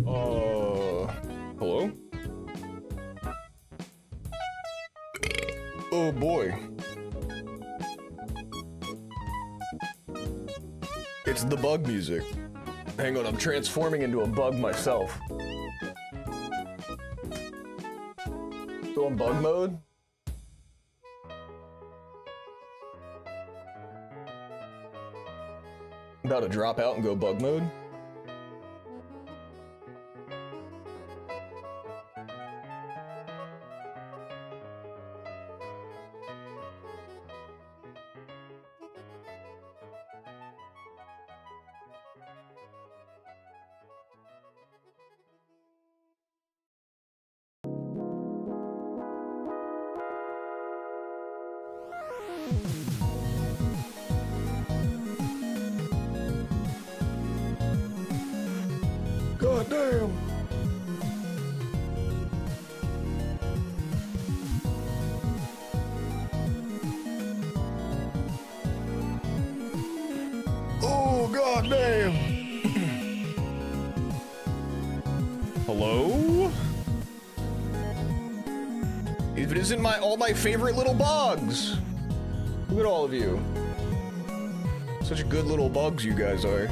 Hello? Oh boy. It's the bug music. Hang on, I'm transforming into a bug myself. Go in bug mode? About to drop out and go bug mode? God damn! Oh, god damn! Hello? If it isn't all my favorite little bugs! Look at all of you. Such good little bugs you guys are.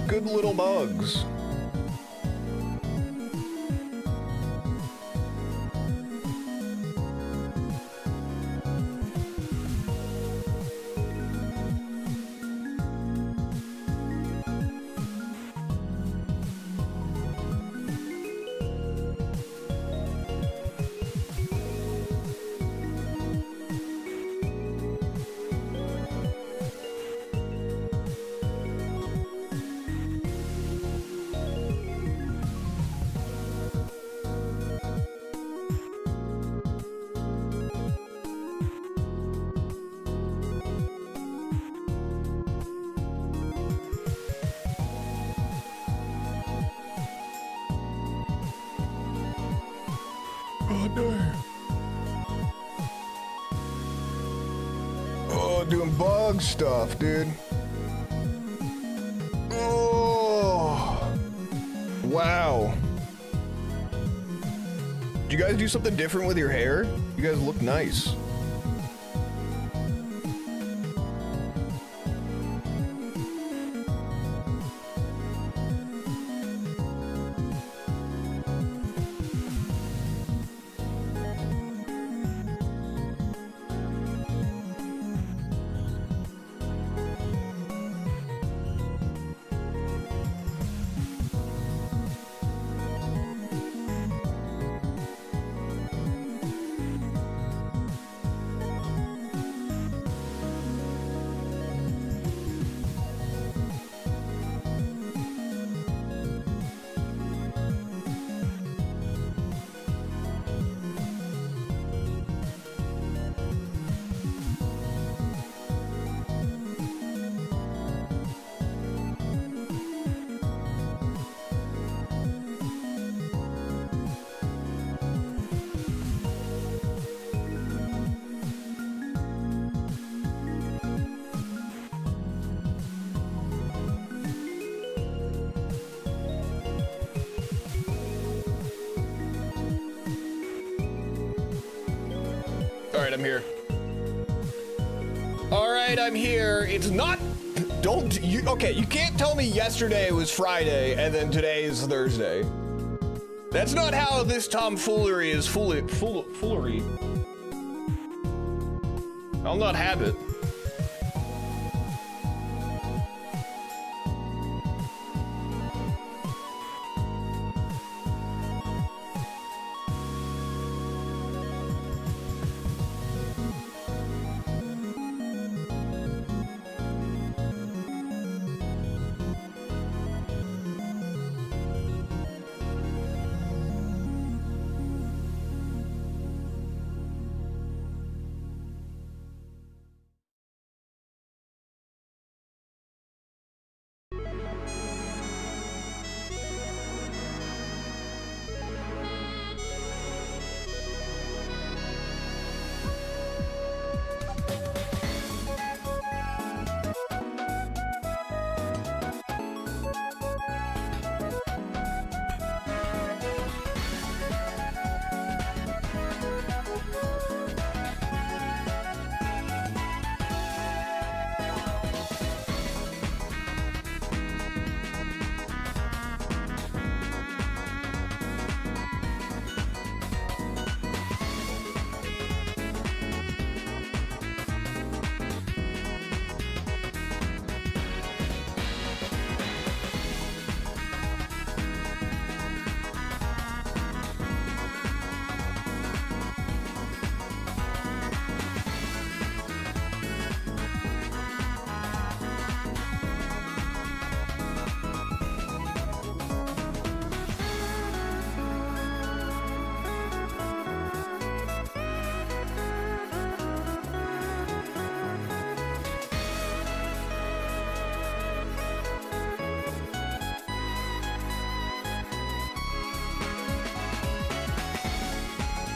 Good little bugs. God damn. Oh, doing bug stuff, dude. Oh. Wow. Did you guys do something different with your hair? You guys look nice. Alright, I'm here. Alright, I'm here. It's not... Don't... You, okay, you can't tell me yesterday was Friday and then today is Thursday. That's not how this tomfoolery is foolery. I'll not have it.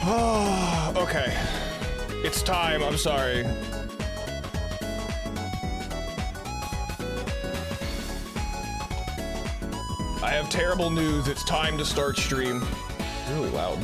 Oh, okay. It's time, I'm sorry. I have terrible news, it's time to start stream. It's really loud.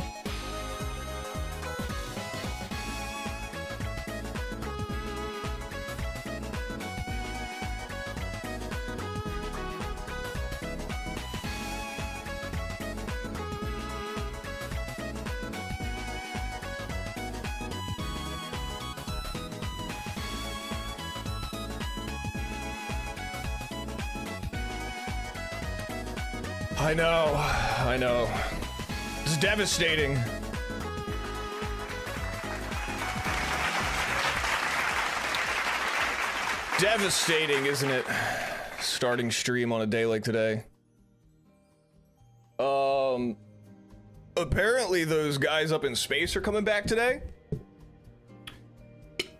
I know. It's devastating. Devastating, isn't it? Starting stream on a day like today. Apparently those guys up in space are coming back today.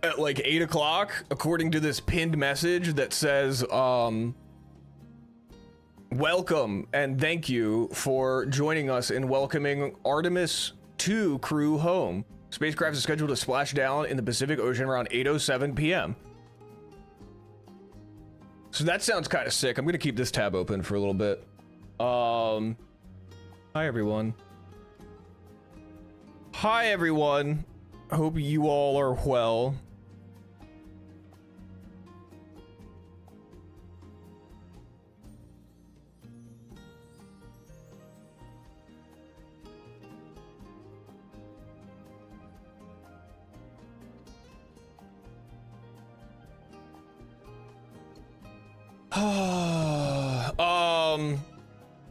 At like 8 o'clock, according to this pinned message that says, welcome and thank you for joining us in welcoming Artemis 2 crew home. Spacecraft is scheduled to splash down in the Pacific Ocean around 8:07 p.m. So that sounds kind of sick. I'm gonna keep this tab open for a little bit. Hi everyone. Hi everyone. Hope you all are well.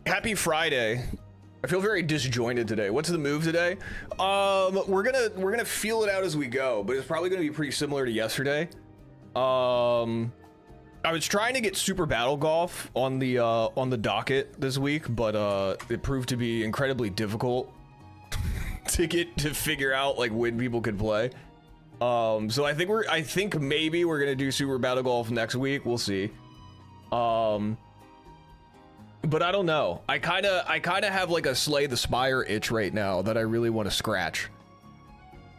Happy Friday. I feel very disjointed today. What's the move today? We're gonna feel it out as we go, but it's probably gonna be pretty similar to yesterday. I was trying to get Super Battle Golf on the docket this week, but it proved to be incredibly difficult to figure out like when people could play. So I think maybe we're gonna do Super Battle Golf next week. We'll see. But I don't know. I kind of have like a Slay the Spire itch right now that I really want to scratch.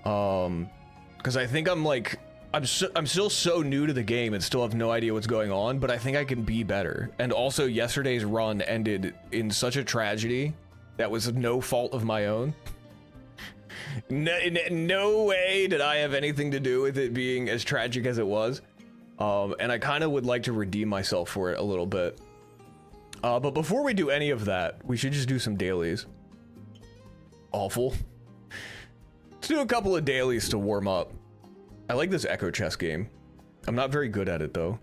Because I think I'm still so new to the game and still have no idea what's going on, but I think I can be better. And also yesterday's run ended in such a tragedy that was no fault of my own. No way did I have anything to do with it being as tragic as it was. And I kind of would like to redeem myself for it a little bit. But before we do any of that, we should just do some dailies. Awful. Let's do a couple of dailies to warm up. I like this Echo Chess game. I'm not very good at it though.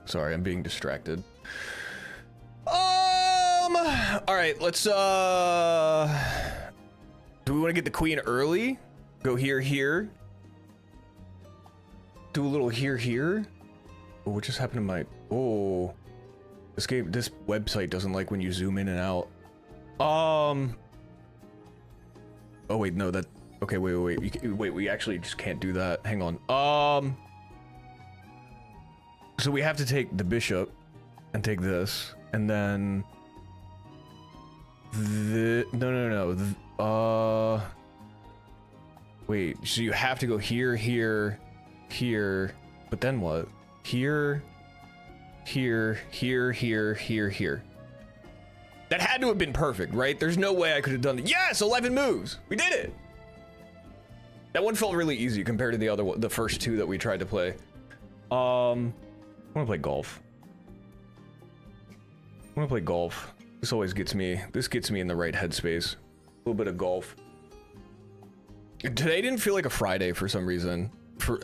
Sorry, I'm being distracted. All right, let's do we want to get the queen early? Go here. Do a little here. Oh, what just happened to my this website doesn't like when you zoom in and out. Oh wait, no, that okay, wait, we actually just can't do that. Hang on. So we have to take the bishop and take this, and then wait, so you have to go here, but then what? Here. That had to have been perfect, right? There's no way I could have done it. Yes, 11 moves. We did it. That one felt really easy compared to the first two that we tried to play. I want to play golf. This always gets me in the right headspace. A little bit of golf. Today didn't feel like a Friday for some reason.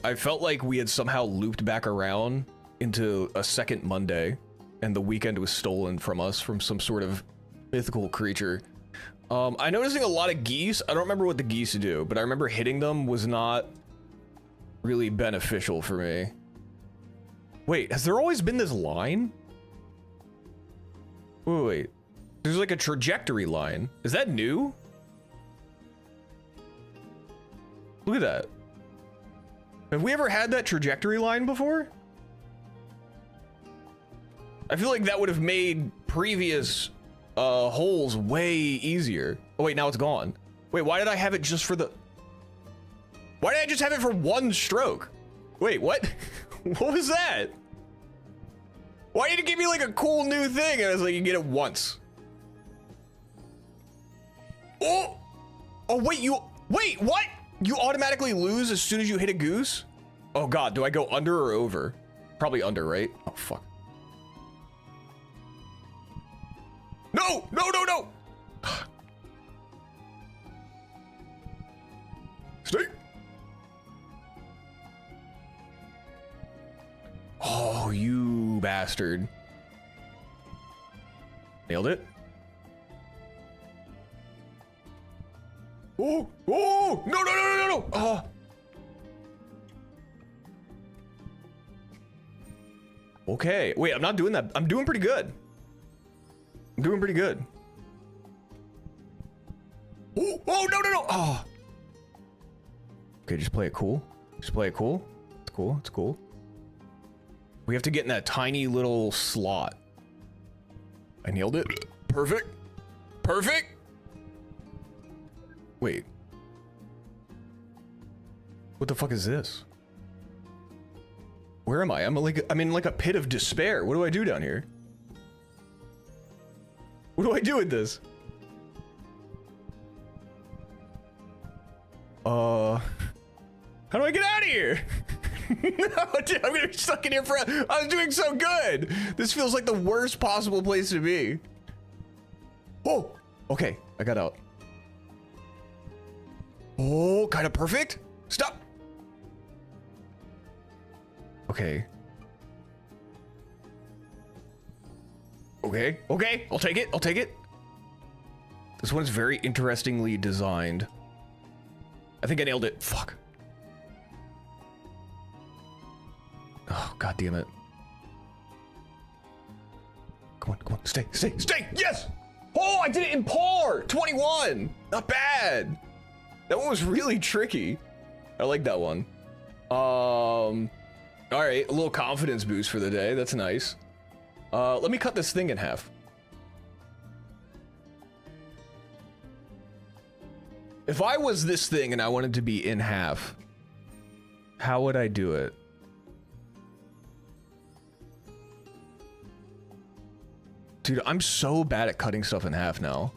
I felt like we had somehow looped back around into a second Monday, and the weekend was stolen from us from some sort of mythical creature. I'm noticing a lot of geese. I don't remember what the geese do, but I remember hitting them was not really beneficial for me. Wait, has there always been this line? Wait. There's like a trajectory line. Is that new? Look at that. Have we ever had that trajectory line before? I feel like that would have made previous holes way easier. Oh wait, now it's gone. Wait, why did I have it just for the... Why did I just have it for one stroke? Wait, what? What was that? Why did it give me like a cool new thing? And I was like, you get it once. Oh! Oh wait, wait, what? You automatically lose as soon as you hit a goose? Oh god, do I go under or over? Probably under, right? Oh fuck. No! No, no, no! Stay! Oh, you bastard. Nailed it. Oh! Oh! No, no, no, no, no, no! Oh! Okay. Wait, I'm not doing that. I'm doing pretty good. I'm doing pretty good. Oh, oh, no, no, no. Oh. Okay, just play it cool. Just play it cool. It's cool. It's cool. We have to get in that tiny little slot. I nailed it. Perfect. Perfect. Wait. What the fuck is this? Where am I? I'm in like a pit of despair. What do I do down here? What do I do with this? How do I get out of here? No, dude, I'm gonna be stuck in here for... I was doing so good. This feels like the worst possible place to be. Oh, okay, I got out. Oh, kind of perfect. Stop. Okay. Okay, okay, I'll take it, I'll take it. This one's very interestingly designed. I think I nailed it. Fuck. Oh, god damn it. Come on, stay, stay, stay! Yes! Oh, I did it in par! 21! Not bad! That one was really tricky. I like that one. Alright, a little confidence boost for the day. That's nice. Let me cut this thing in half. If I was this thing and I wanted to be in half, how would I do it? Dude, I'm so bad at cutting stuff in half now.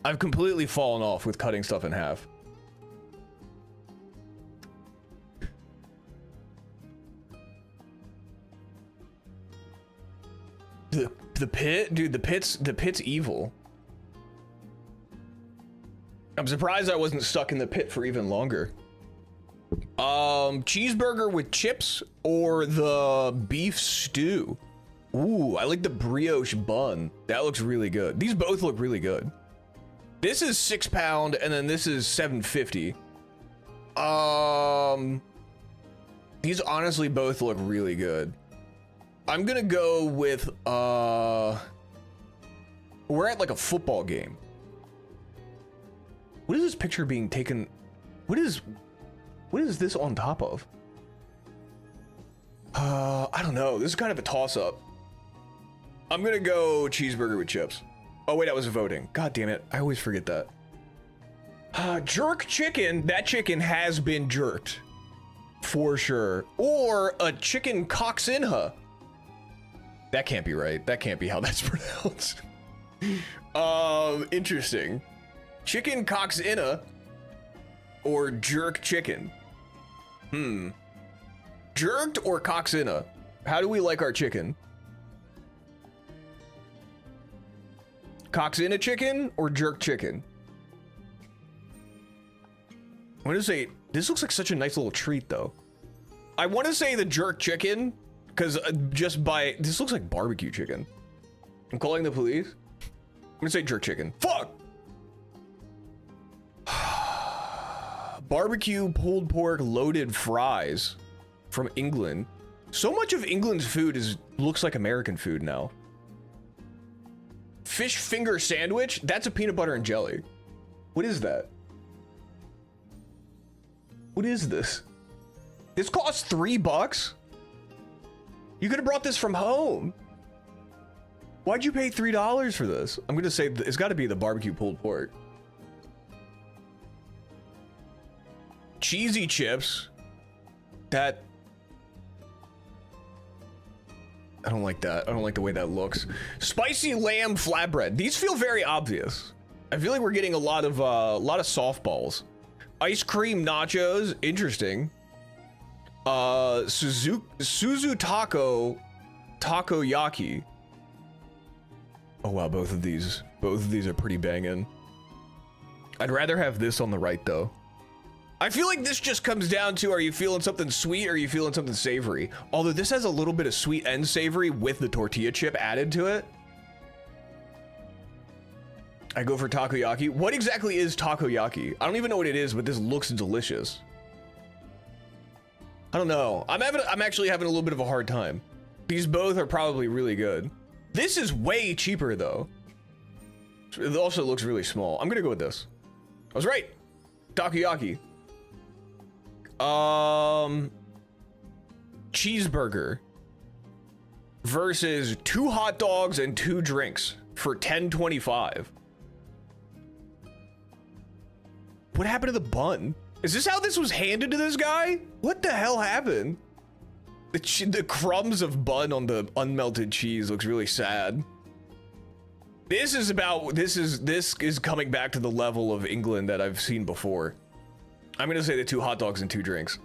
I've completely fallen off with cutting stuff in half. The pit? Dude, the pit's evil. I'm surprised I wasn't stuck in the pit for even longer. Cheeseburger with chips or the beef stew? Ooh, I like the brioche bun. That looks really good. These both look really good. This is £6 and then this is $7.50. These honestly both look really good. I'm gonna go with, we're at like a football game. What is this picture being taken? What is this on top of? I don't know. This is kind of a toss-up. I'm gonna go cheeseburger with chips. Oh wait, I was voting. God damn it. I always forget that. Jerk chicken. That chicken has been jerked. For sure. Or a chicken coxinha. That can't be right. That can't be how that's pronounced. Interesting. Chicken coxinha or jerk chicken? Jerked or coxinha? How do we like our chicken? Coxinha chicken or jerk chicken? I'm gonna say, this looks like such a nice little treat though. I want to say the jerk chicken, because just by, this looks like barbecue chicken. I'm calling the police. I'm gonna say jerk chicken. Fuck! Barbecue pulled pork loaded fries from England. So much of England's food looks like American food now. fish finger sandwich. That's a peanut butter and jelly. What is that? What is this? This costs $3? You could have brought this from home. Why'd you pay $3 for this? I'm gonna say it's got to be the barbecue pulled pork. Cheesy chips. That. I don't like that. I don't like the way that looks. Spicy lamb flatbread. These feel very obvious. I feel like we're getting a lot of softballs. Ice cream nachos. Interesting. Suzu takoyaki. Oh wow, both of these are pretty banging. I'd rather have this on the right though. I feel like this just comes down to, are you feeling something sweet or are you feeling something savory? Although this has a little bit of sweet and savory with the tortilla chip added to it. I go for takoyaki. What exactly is takoyaki? I don't even know what it is, but this looks delicious. I don't know. I'm actually having a little bit of a hard time. These both are probably really good. This is way cheaper though. It also looks really small. I'm gonna go with this. I was right. Takoyaki. Cheeseburger versus 2 hot dogs and 2 drinks for $10.25. What happened to the bun? Is this how this was handed to this guy? What the hell happened? The crumbs of bun on the unmelted cheese looks really sad. This is coming back to the level of England that I've seen before. I'm gonna say the 2 hot dogs and 2 drinks.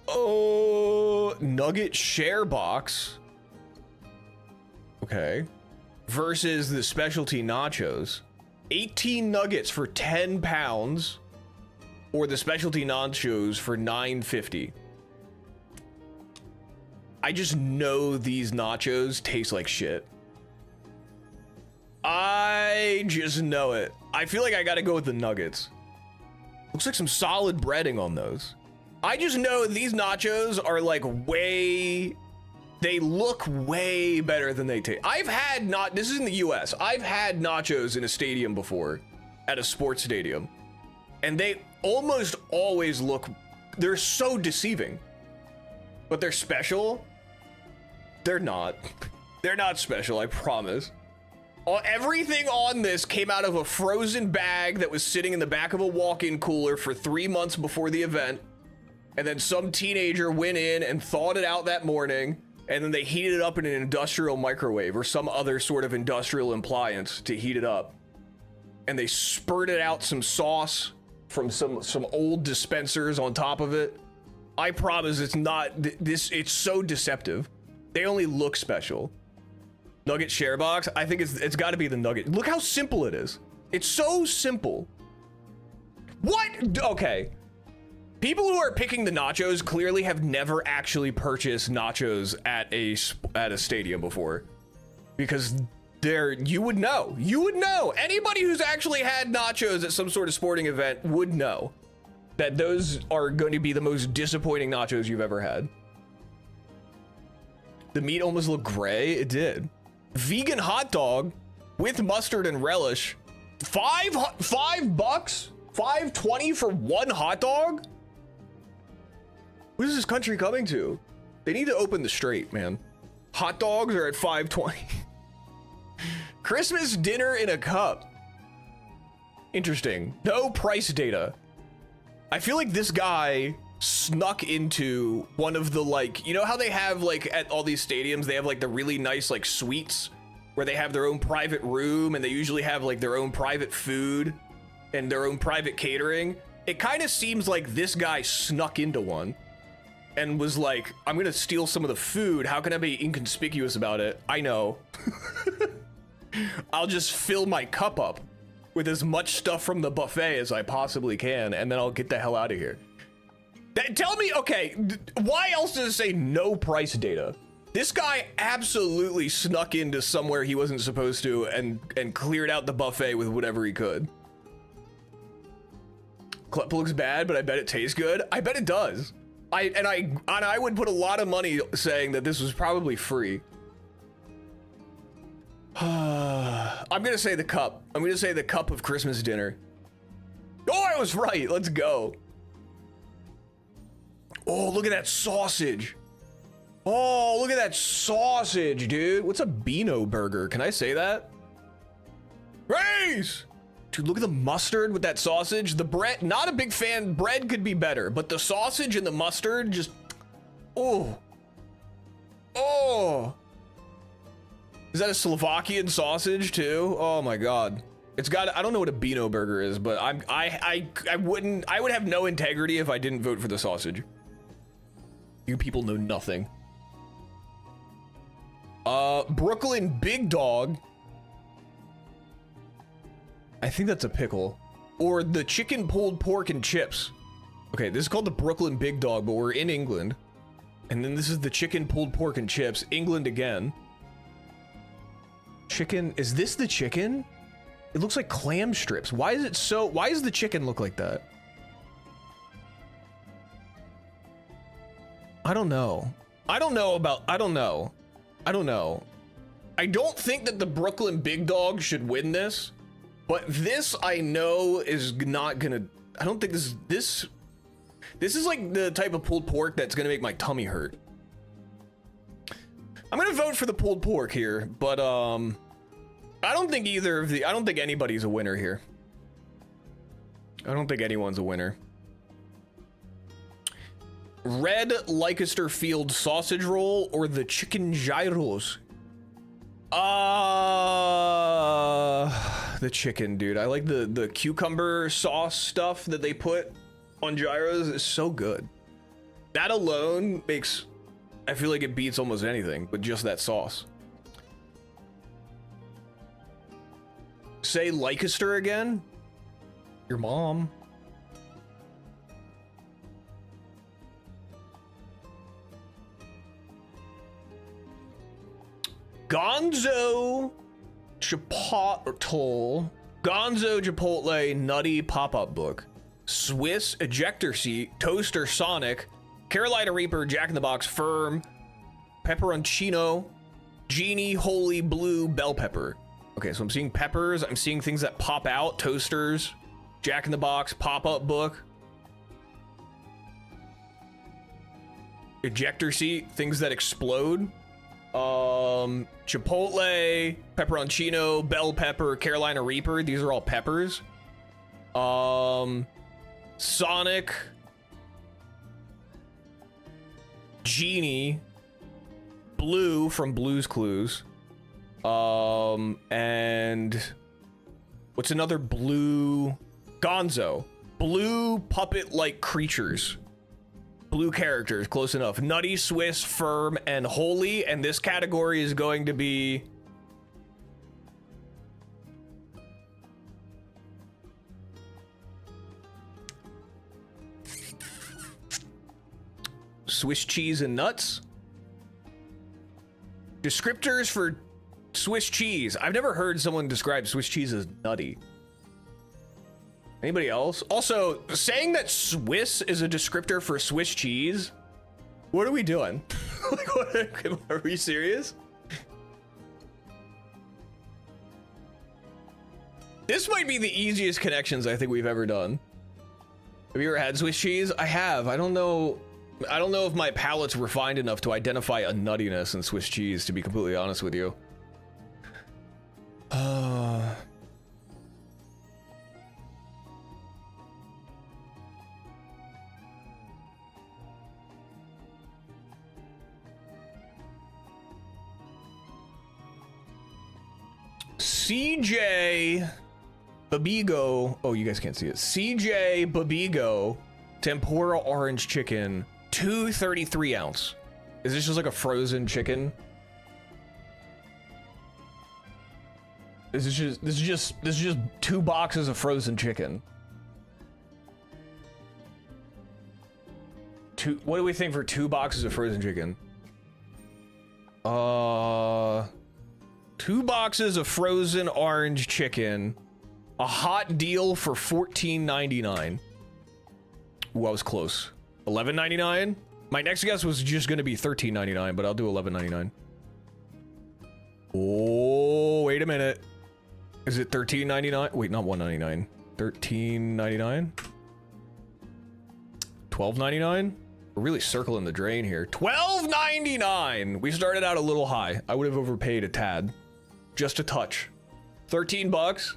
Oh, nugget share box. Okay. Versus the specialty nachos. 18 nuggets for 10 pounds. Or the specialty nachos for $9.50. I just know these nachos taste like shit. I just know it. I feel like I gotta go with the nuggets. Looks like some solid breading on those. I just know these nachos are like they look way better than they taste. This is in the US. I've had nachos in a stadium before, at a sports stadium. And they almost always they're so deceiving. But they're special. They're not. They're not special, I promise. Everything on this came out of a frozen bag that was sitting in the back of a walk-in cooler for 3 months before the event. And then some teenager went in and thawed it out that morning. And then they heated it up in an industrial microwave or some other sort of industrial appliance to heat it up. And they spurted out some sauce from some old dispensers on top of it. I promise it's not this. It's so deceptive. They only look special. Nugget share box. I think it's got to be the nugget. Look how simple it is. It's so simple. What? Okay. People who are picking the nachos clearly have never actually purchased nachos at a stadium before, because you would know. Anybody who's actually had nachos at some sort of sporting event would know that those are going to be the most disappointing nachos you've ever had. The meat almost looked gray. It did. Vegan hot dog with mustard and relish. $5? $5.20 for one hot dog? What is this country coming to? They need to open the strait, man. Hot dogs are at $5.20. Christmas dinner in a cup. Interesting. No price data. I feel like this guy snuck into one of the, like, you know how they have, like, at all these stadiums, they have, like, the really nice, like, suites where they have their own private room and they usually have, like, their own private food and their own private catering. It kind of seems like this guy snuck into one and was like, I'm gonna steal some of the food. How can I be inconspicuous about it? I know. I'll just fill my cup up with as much stuff from the buffet as I possibly can, and then I'll get the hell out of here. Tell me, okay, why else does it say no price data? This guy absolutely snuck into somewhere he wasn't supposed to and cleared out the buffet with whatever he could. Clip looks bad, but I bet it tastes good. I bet it does. I would put a lot of money saying that this was probably free. I'm gonna say the cup. I'm gonna say the cup of Christmas dinner. Oh, I was right. Let's go. Oh, look at that sausage. Oh, look at that sausage, dude. What's a Beano burger? Can I say that? Raise! Dude, look at the mustard with that sausage. The bread, not a big fan. Bread could be better, but the sausage and the mustard just, oh. Oh. Is that a Slovakian sausage too? Oh my God. It's got, I don't know what a Beano burger is, but I would have no integrity if I didn't vote for the sausage. You people know nothing. Brooklyn Big Dog. I think that's a pickle. Or the chicken pulled pork and chips. Okay, this is called the Brooklyn Big Dog, but we're in England. And then this is the chicken pulled pork and chips. England again. Chicken, is this the chicken? It looks like clam strips. Why is it so, why does the chicken look like that? I don't know. I don't know. I don't know. I don't think that the Brooklyn Big Dog should win this, but this I know is not gonna, I don't think this is like the type of pulled pork that's gonna make my tummy hurt. I'm gonna vote for the pulled pork here, but I don't think I don't think anybody's a winner here. I don't think anyone's a winner. Red Leicester Field sausage roll or the chicken gyros? The chicken, dude. I like the cucumber sauce stuff that they put on gyros is so good. That alone makes, I feel like it beats almost anything with just that sauce. Say Leicester again? Your mom. Gonzo Chipotle. Gonzo Chipotle Nutty Pop-Up Book. Swiss Ejector Seat. Toaster Sonic. Carolina Reaper Jack in the Box Firm. Pepperoncino. Genie Holy Blue Bell Pepper. Okay, so I'm seeing peppers. I'm seeing things that pop out. Toasters. Jack in the Box Pop-Up Book. Ejector Seat. Things that explode. Chipotle, pepperoncino, bell pepper, Carolina Reaper. These are all peppers. Sonic, Genie, Blue from Blue's Clues. And what's another blue? Gonzo. Blue puppet-like creatures. Blue characters, close enough. Nutty, Swiss, Firm, and Holy. And this category is going to be... Swiss cheese and nuts. Descriptors for Swiss cheese. I've never heard someone describe Swiss cheese as nutty. Anybody else? Also, saying that Swiss is a descriptor for Swiss cheese? What are we doing? Like, what, are we serious? This might be the easiest connections I think we've ever done. Have you ever had Swiss cheese? I have. I don't know if my palate's refined enough to identify a nuttiness in Swiss cheese, to be completely honest with you. CJ Babigo. Oh, you guys can't see it. CJ Babigo tempura orange chicken, 233 ounce. Is this just like a frozen chicken? This is just 2 boxes of frozen chicken. What do we think for 2 boxes of frozen chicken? 2 boxes of frozen orange chicken. A hot deal for $14.99. Ooh, I was close. $11.99? My next guess was just gonna be $13.99, but I'll do $11.99. Oh, wait a minute. Is it $13.99? Wait, not $1.99. $13.99? $12.99? We're really circling the drain here. $12.99! We started out a little high. I would have overpaid a tad. Just a touch. 13 bucks?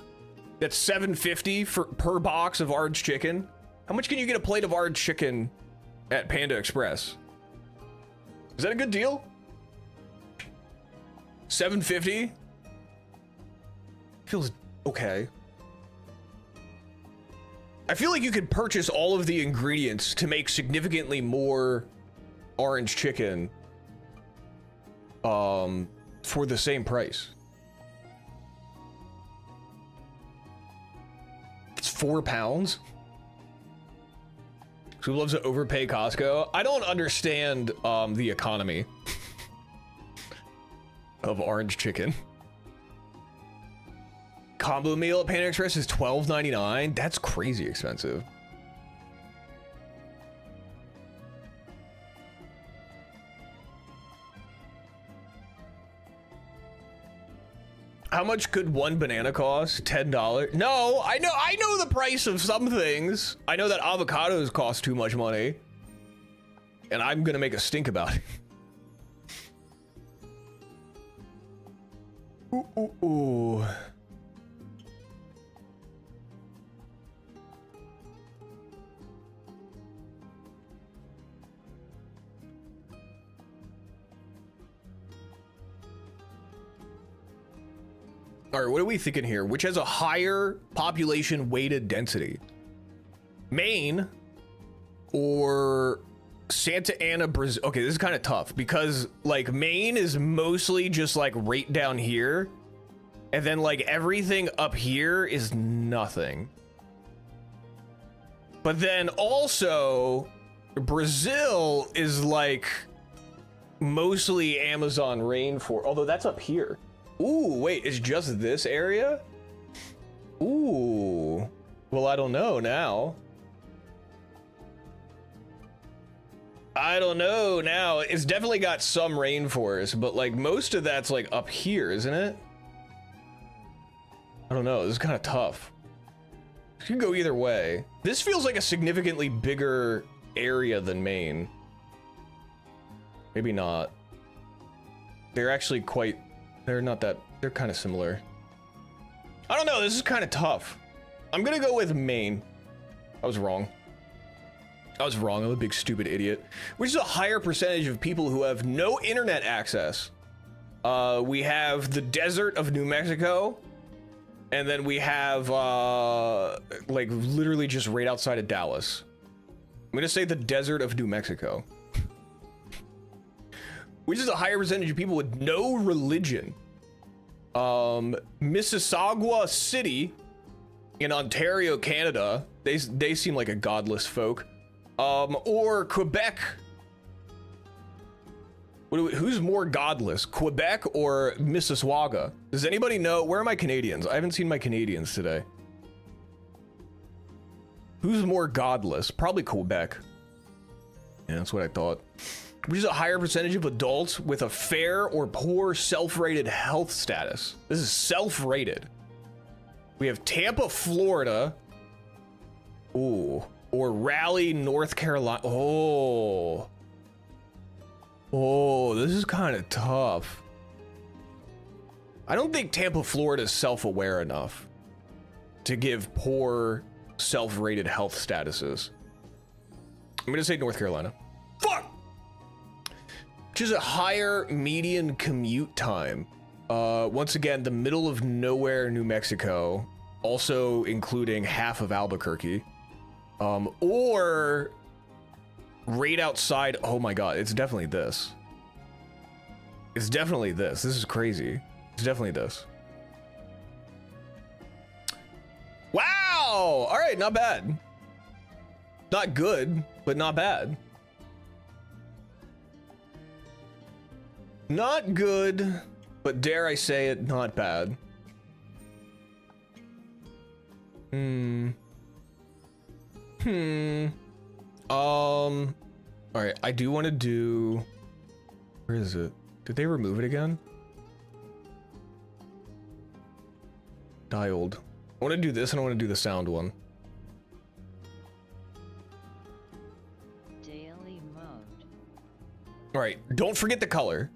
That's $7.50 per box of orange chicken. How much can you get a plate of orange chicken at Panda Express? Is that a good deal? $7.50? Feels okay. I feel like you could purchase all of the ingredients to make significantly more orange chicken for the same price. It's £4. Who loves to overpay Costco? I don't understand the economy of orange chicken. Combo meal at Panda Express is $12.99. That's crazy expensive. How much could one banana cost? $10? No, I know the price of some things. I know that avocados cost too much money. And I'm gonna make a stink about it. Ooh, ooh, ooh. All right, what are we thinking here? Which has a higher population weighted density? Maine or Santa Ana, Brazil? Okay, this is kind of tough because like Maine is mostly just like right down here. And then like everything up here is nothing. But then also Brazil is like mostly Amazon rainforest, although that's up here. Ooh, wait, it's just this area? Ooh, well, I don't know now. I don't know now. It's definitely got some rainforest, but like most of that's like up here, isn't it? I don't know, this is kind of tough. You can go either way. This feels like a significantly bigger area than Maine. Maybe not. They're actually quite... They're not that, they're kind of similar. I don't know, this is kind of tough. I'm gonna go with Maine. I was wrong. I'm a big stupid idiot. Which is a higher percentage of people who have no internet access. We have the desert of New Mexico. And then we have, like, literally just right outside of Dallas. I'm gonna say the desert of New Mexico. Which is a higher percentage of people with no religion. Mississauga City in Ontario, Canada. They seem like a godless folk. Or Quebec. Who's more godless, Quebec or Mississauga? Does anybody know? Where are my Canadians? I haven't seen my Canadians today. Who's more godless? Probably Quebec. Yeah, that's what I thought. Which is a higher percentage of adults with a fair or poor self-rated health status. This is self-rated. We have Tampa, Florida. Ooh. Or Raleigh, North Carolina. Oh. Oh, this is kind of tough. I don't think Tampa, Florida is self-aware enough to give poor self-rated health statuses. I'm gonna say North Carolina. Fuck! Which is a higher median commute time. Once again, the middle of nowhere, New Mexico, also including half of Albuquerque. Or right outside. Oh my god, it's definitely this. It's definitely this. This is crazy. It's definitely this. Wow! All right, not bad. Not good, but not bad. Not good, but dare I say it, not bad. All right, I do want to do... Where is it? Did they remove it again? Dialed. I want to do this and I want to do the sound one. Daily mode. All right, don't forget the color.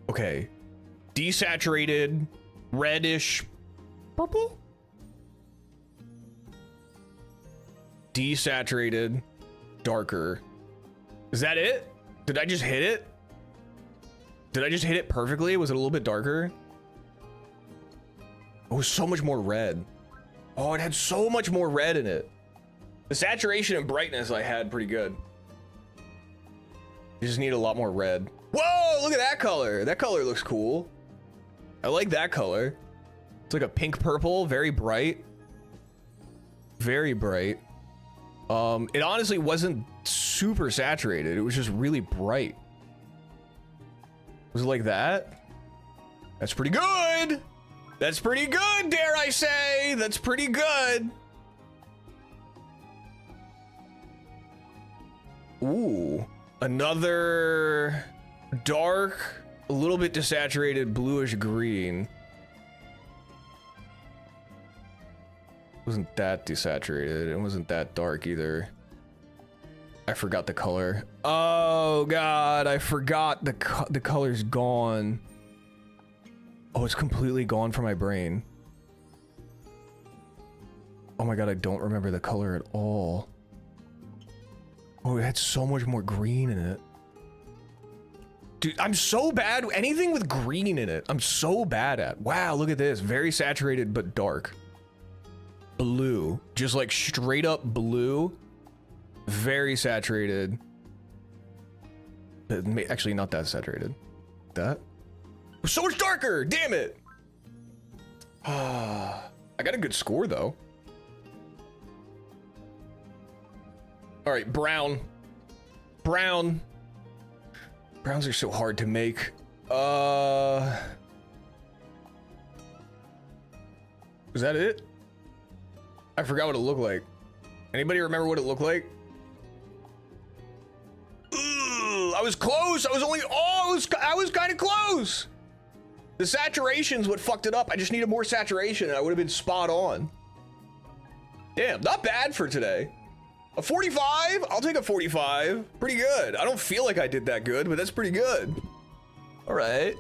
Okay. Desaturated, reddish, purple. Desaturated, darker. Is that it? Did I just hit it? Did I just hit it perfectly? Was it a little bit darker? It was so much more red. Oh, it had so much more red in it. The saturation and brightness I had pretty good. You just need a lot more red. Whoa, look at that color. That color looks cool. I like that color. It's like a pink purple, very bright. Very bright. It honestly wasn't super saturated. It was just really bright. Was it like that? That's pretty good. That's pretty good, dare I say. That's pretty good. Ooh, another dark, a little bit desaturated bluish green. Wasn't that desaturated. It wasn't that dark either. I forgot the color. Oh God, I forgot the color's gone. Oh, it's completely gone from my brain. Oh my God, I don't remember the color at all. Oh, it had so much more green in it. Dude, I'm so bad. Anything with green in it, I'm so bad at. Wow, look at this. Very saturated, but dark. Blue. Just like straight up blue. Very saturated. Actually, not that saturated. That? So much darker! Damn it! I got a good score, though. Alright, brown. Brown. Browns are so hard to make. Is that it? I forgot what it looked like. Anybody remember what it looked like? Ugh, I was close. I was only, I was kind of close. The saturation's what fucked it up. I just needed more saturation and I would have been spot on. Damn, not bad for today. A 45? I'll take a 45. Pretty good. I don't feel like I did that good, but that's pretty good. All right.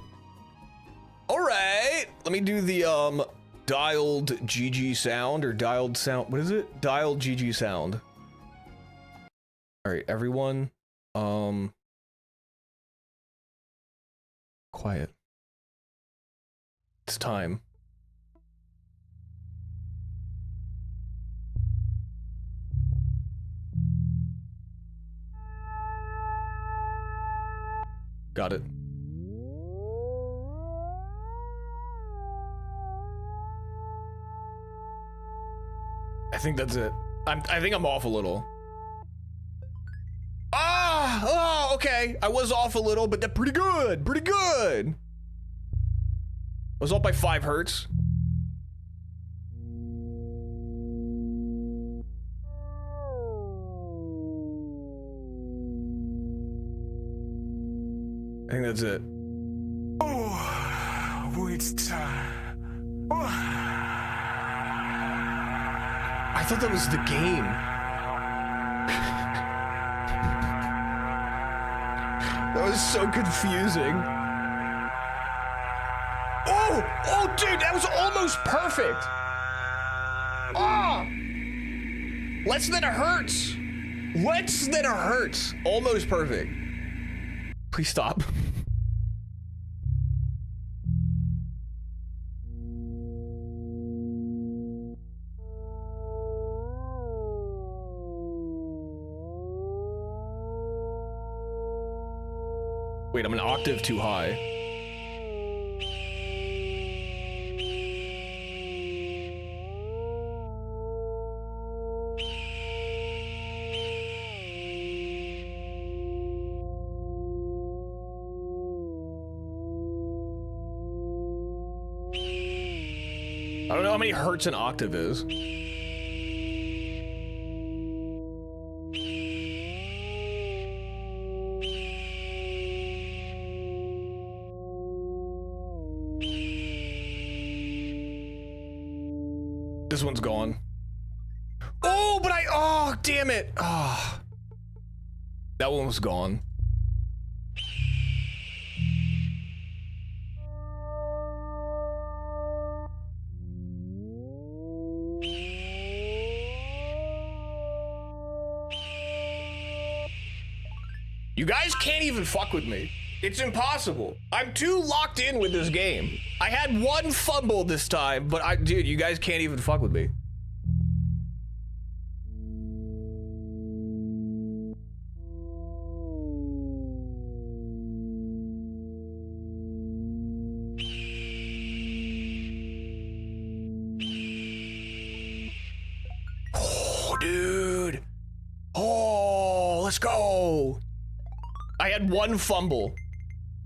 All right. Let me do the dialed GG sound or dialed sound. What is it? Dialed GG sound. All right, everyone. Quiet. It's time. Got it. I think that's it. I think I'm off a little. Oh, okay. I was off a little, but that's pretty good. Pretty good. I was off by 5 hertz. I think that's it. Oh, it's time. Oh. I thought that was the game. That was so confusing. Oh, dude, that was almost perfect. Less than a hertz. Less than a hertz. Almost perfect. Please stop. Wait, I'm an octave too high. I don't know how many hertz an octave is. This one's gone. Oh, but oh, damn it. Oh. That one was gone. You guys can't even fuck with me. It's impossible. I'm too locked in with this game. I had one fumble this time, but dude, you guys can't even fuck with me. Oh, dude. Oh, let's go. I had one fumble.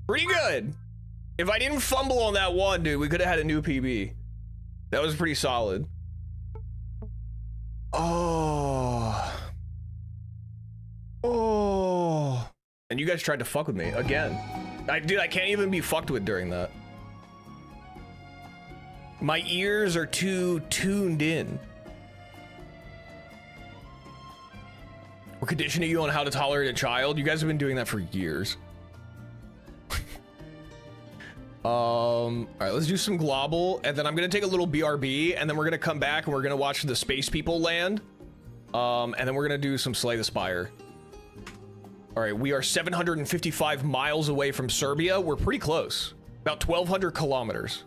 Pretty good. If I didn't fumble on that one, dude, we could have had a new PB. That was pretty solid. Oh. Oh. And you guys tried to fuck with me again. Dude, I can't even be fucked with during that. My ears are too tuned in. We're conditioning you on how to tolerate a child. You guys have been doing that for years. All right, let's do some global, and then I'm gonna take a little BRB, and then we're gonna come back and we're gonna watch the space people land. And then we're gonna do some Slay the Spire. All right, we are 755 miles away from Serbia. We're pretty close, about 1,200 kilometers.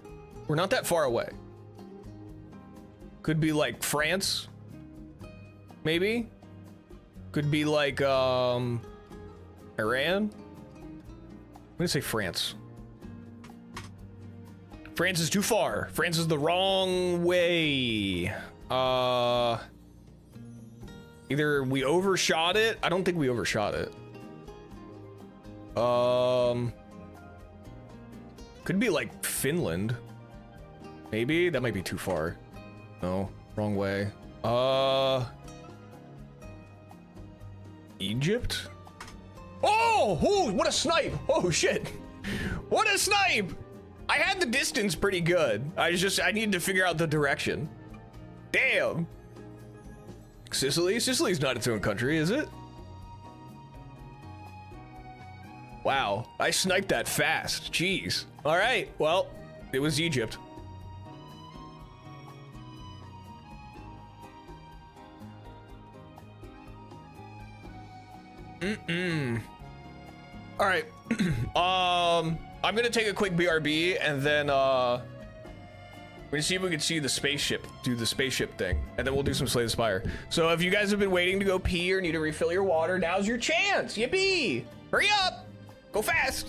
We're not that far away. Could be like France, maybe. Could be like Iran. I'm gonna say France. France is too far. France is the wrong way. Either we overshot it. I don't think we overshot it. Could be like Finland. Maybe that might be too far. No, wrong way. Egypt? Oh, what a snipe. Oh shit. What a snipe. I had the distance pretty good. I needed to figure out the direction. Damn. Sicily? Sicily's not its own country, is it? Wow, I sniped that fast. Jeez. All right, well, it was Egypt. All right. I'm gonna take a quick BRB, and then we're gonna see if we can see the spaceship, do the spaceship thing, and then we'll do some Slay the Spire. So if you guys have been waiting to go pee or need to refill your water, now's your chance. Yippee! Hurry up! Go fast!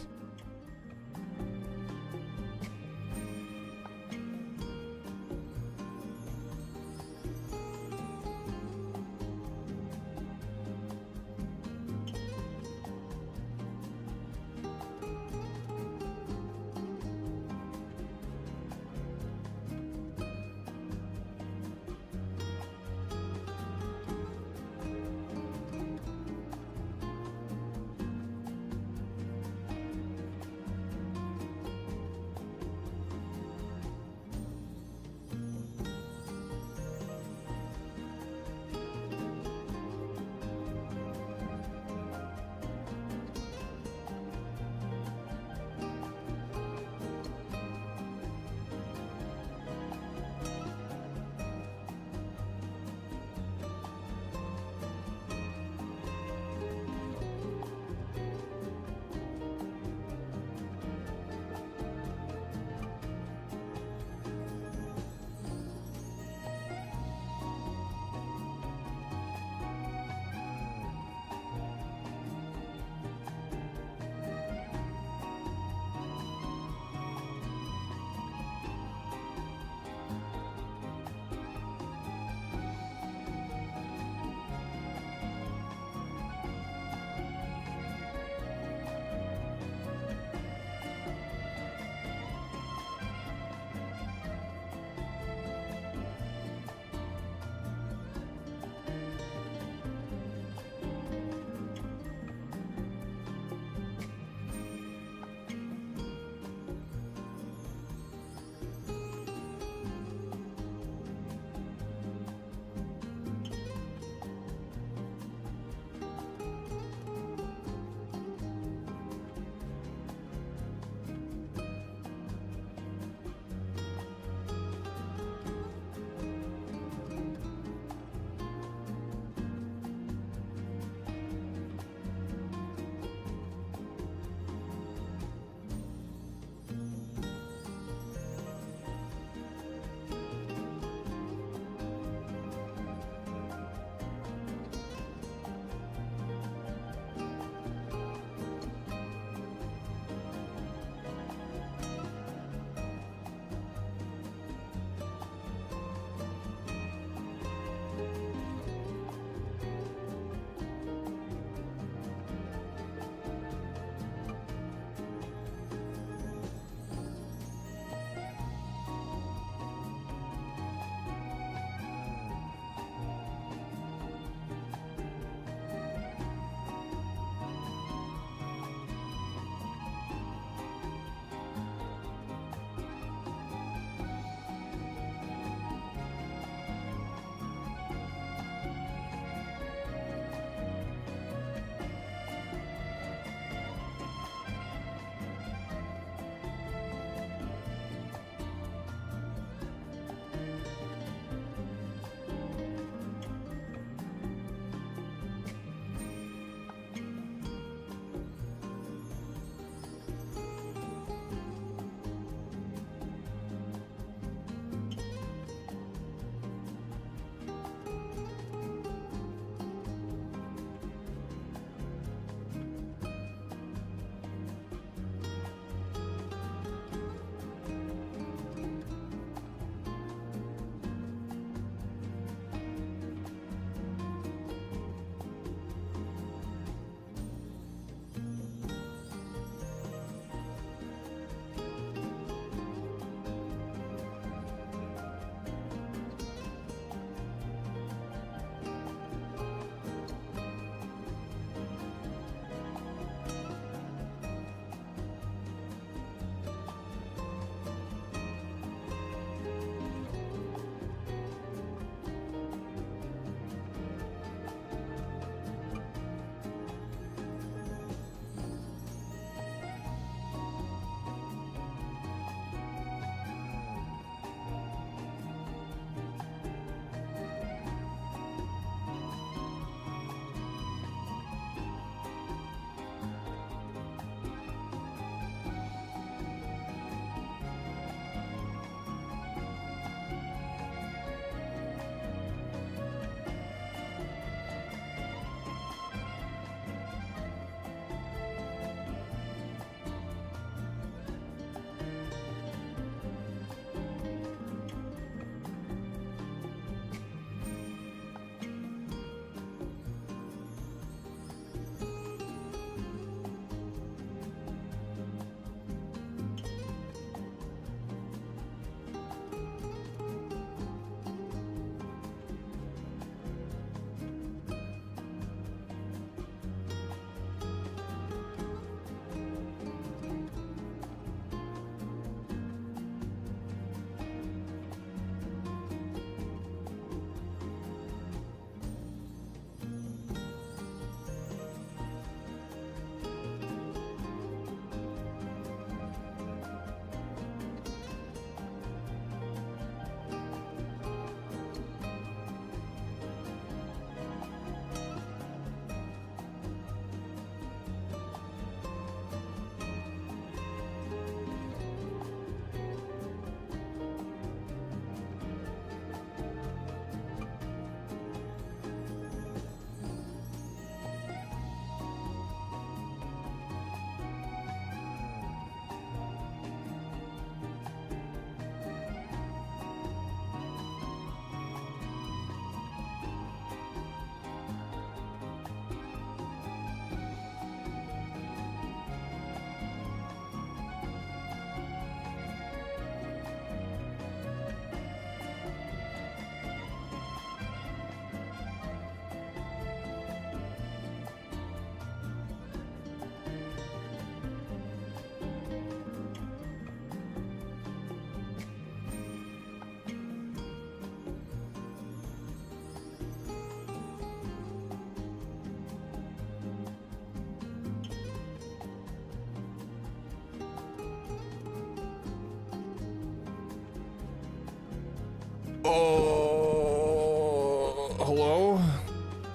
Oh, hello?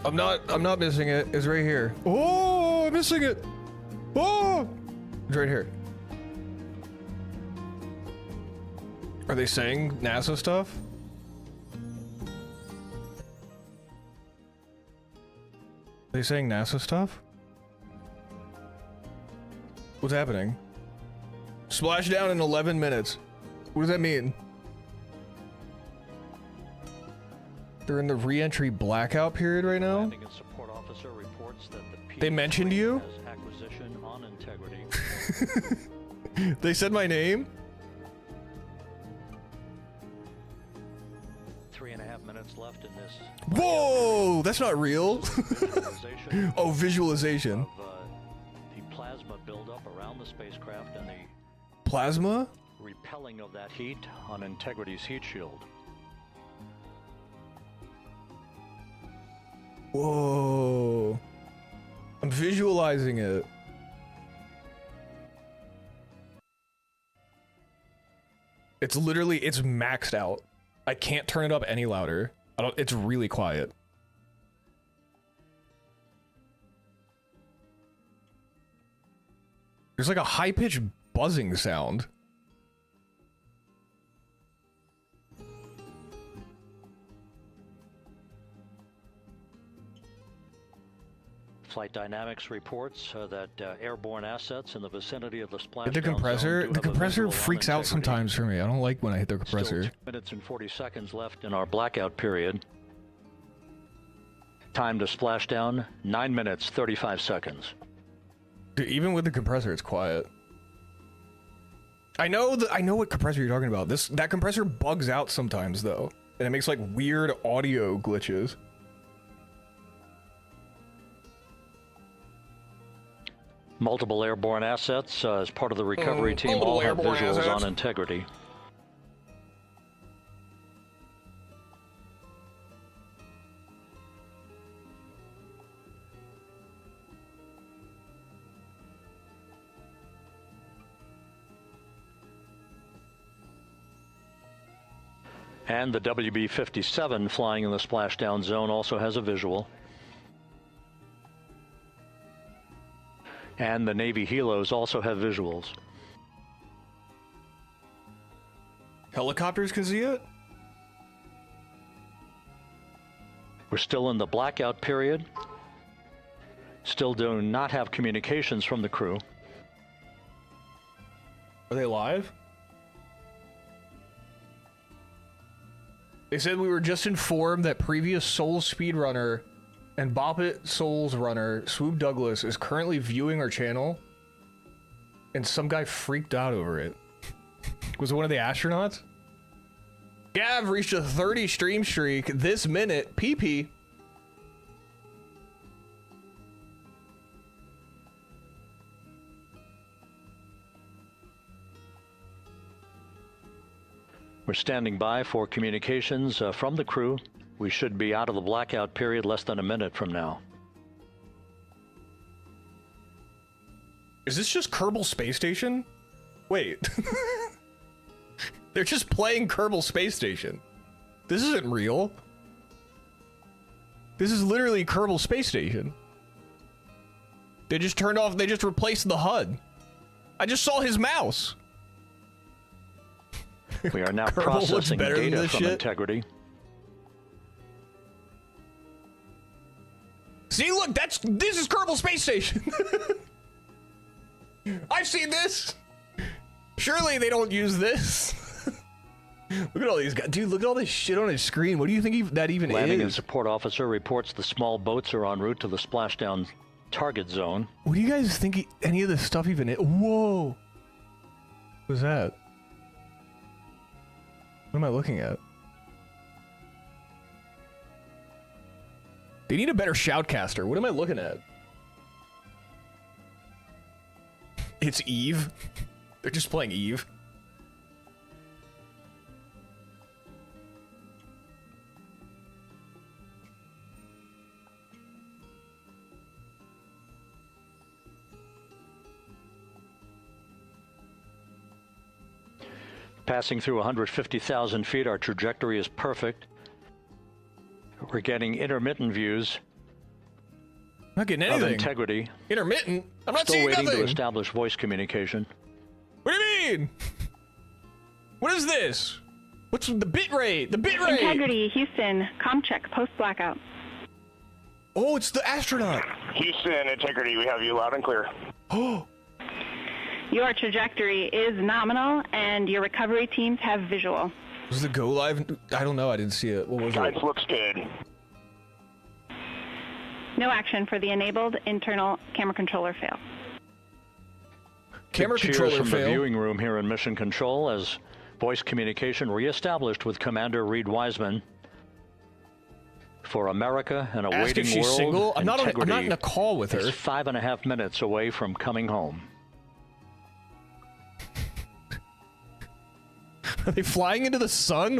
I'm not missing it. It's right here. Oh, I'm missing it. Oh, it's right here. Are they saying NASA stuff? Are they saying NASA stuff? What's happening? Splashdown in 11 minutes. What does that mean? They're in the re-entry blackout period right now? Landing and support officer reports that the They mentioned you? has acquisition on integrity. They said my name? 3.5 minutes left in this. Whoa! That's not real. Visualization Oh, visualization. of the plasma buildup around the spacecraft and the Plasma? repelling of that heat on Integrity's heat shield. Whoa. I'm visualizing it. It's literally, it's maxed out. I can't turn it up any louder. It's really quiet. There's like a high-pitched buzzing sound. Flight Dynamics reports that airborne assets in the vicinity of the splashdown The compressor, zone the do have a compressor visual on freaks out integrity. sometimes for me. I don't like when I hit the Still compressor. 2 minutes and 40 seconds left in our blackout period. Time to splashdown, 9 minutes, 35 seconds. Dude, even with the compressor, it's quiet. I know what compressor you're talking about. That compressor bugs out sometimes though, and it makes like weird audio glitches. Multiple airborne assets as part of the recovery team all have visuals on integrity. And the WB-57 flying in the splashdown zone also has a visual. And the Navy helos also have visuals. Helicopters can see it? We're still in the blackout period. Still do not have communications from the crew. Are they live? They said we were just informed that previous Souls speedrunner and Bop It Souls runner Swoop Douglas is currently viewing our channel, and some guy freaked out over it. Was it one of the astronauts? Gav reached a 30 stream streak this minute. PP. We're standing by for communications from the crew. We should be out of the blackout period less than a minute from now. Is this just Kerbal Space Station? Wait. They're just playing Kerbal Space Station. This isn't real. This is literally Kerbal Space Station. They just turned off, they just replaced the HUD. I just saw his mouse. We are now Kerbal looks processing better than data this from shit. integrity. See, look, this is Kerbal Space Station. I've seen this. Surely they don't use this. Look at all these guys. Dude, look at all this shit on his screen. What do you think that even Landing and is? support officer reports the small boats are en route to the splashdown target zone. What do you guys think any of this stuff even is? Whoa. What is that? What am I looking at? They need a better shoutcaster. What am I looking at? It's Eve. They're just playing Eve. Passing through 150,000 feet, our trajectory is perfect. We're getting intermittent views I'm not getting of anything. integrity. Intermittent? I'm not Still seeing waiting nothing. to establish voice communication. What do you mean? What is this? What's the bit rate? The bit rate! Integrity, Houston, comm check, post-blackout. Oh, it's the astronaut. Houston, Integrity, we have you loud and clear. Oh, Your trajectory is nominal, and your recovery teams have visual. was the go live? I don't know. I didn't see it. What was Guidance it? looks good. No action for the enabled internal camera controller fail. Camera Cheers controller from the fail. viewing room here in Mission Control as voice communication reestablished with Commander Reed Wiseman. For America and a Ask waiting if she's world, single. I'm not integrity in a call with is her. 5.5 minutes away from coming home. Are they flying into the sun?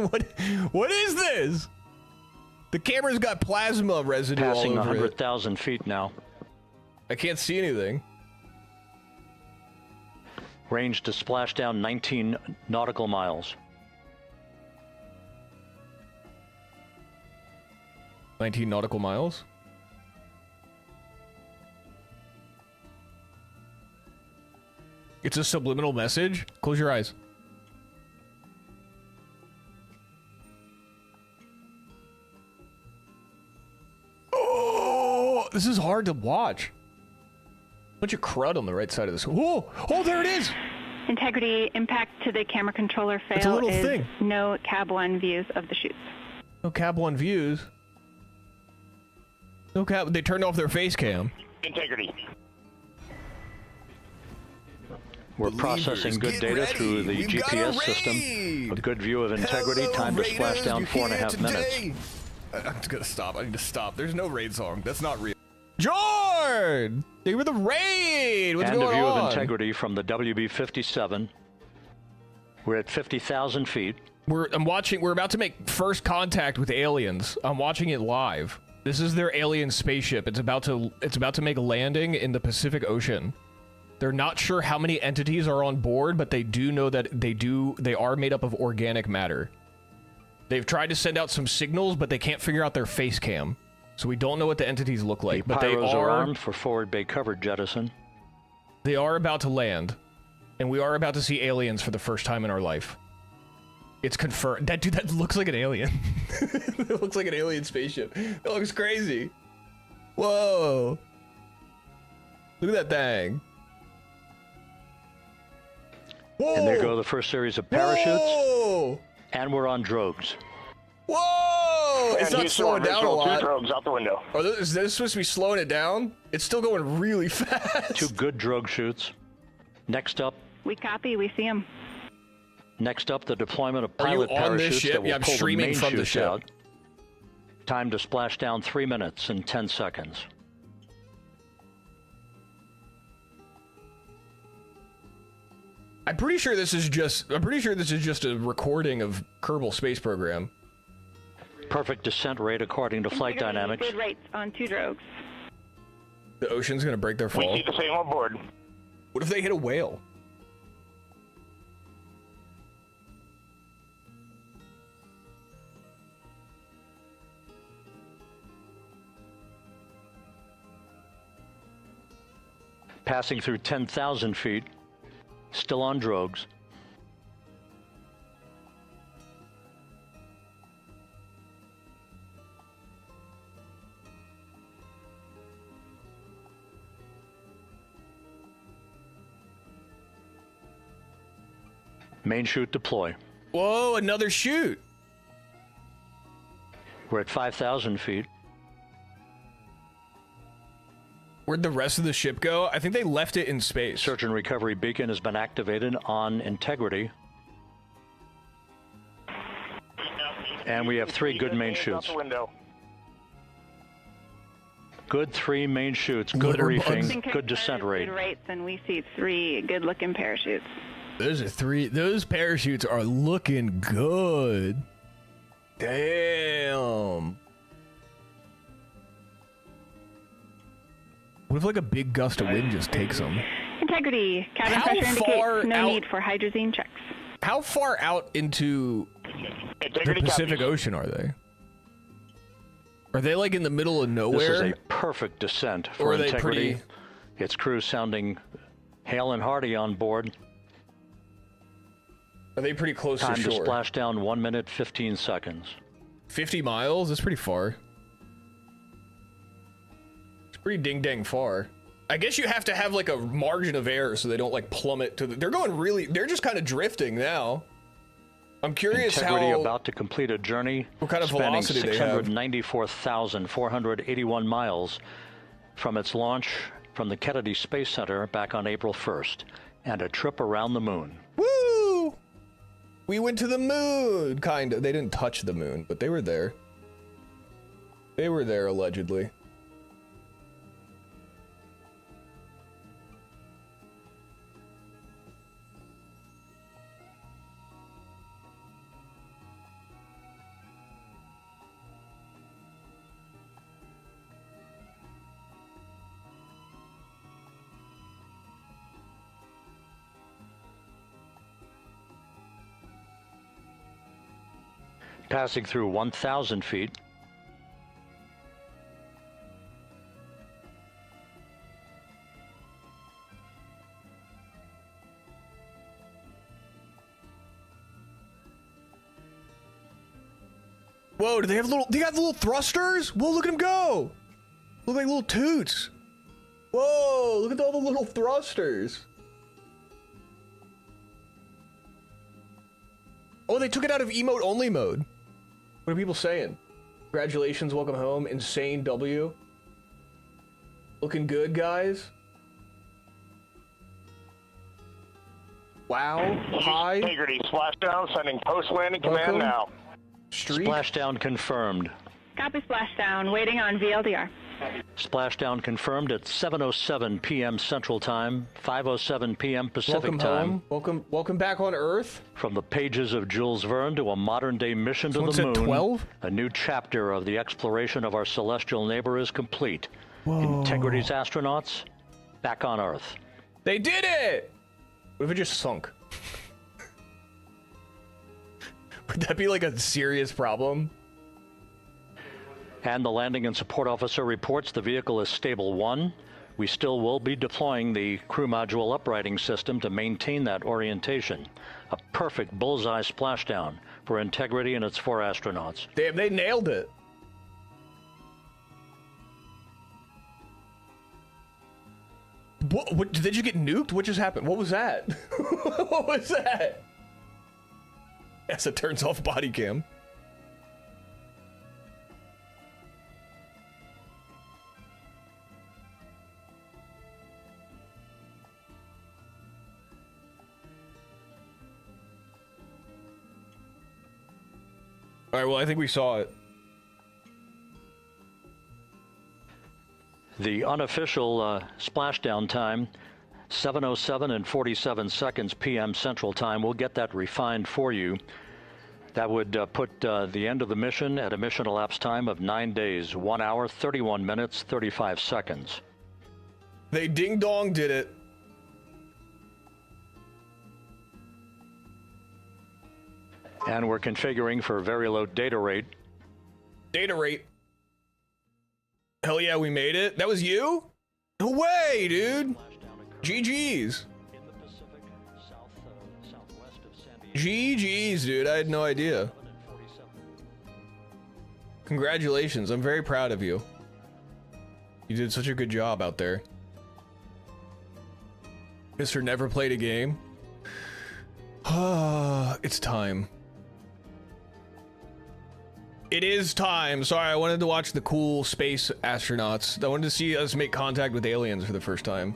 What is this? The camera's got plasma residue Passing all over it. 100,000 feet now. I can't see anything. Range to splashdown 19 nautical miles. 19 nautical miles? It's a subliminal message? Close your eyes. Oh, this is hard to watch. Bunch of crud on the right side of this. Oh, oh, there it is. Integrity, impact to the camera controller fail It's a little is thing. no cab 1 views of the chutes. No cab 1 views. No cab. They turned off their face cam. Integrity. We're processing good data through the GPS system. A good view of integrity. Time to splash down 4.5 minutes. I'm gonna stop. I need to stop. There's no raid song. That's not real. Jord! Thank you for the raid! What's And a going view on? of integrity from the WB-57. We're at 50,000 feet. We're about to make first contact with aliens. I'm watching it live. This is their alien spaceship. It's about to make a landing in the Pacific Ocean. They're not sure how many entities are on board, but they do know that they are made up of organic matter. They've tried to send out some signals, but they can't figure out their face cam. So we don't know what the entities look like, but they Pyros are armed for forward bay cover jettison. They are about to land, and we are about to see aliens for the first time in our life. It's confirmed. That looks like an alien. It looks like an alien spaceship. That looks crazy. Whoa. Look at that thing. Whoa. And there go the first series of parachutes. Whoa. And we're on drogues. Whoa. It's And not Houston, slowing down a visual, lot. Two drogues out the window. Is this supposed to be slowing it down? It's still going really fast. 2 good drogue shoots. Next up, We copy, we see them. the deployment of Are you pilot on this parachutes ship? that will Yeah, I'm pull the streaming main from the chutes ship. out. Time to splash down 3 minutes and 10 seconds. I'm pretty sure this is just a recording of Kerbal Space Program. Perfect descent rate according to flight Integrity, dynamics. Good rates on 2 drogues. The ocean's gonna break their We fall. keep the same on board. What if they hit a whale? Passing through 10,000 feet. Still on drogues. Main chute deploy. Whoa, another chute. We're at 5,000 feet. Where'd the rest of the ship go? I think they left it in space. Search and recovery beacon has been activated on integrity. And we have 3 good main Out chutes. the window. Good 3 main chutes, good Glitter reefing, bugs. good descent rate. Good rates, and we see 3 good-looking parachutes. Those parachutes are looking good. Damn. What if like a big gust of wind just takes them? Integrity, cabin How pressure far indicates no out- need for hydrazine checks. How far out into the Integrity Pacific copies. Ocean are they? Are they like in the middle of nowhere? This is a perfect descent Or for are they integrity. pretty- Its crew sounding hail and hearty on board. Are they pretty close Time to to shore? splash down 1 minute, 15 seconds. 50 miles? That's pretty far. It's pretty ding-dang far. I guess you have to have like a margin of error so they don't like plummet to the... They're going really... They're just kind of drifting now. I'm curious Integrity how... about to complete a journey What kind of spanning velocity they have. 694,481 miles from its launch from the Kennedy Space Center back on April 1st, and a trip around the moon. Woo! We went to the moon, kind of. They didn't touch the moon, but they were there. They were there, allegedly. Passing through 1,000 feet. Whoa, do they have little... They got little thrusters? Whoa, look at them go! Look like little toots. Whoa, look at all the little thrusters. Oh, they took it out of emote only mode. What are people saying? Congratulations, welcome home. Insane W. Looking good, guys. Wow. Hi. Integrity splashdown, sending post-landing Welcome. command now. Streak. Splashdown confirmed. Copy splashdown. Waiting on VLDR. Splashdown confirmed at 7:07 p.m. Central Time, 5:07 p.m. Pacific Welcome Time. home. Welcome back on Earth. From the pages of Jules Verne to a modern-day mission to Someone the said moon, 12? a new chapter of the exploration of our celestial neighbor is complete. Integrity's astronauts back on Earth. They did it! What if it just sunk? Would that be like a serious problem? And the landing and support officer reports the vehicle is stable 1. We still will be deploying the crew module uprighting system to maintain that orientation. A perfect bullseye splashdown for Integrity and its 4 astronauts. Damn, they nailed it. What, did they just get nuked? What just happened? What was that? What was that? Yes, it turns off body cam. All right, well, I think we saw it. The unofficial splashdown time, 7:07 and 47 seconds p.m. Central Time. We'll get that refined for you. That would put the end of the mission at a mission elapsed time of 9 days, 1 hour, 31 minutes, 35 seconds. They ding-dong did it. And we're configuring for very low data rate. Data rate. Hell yeah, we made it. That was you? No way, dude. GG's. GG's, dude. I had no idea. Congratulations. I'm very proud of you. You did such a good job out there. Mr. Never Played a Game. It's time. It is time. Sorry, I wanted to watch the cool space astronauts. I wanted to see us make contact with aliens for the first time.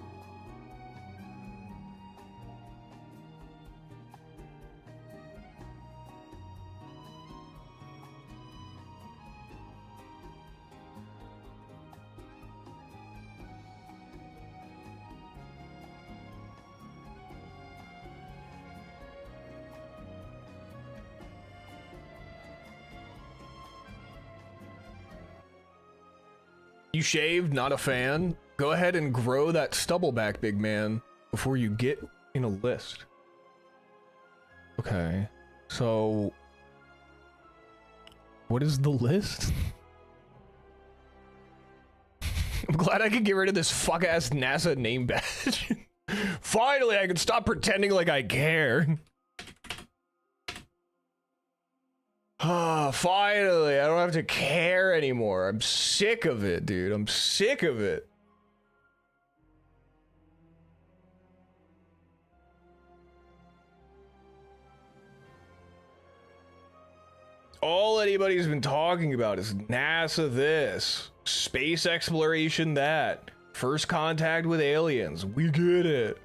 You shaved, not a fan? Go ahead and grow that stubble back, big man, before you get in a list. Okay. So, what is the list? I'm glad I could get rid of this fuck-ass NASA name badge. Finally, I can stop pretending like I care. Ah, finally, I don't have to care anymore. I'm sick of it, dude. I'm sick of it. All anybody's been talking about is NASA this, space exploration that, first contact with aliens. We get it.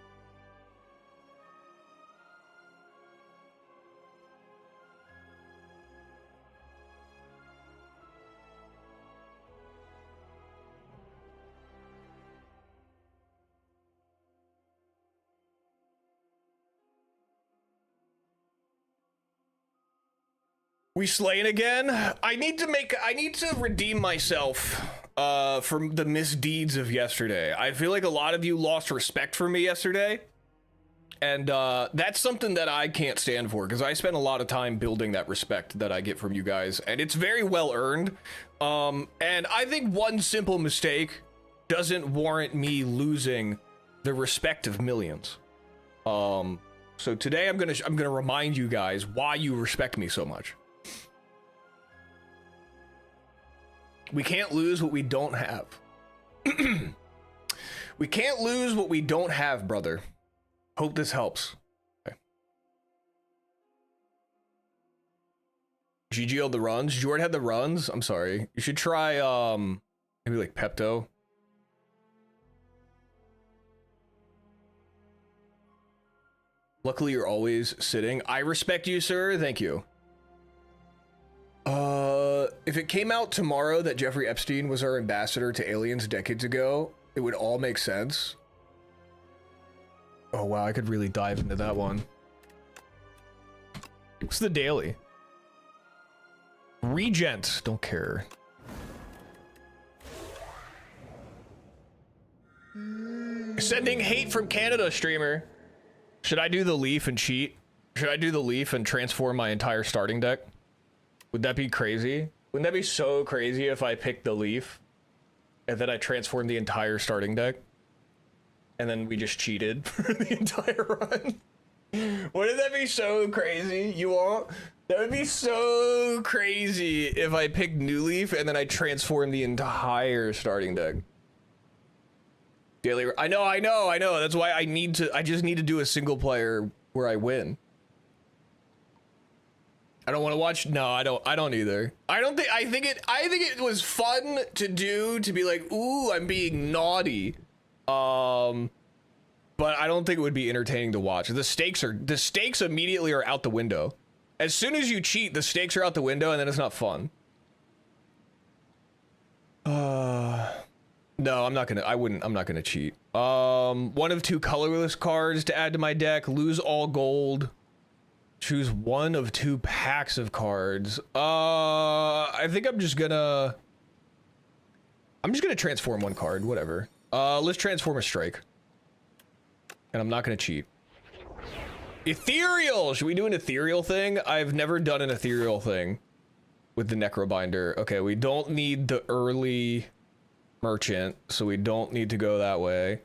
We slaying again? I need to redeem myself from the misdeeds of yesterday. I feel like a lot of you lost respect for me yesterday. And that's something that I can't stand for, because I spent a lot of time building that respect that I get from you guys, and it's very well earned. And I think one simple mistake doesn't warrant me losing the respect of millions. So today I'm gonna remind you guys why you respect me so much. We can't lose what we don't have. We can't lose what we don't have, brother. Hope this helps. Okay. GG on the runs. Did you already have the runs? I'm sorry. You should try maybe like Pepto. Luckily, you're always sitting. I respect you, sir. Thank you. If it came out tomorrow that Jeffrey Epstein was our ambassador to aliens decades ago, it would all make sense. Oh wow, I could really dive into that one. What's the daily? Regent, don't care. Sending hate from Canada, streamer. Should I do the leaf and cheat? Should I do the leaf and transform my entire starting deck? Would that be crazy? Wouldn't that be so crazy if I picked the leaf and then I transformed the entire starting deck? And then we just cheated for the entire run? Wouldn't that be so crazy? You won't? That would be so crazy if I picked New Leaf and then I transformed the entire starting deck. Daily, I know. That's why I just need to do a single player where I win. I don't want to watch. No, I don't either. I think it was fun to do, to be like, ooh, I'm being naughty. But I don't think it would be entertaining to watch. The stakes immediately are out the window. As soon as you cheat, the stakes are out the window and then it's not fun. No, I'm not gonna cheat. One of two colorless cards to add to my deck, lose all gold. Choose one of two packs of cards. I think I'm just gonna transform one card, whatever. Let's transform a strike. And I'm not gonna cheat. Ethereal! Should we do an ethereal thing? I've never done an ethereal thing with the Necrobinder. Okay, we don't need the early merchant, so we don't need to go that way.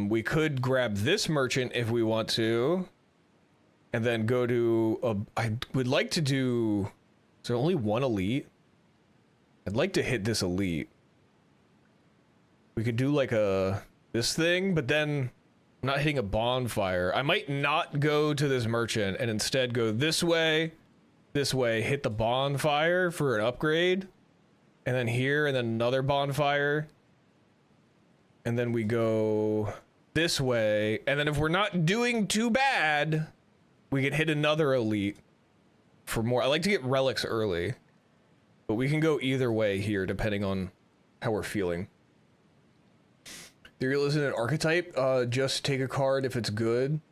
We could grab this merchant if we want to. And then go to I would like to do, is there only one elite? I'd like to hit this elite. We could do like this thing, but then I'm not hitting a bonfire. I might not go to this merchant and instead go this way, hit the bonfire for an upgrade, and then here, and then another bonfire. And then we go this way, and then if we're not doing too bad, we can hit another elite for more. I like to get relics early, but we can go either way here depending on how we're feeling. Ethereal isn't an archetype. Just take a card if it's good.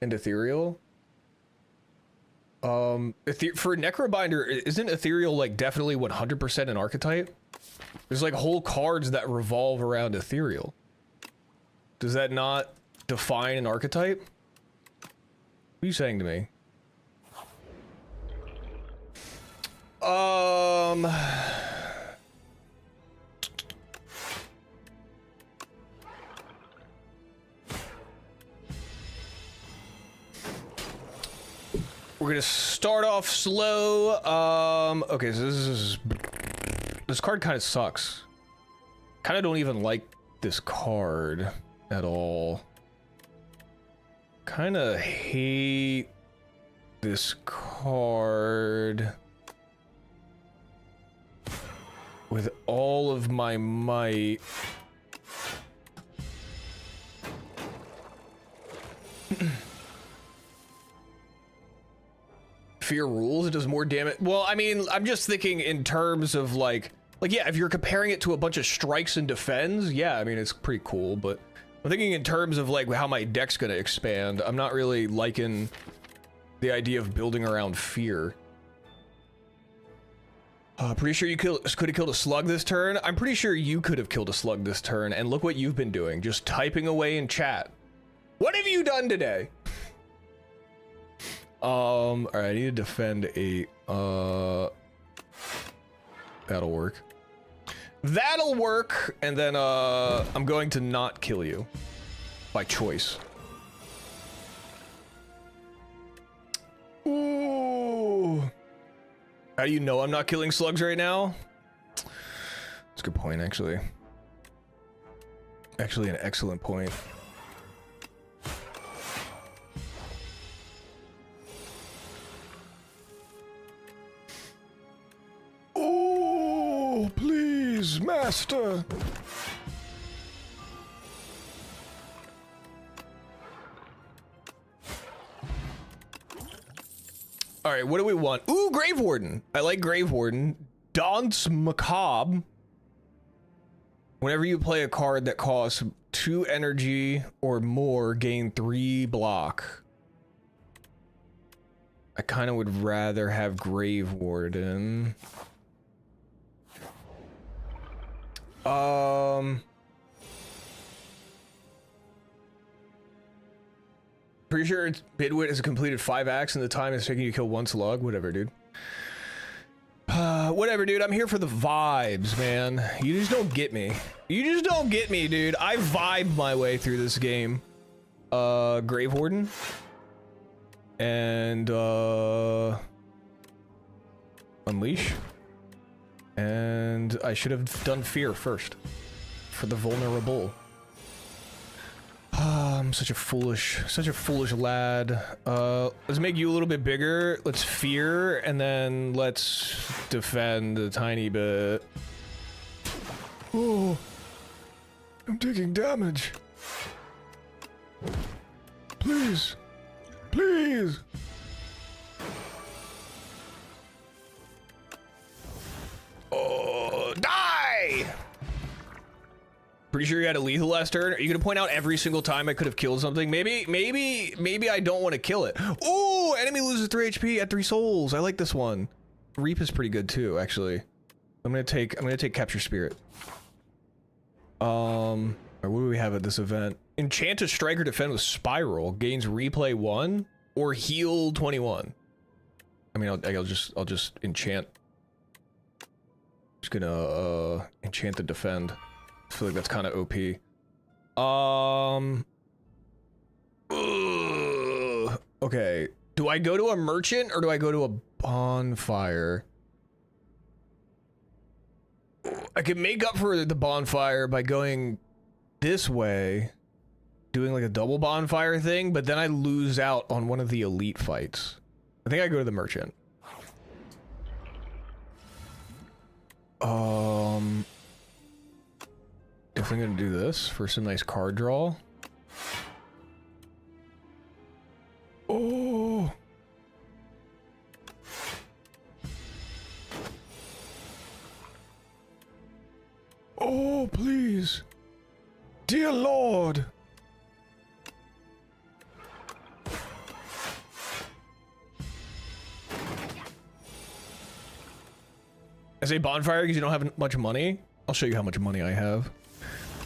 And ethereal. For Necrobinder, isn't ethereal like definitely 100% an archetype? There's like whole cards that revolve around ethereal. Does that not define an archetype? are you saying to me? We're gonna start off slow. Okay, so this card kind of sucks. Kind of don't even like this card at all. Kind of hate this card with all of my might. Fear rules, it does more damage. Well, I mean, I'm just thinking in terms of like yeah, if you're comparing it to a bunch of strikes and defends, yeah, I mean, it's pretty cool, but I'm thinking in terms of like how my deck's gonna expand. I'm not really liking the idea of building around fear. Pretty sure you could have killed a slug this turn. I'm pretty sure you could have killed a slug this turn, and look what you've been doing, just typing away in chat. What have you done today? All right, I need to defend 8. That'll work. That'll work, and then I'm going to not kill you by choice. Ooh. How do you know I'm not killing slugs right now? That's a good point, actually. Actually, an excellent point. Oh, please, master. All right, what do we want? Ooh, Grave Warden. I like Grave Warden. Dance Macabre. Whenever you play a card that costs 2 energy or more, gain 3 block. I kind of would rather have Grave Warden. Pretty sure it's Bidwit has completed 5 acts and the time it's taking you to kill 1 slug. Whatever, dude. Whatever, dude. I'm here for the vibes, man. You just don't get me. You just don't get me, dude. I vibe my way through this game. Grave Warden. And, Unleash. And I should have done Fear first. For the vulnerable. I'm such a foolish lad. Let's make you a little bit bigger. Let's fear, and then let's defend a tiny bit. Oh, I'm taking damage. Please, please. Oh, die! Pretty sure you had a lethal last turn. Are you gonna point out every single time I could have killed something? Maybe I don't want to kill it. Ooh, enemy loses 3 HP at 3 souls. I like this one. Reap is pretty good too, actually. I'm gonna take Capture Spirit. What do we have at this event? Enchant a strike or defend with Spiral. Gains replay 1 or heal 21. I mean, I'll just enchant. Just gonna enchant the defend. I feel like that's kind of OP. Okay. Do I go to a merchant or do I go to a bonfire? I can make up for the bonfire by going this way, doing like a double bonfire thing, but then I lose out on one of the elite fights. I think I go to the merchant. Definitely gonna do this for some nice card draw. Oh. Oh, please. Dear Lord. I say bonfire because you don't have much money. I'll show you how much money I have.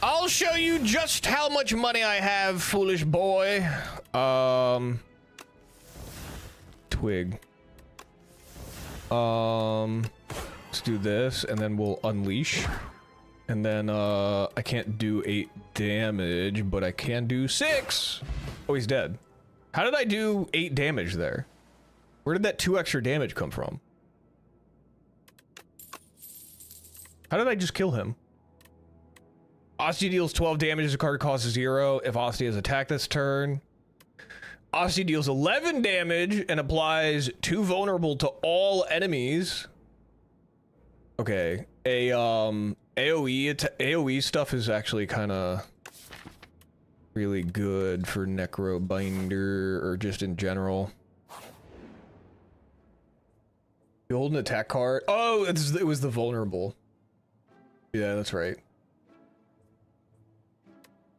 I'll show you just how much money I have, foolish boy. twig. Let's do this, and then we'll unleash. And then, I can't do 8 damage, but I can do 6! Oh, he's dead. How did I do 8 damage there? Where did that 2 extra damage come from? How did I just kill him? Asti deals 12 damage as a card costs 0 if Asti has attacked this turn. Asti deals 11 damage and applies 2 vulnerable to all enemies. Okay, AoE stuff is actually kind of really good for Necro Binder or just in general. You hold an attack card. Oh, it was the vulnerable. Yeah, that's right.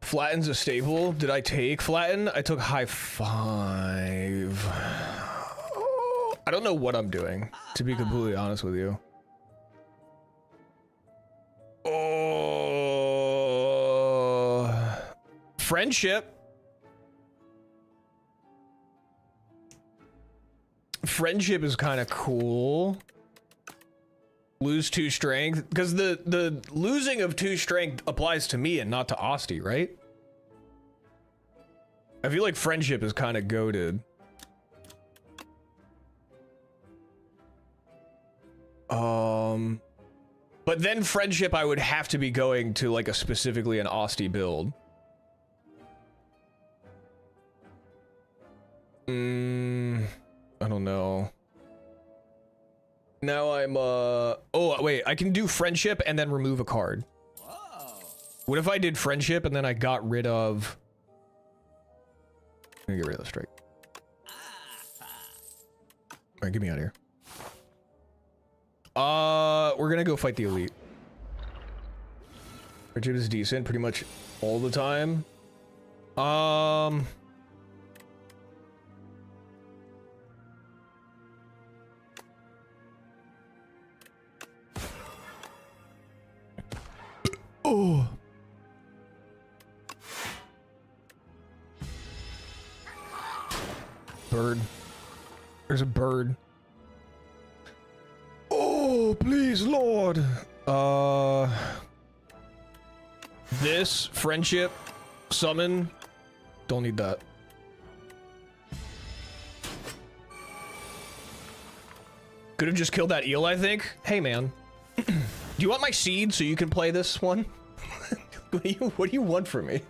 Flatten's a staple. Did I take Flatten? I took high 5. I don't know what I'm doing, to be completely honest with you. Oh, friendship. Friendship is kind of cool. Lose 2 strength, because the losing of 2 strength applies to me and not to Asti, right? I feel like friendship is kind of goated. But then friendship, I would have to be going to like specifically an Asti build. I don't know. Now I'm, oh, wait, I can do friendship and then remove a card. Whoa. What if I did friendship and then I got rid of... I'm gonna get rid of the strike. Alright, get me out of here. We're gonna go fight the elite. Friendship is decent pretty much all the time. Oh. Bird. There's a bird. Oh, please, Lord. This friendship summon. Don't need that. Could have just killed that eel, I think. Hey, man. Do you want my seed so you can play this one? What do you want from me?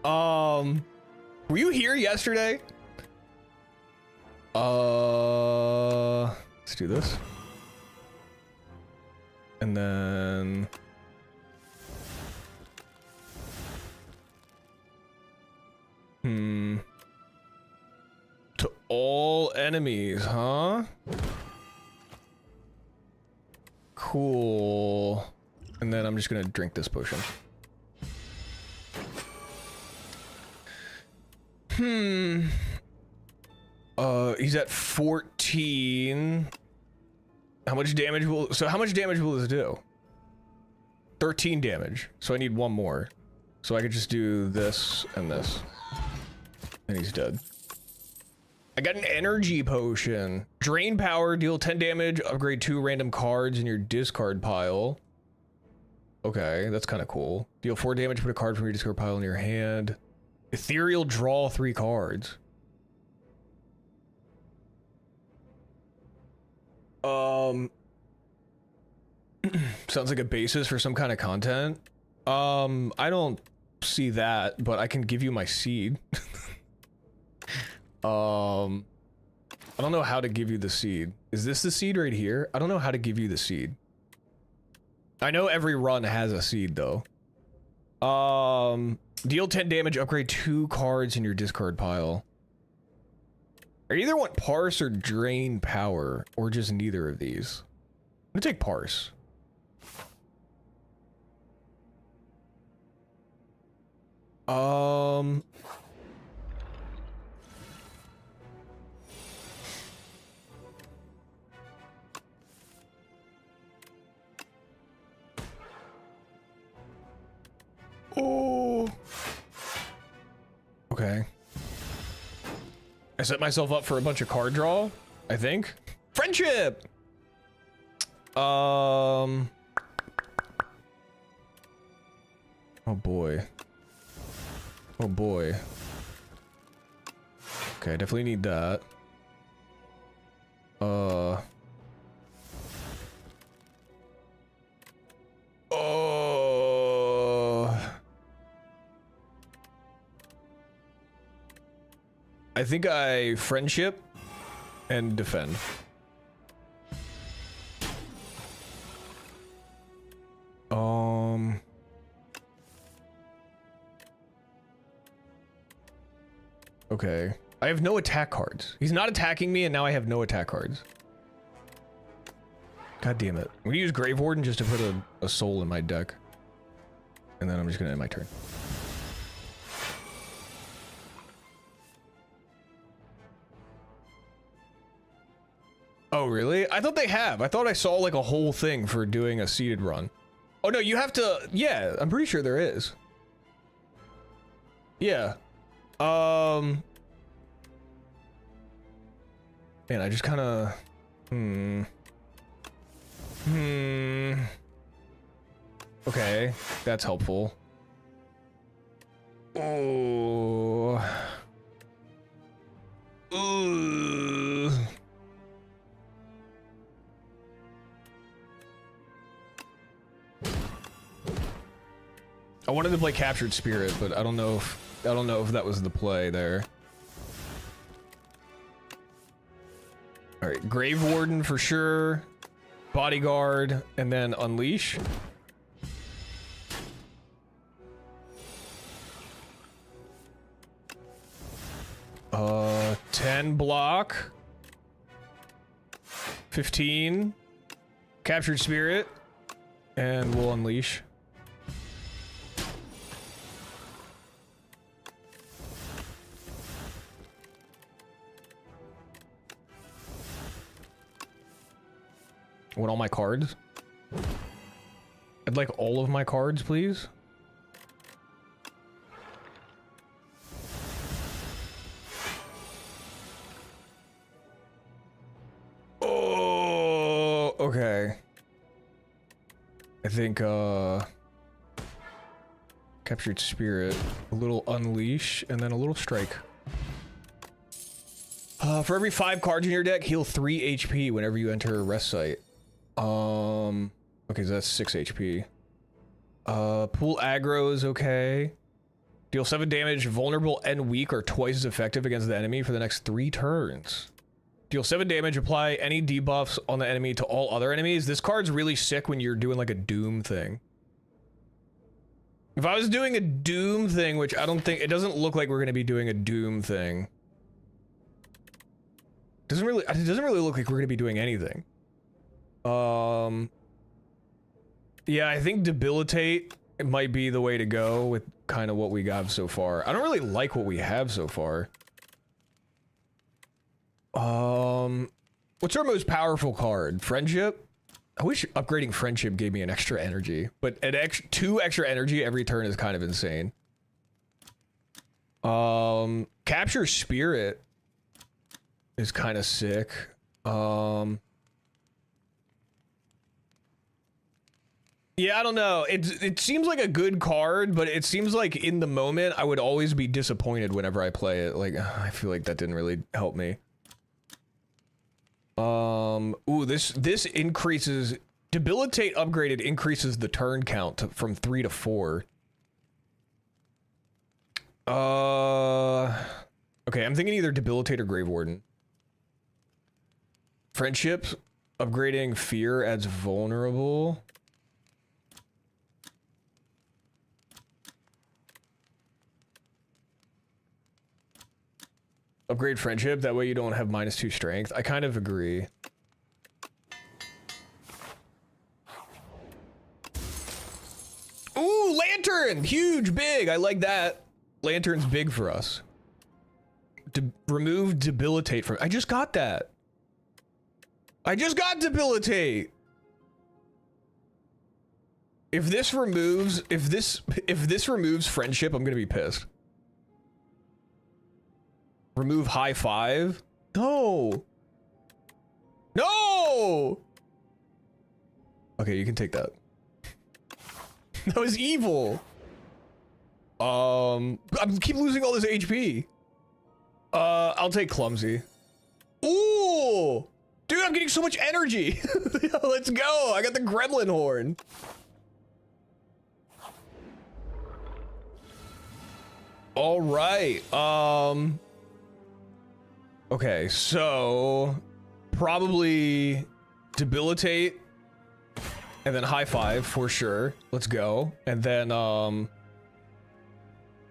Were you here yesterday? Let's do this. And then... To all enemies, huh? Cool. And then I'm just gonna drink this potion. He's at 14. How much damage will this do? 13 damage. So I need 1 more. So I could just do this and this. And he's dead. I got an energy potion. Drain power, deal 10 damage, upgrade 2 random cards in your discard pile. Okay, that's kind of cool. Deal 4 damage, put a card from your discard pile in your hand. Ethereal, draw 3 cards. Sounds like a basis for some kind of content. I don't see that, but I can give you my seed. I don't know how to give you the seed. Is this the seed right here? I don't know how to give you the seed. I know every run has a seed though. Deal 10 damage, upgrade 2 cards in your discard pile. I either want parse or drain power, or just neither of these. I'm gonna take parse. Oh. Okay. I set myself up for a bunch of card draw, I think. Friendship! Oh boy. Oh boy. Okay, I definitely need that. Oh. I think I friendship and defend. Okay. I have no attack cards. He's not attacking me, and now I have no attack cards. God damn it. I'm gonna use Grave Warden just to put a soul in my deck. And then I'm just gonna end my turn. Oh, really? I thought they have. I thought I saw like a whole thing for doing a seeded run. Oh no, you have to... Yeah, I'm pretty sure there is. Yeah. Man, I just kind of... Okay, that's helpful. Oh. Ooh. I wanted to play Captured Spirit, but I don't know if that was the play there. All right, Grave Warden for sure, Bodyguard, and then Unleash. Uh, 10 block, 15, Captured Spirit, and we'll Unleash. I want all my cards. I'd like all of my cards, please. Oh, okay. I think, Captured Spirit, a little Unleash, and then a little Strike. For every 5 cards in your deck, heal 3 HP whenever you enter a rest site. Okay, so that's 6 HP. Pool aggro is okay. Deal 7 damage. Vulnerable and weak are twice as effective against the enemy for the next 3 turns. Deal 7 damage. Apply any debuffs on the enemy to all other enemies. This card's really sick when you're doing like a Doom thing. If I was doing a Doom thing, which I don't think... It doesn't look like we're going to be doing a Doom thing. It doesn't really look like we're going to be doing anything. Yeah, I think Debilitate it might be the way to go with kind of what we got so far. I don't really like what we have so far. What's our most powerful card? Friendship? I wish upgrading Friendship gave me an extra energy, but an 2 extra energy every turn is kind of insane. Capture Spirit is kind of sick. Yeah, I don't know. It seems like a good card, but it seems like in the moment I would always be disappointed whenever I play it. Like, I feel like that didn't really help me. Ooh, this increases... Debilitate upgraded increases the turn count from 3 to 4. Okay, I'm thinking either Debilitate or Grave Warden. Friendship, upgrading Fear adds Vulnerable. Upgrade Friendship, that way you don't have -2 strength. I kind of agree. Ooh, Lantern! Huge, big! I like that. Lantern's big for us. Remove Debilitate from... I just got that. I just got Debilitate! If this removes... If this removes Friendship, I'm gonna be pissed. Remove high five? No! No! Okay, you can take that. That was evil. I keep losing all this HP. I'll take clumsy. Ooh! Dude, I'm getting so much energy. Let's go. I got the gremlin horn. All right. Okay, so probably debilitate and then high five for sure. Let's go. And then I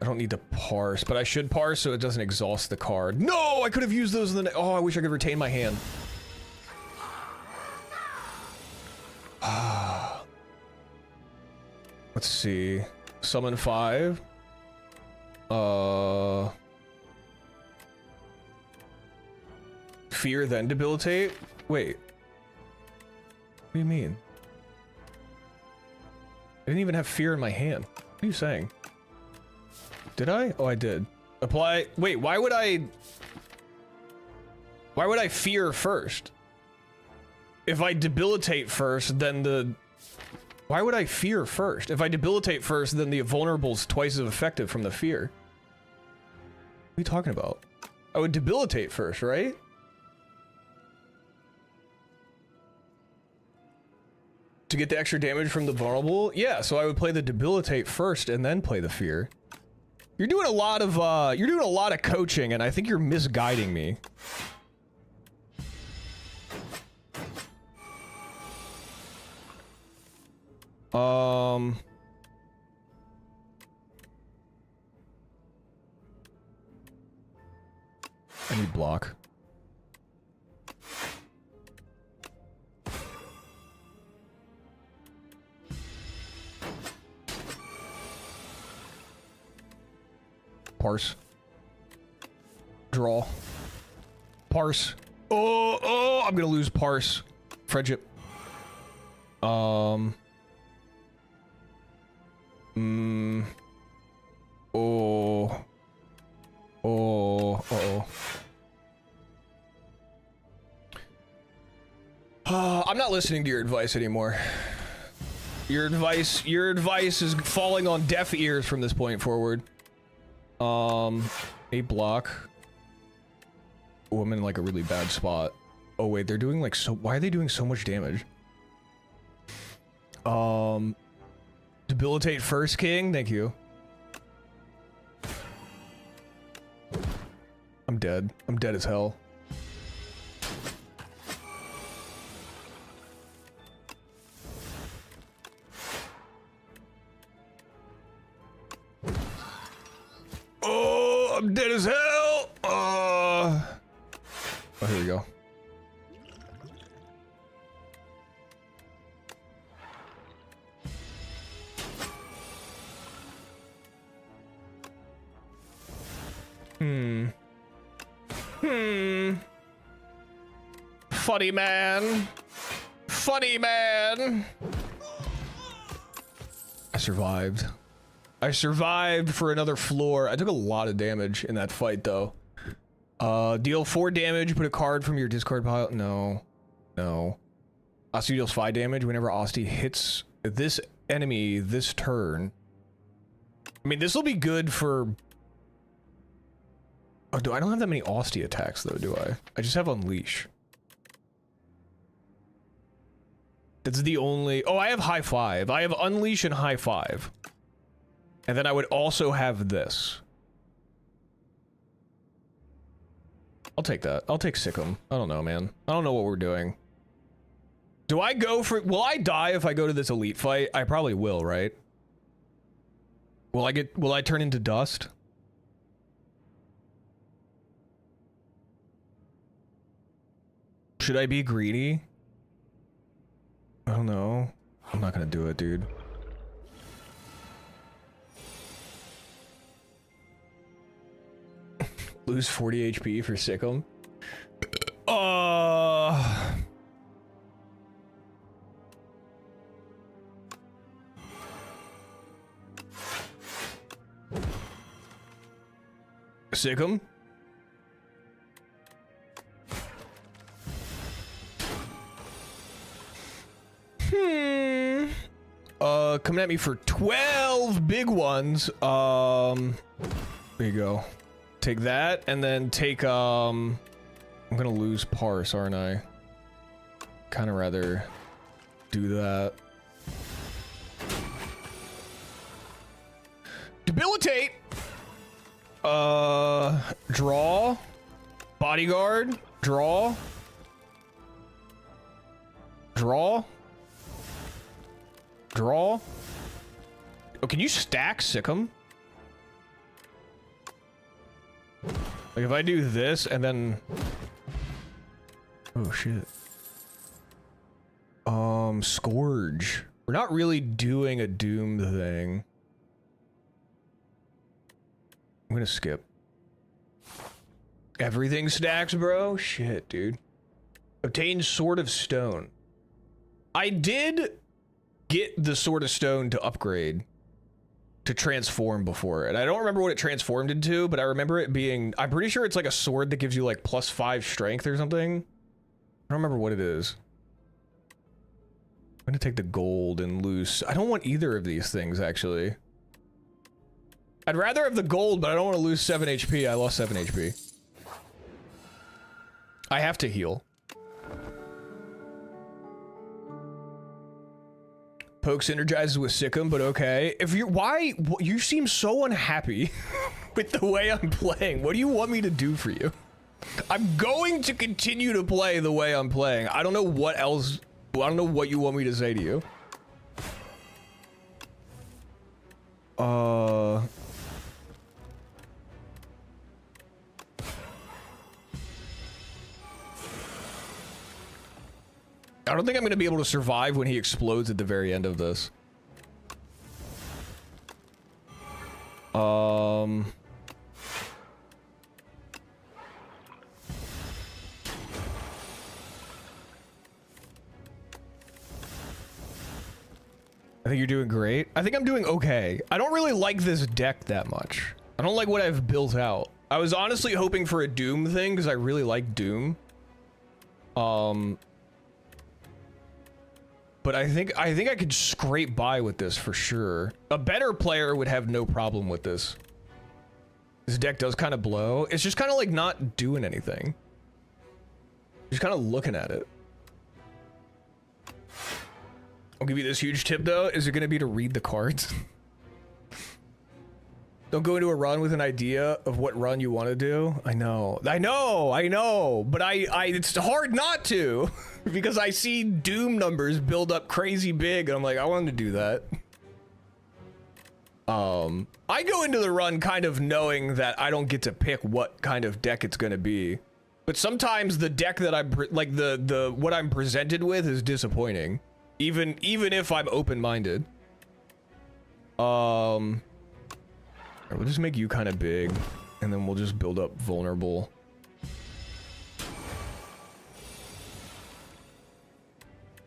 don't need to parse, but I should parse so it doesn't exhaust the card. No, I could have used those in the oh, I wish I could retain my hand. Let's see. Summon 5. Fear, then debilitate? Wait. What do you mean? I didn't even have fear in my hand. What are you saying? Did I? Oh, I did. Apply. Wait, why would I fear first? If I debilitate first, then the... Why would I fear first? If I debilitate first, then the vulnerable's twice as effective from the fear. What are you talking about? I would debilitate first, right? To get the extra damage from the vulnerable? Yeah, so I would play the debilitate first and then play the fear. You're doing a lot of coaching, and I think you're misguiding me. I need block. Parse. Draw. Parse. Oh, I'm gonna lose parse. Friendship. Oh. I'm not listening to your advice anymore. Your advice is falling on deaf ears from this point forward. A block. Oh, I'm in like a really bad spot. Oh wait, they're doing like so. Why are they doing so much damage? Debilitate first, king. Thank you. I'm dead. I'm dead as hell. Oh, I'm dead as hell. Oh, here we go. Funny man. Funny man. I survived. I survived for another floor. I took a lot of damage in that fight, though. Deal 4 damage, put a card from your discard pile. No. No. Asti deals 5 damage whenever Asti hits this enemy this turn. I mean, this will be good for... Oh, I don't have that many Asti attacks, though, do I? I just have Unleash. That's the only... Oh, I have High Five. I have Unleash and High Five. And then I would also have this. I'll take that. I'll take Sick'em. I don't know, man. I don't know what we're doing. Do I go for... Will I die if I go to this elite fight? I probably will, right? Will I turn into dust? Should I be greedy? I don't know. I'm not gonna do it, dude. Lose 40 HP for Sick'em. Sick'em? coming at me for 12 big ones. There you go. Take that, and then take, I'm gonna lose parse, aren't I? Kinda rather do that. Debilitate! Draw. Bodyguard. Draw. Draw. Draw. Oh, can you stack Sikkim? Like if I do this and then... Oh shit. Scourge. We're not really doing a Doom thing. I'm gonna skip. Everything stacks, bro? Shit, dude. Obtain Sword of Stone. I did get the Sword of Stone to upgrade, to transform before, and I don't remember what it transformed into, but I remember it being, I'm pretty sure it's like a sword that gives you like +5 strength or something. I don't remember what it is. I'm gonna take the gold and lose. I don't want either of these things, actually. I'd rather have the gold, but I don't want to lose 7 HP. I lost 7 HP. I have to heal. Poke synergizes with Sikkim, but okay. If you, why, you seem so unhappy with the way I'm playing. What do you want me to do for you? I'm going to continue to play the way I'm playing. I don't know what else, I don't know what you want me to say to you. I don't think I'm going to be able to survive when he explodes at the very end of this. I think you're doing great. I think I'm doing okay. I don't really like this deck that much. I don't like what I've built out. I was honestly hoping for a Doom thing because I really like Doom. But I think I could scrape by with this for sure. A better player would have no problem with this. This deck does kind of blow. It's just kind of like not doing anything. Just kind of looking at it. I'll give you this huge tip though. Is it going to be to read the cards? Don't go into a run with an idea of what run you want to do. I know, but it's hard not to because I see Doom numbers build up crazy big and I'm like, I wanted to do that. I go into the run kind of knowing that I don't get to pick what kind of deck it's going to be. But sometimes the deck that I'm like what I'm presented with is disappointing. Even if I'm open-minded. We'll just make you kind of big, and then we'll just build up vulnerable.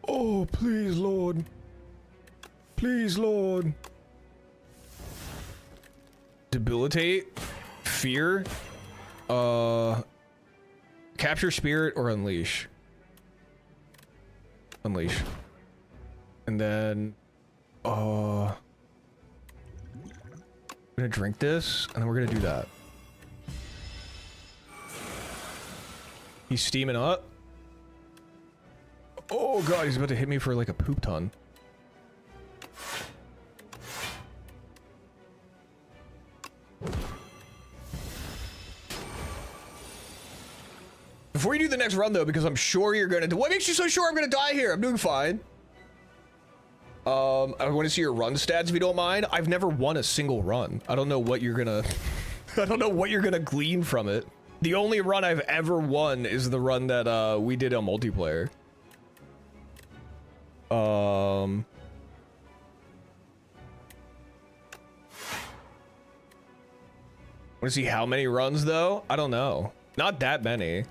Oh, please, Lord. Please, Lord. Debilitate. Fear. Capture Spirit or Unleash. Unleash. And then, we're gonna drink this, and then we're gonna do that. He's steaming up. Oh god, he's about to hit me for like a poop ton. Before you do the next run though, because I'm sure you're gonna do— what makes you so sure I'm gonna die here? I'm doing fine. I want to see your run stats if you don't mind. I've never won a single run. I don't know what you're gonna I don't know what you're gonna glean from it. The only run I've ever won is the run that we did on multiplayer. Want to see how many runs though? I don't know. Not that many.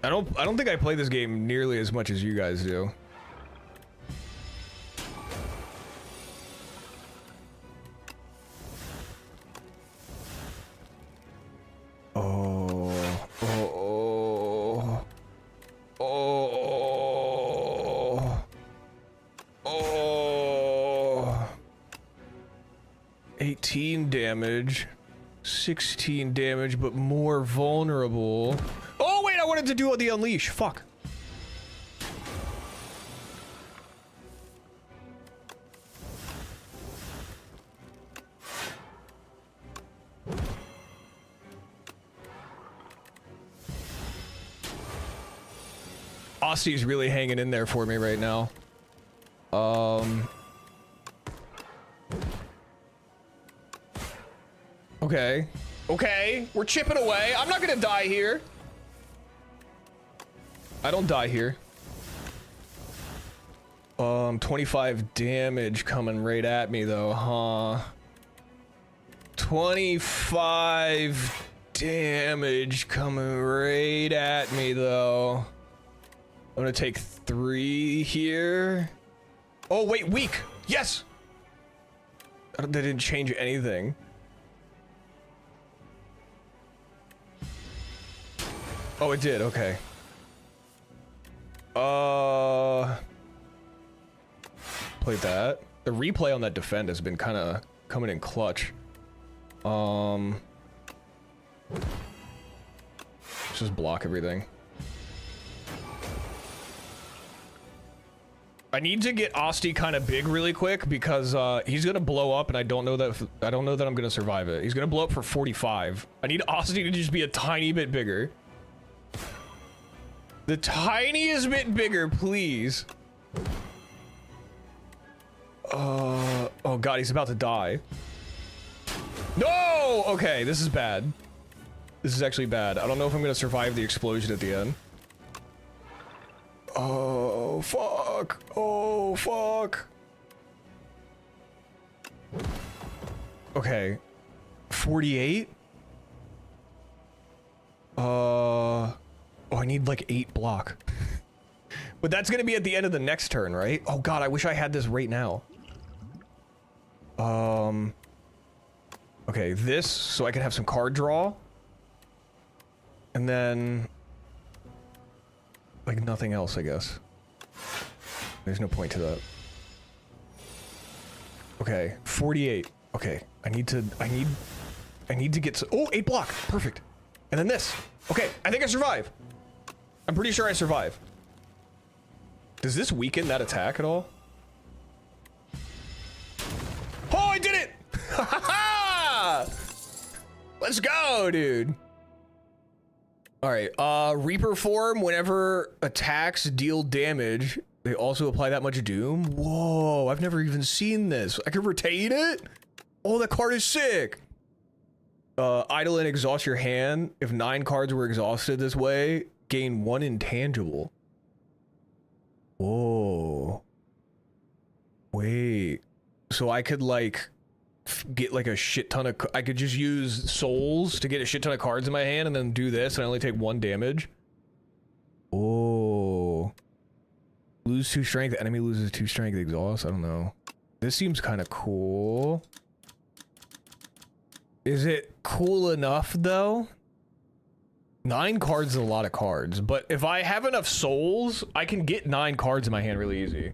I don't think I play this game nearly as much as you guys do. Oh. damage. 16 damage, but more vulnerable. Oh, wait, I wanted to do the unleash. Fuck. Osty's really hanging in there for me right now. Okay. Okay, we're chipping away. I'm not gonna die here. I don't die here. 25 damage coming right at me though, huh? 25 damage coming right at me though. I'm gonna take 3 here. Oh wait, weak. Yes. That didn't change anything. Oh, it did. Okay. Played that. The replay on that defend has been kind of coming in clutch. Let's just block everything. I need to get Osty kind of big really quick because he's gonna blow up, and I don't know that I'm gonna survive it. He's gonna blow up for 45. I need Osty to just be a tiny bit bigger. The tiniest bit bigger, please. Oh god, he's about to die. No! Okay, this is bad. This is actually bad. I don't know if I'm gonna survive the explosion at the end. Oh, fuck. Oh, fuck. Okay. 48? Oh, I need like 8 block. But that's gonna be at the end of the next turn, right? Oh god, I wish I had this right now. Okay, this, so I can have some card draw. And then... like nothing else, I guess. There's no point to that. Okay, 48. Okay, I need to get some, oh, 8 block, perfect. And then this. Okay, I think I survive. I'm pretty sure I survive. Does this weaken that attack at all? Oh, I did it! Ha ha ha! Let's go, dude. All right, Reaper form, whenever attacks deal damage, they also apply that much doom. Whoa, I've never even seen this. I can retain it? Oh, that card is sick. Idle and exhaust your hand. If 9 cards were exhausted this way, gain 1 intangible. Whoa. Wait. So I could like get like a shit ton of, I could just use souls to get a shit ton of cards in my hand and then do this and I only take 1 damage. Oh. Lose 2 strength, enemy loses 2 strength, exhaust, I don't know. This seems kind of cool. Is it cool enough though? 9 cards is a lot of cards, but if I have enough souls, I can get 9 cards in my hand really easy.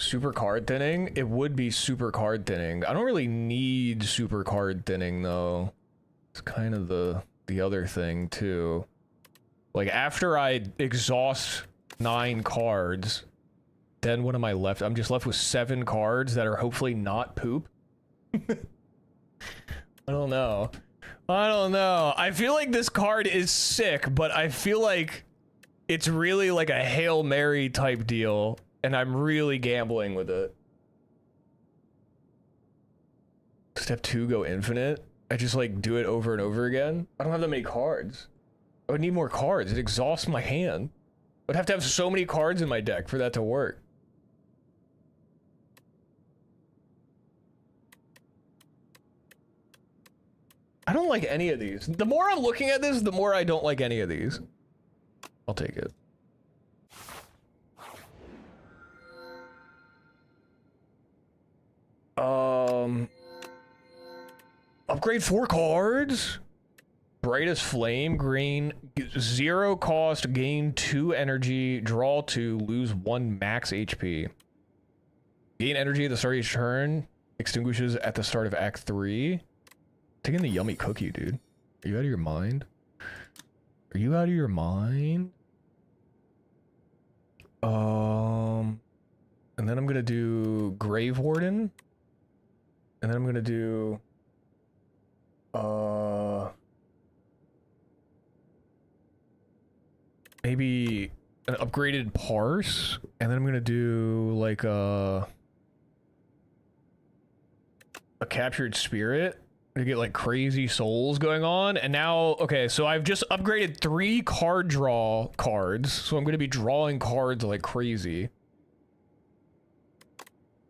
Super card thinning? It would be super card thinning. I don't really need super card thinning though. It's kind of the other thing too. Like after I exhaust 9 cards, then what am I left? I'm just left with 7 cards that are hopefully not poop. I don't know. I don't know. I feel like this card is sick, but I feel like it's really like a Hail Mary type deal. And I'm really gambling with it. Step 2, go infinite. I just like do it over and over again. I don't have that many cards. I would need more cards. It exhausts my hand. I'd have to have so many cards in my deck for that to work. I don't like any of these. The more I'm looking at this, the more I don't like any of these. I'll take it. Upgrade 4 cards. Brightest Flame, green, 0 cost, gain 2 energy, draw 2, lose 1 max HP. Gain energy at the start of each turn, extinguishes at the start of Act 3. Taking the yummy cookie, dude. Are you out of your mind? Are you out of your mind? And then I'm gonna do Grave Warden. And then I'm gonna do maybe an upgraded parse, and then I'm gonna do like a captured spirit to get like crazy souls going on. And now, okay, so I've just upgraded 3 card draw cards, so I'm gonna be drawing cards like crazy,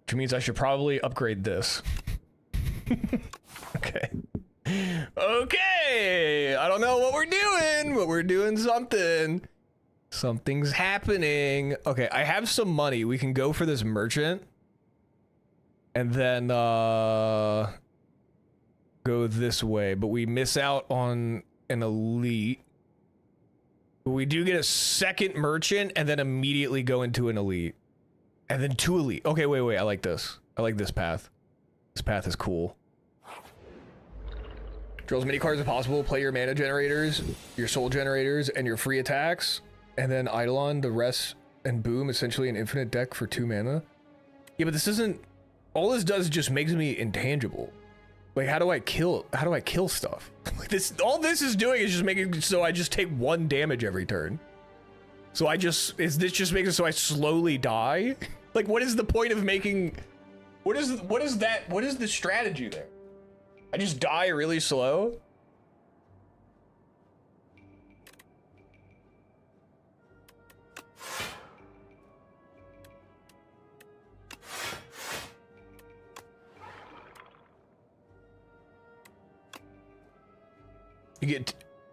which means I should probably upgrade this. Okay. Okay, I don't know what we're doing, but we're doing something. Something's happening. Okay, I have some money. We can go for this merchant. And then, go this way. But we miss out on an elite. But we do get a second merchant and then immediately go into an elite. And then 2 elite. Okay, wait. I like this. I like this path. This path is cool. Draw as many cards as possible. Play your mana generators, your soul generators, and your free attacks. And then Eidolon the rest, and boom, essentially an infinite deck for 2 mana. Yeah, but this isn't... All this does just makes me intangible. Like, how do I kill stuff? Like this, all this is doing is just making it so I just take 1 damage every turn. So this just makes it so I slowly die? Like, what is the point of making... What is the strategy there? I just die really slow?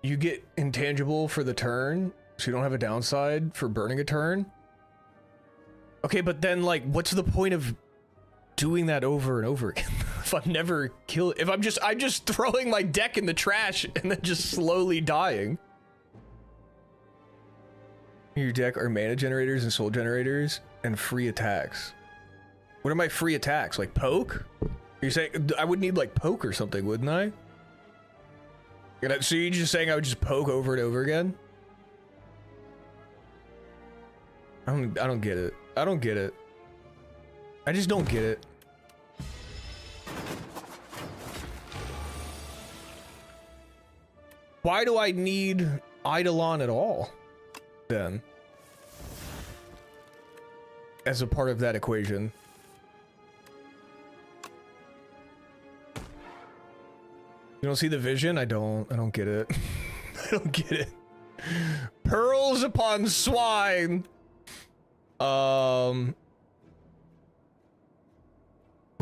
You get intangible for the turn, so you don't have a downside for burning a turn. Okay, but then like, what's the point of doing that over and over again? If I'm just throwing my deck in the trash and then just slowly dying. In your deck are mana generators and soul generators and free attacks. What are my free attacks? Like poke? You're saying I would need like poke or something, wouldn't I? So you're just saying I would just poke over and over again? I don't get it. I don't get it. I just don't get it. Why do I need Eidolon at all, then? As a part of that equation. You don't see the vision? I don't get it. I don't get it. Pearls upon swine. What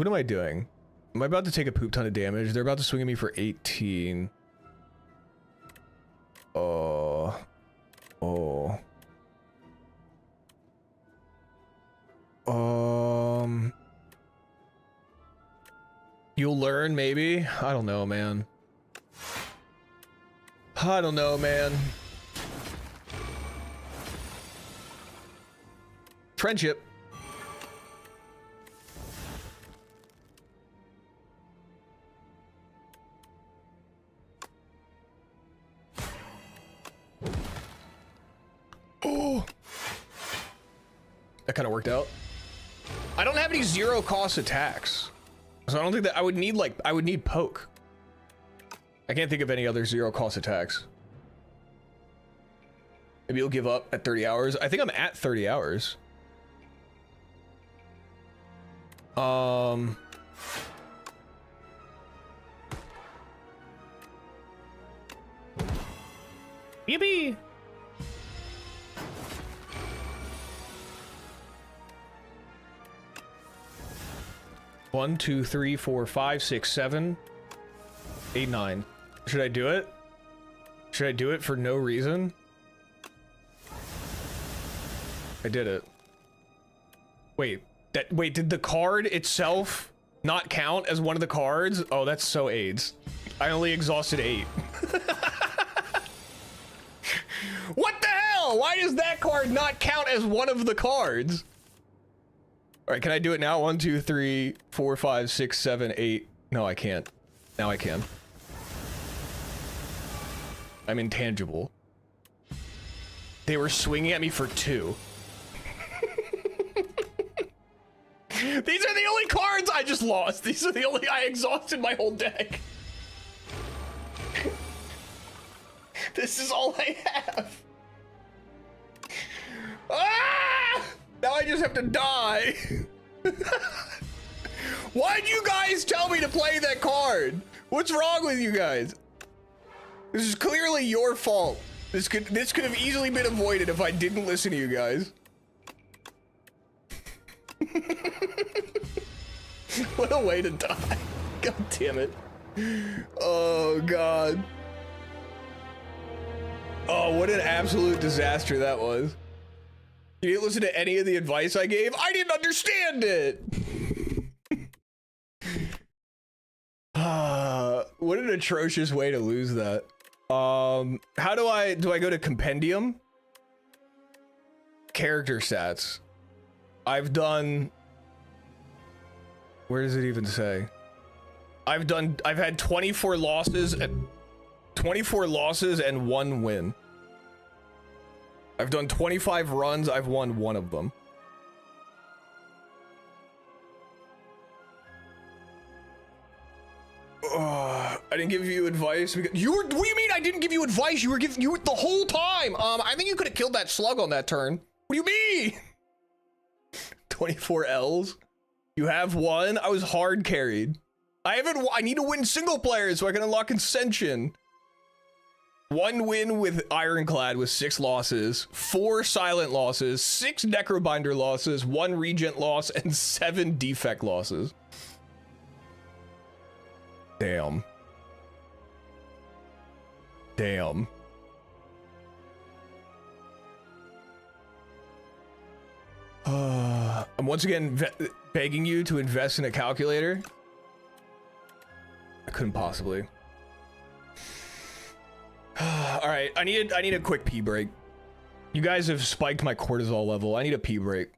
am I doing? Am I about to take a poop ton of damage? They're about to swing at me for 18. Oh. You'll learn, maybe? I don't know, man. I don't know, man. Friendship. Oh. That kind of worked out. I don't have any 0 cost attacks. So I don't think that I would need poke. I can't think of any other 0 cost attacks. Maybe you'll give up at 30 hours. I think I'm at 30 hours. Yippee! One, 2, 3, 4, 5, 6, 7, 8, 9. Should I do it? Should I do it for no reason? I did it. Wait, did the card itself not count as one of the cards? Oh, that's so AIDS. I only exhausted 8. What the hell? Why does that card not count as one of the cards? All right, can I do it now? 1, 2, 3, 4, 5, 6, 7, 8. No, I can't. Now I can. I'm intangible. They were swinging at me for 2. These are the only cards I just lost. These are the only... I exhausted my whole deck. This is all I have. Ah! Now I just have to die. Why'd you guys tell me to play that card? What's wrong with you guys? This is clearly your fault. This could have easily been avoided if I didn't listen to you guys. What a way to die. God damn it. Oh, God. Oh, what an absolute disaster that was. You didn't listen to any of the advice I gave? I didn't understand it. What an atrocious way to lose that. How do I go to compendium? Character stats. I've done... Where does it even say? I've had 24 losses and 1 win. I've done 25 runs, I've won 1 of them. I didn't give you advice because what do you mean I didn't give you advice? You were giving the whole time. I think you could have killed that slug on that turn. What do you mean? 24 L's. You have 1. I was hard carried. I need to win single player so I can unlock Ascension. 1 win with Ironclad with 6 losses, 4 silent losses, 6 Necrobinder losses, 1 Regent loss, and 7 defect losses. Damn. Damn. I'm once again begging you to invest in a calculator. I couldn't possibly. All right, I need a quick pee break. You guys have spiked my cortisol level. I need a pee break.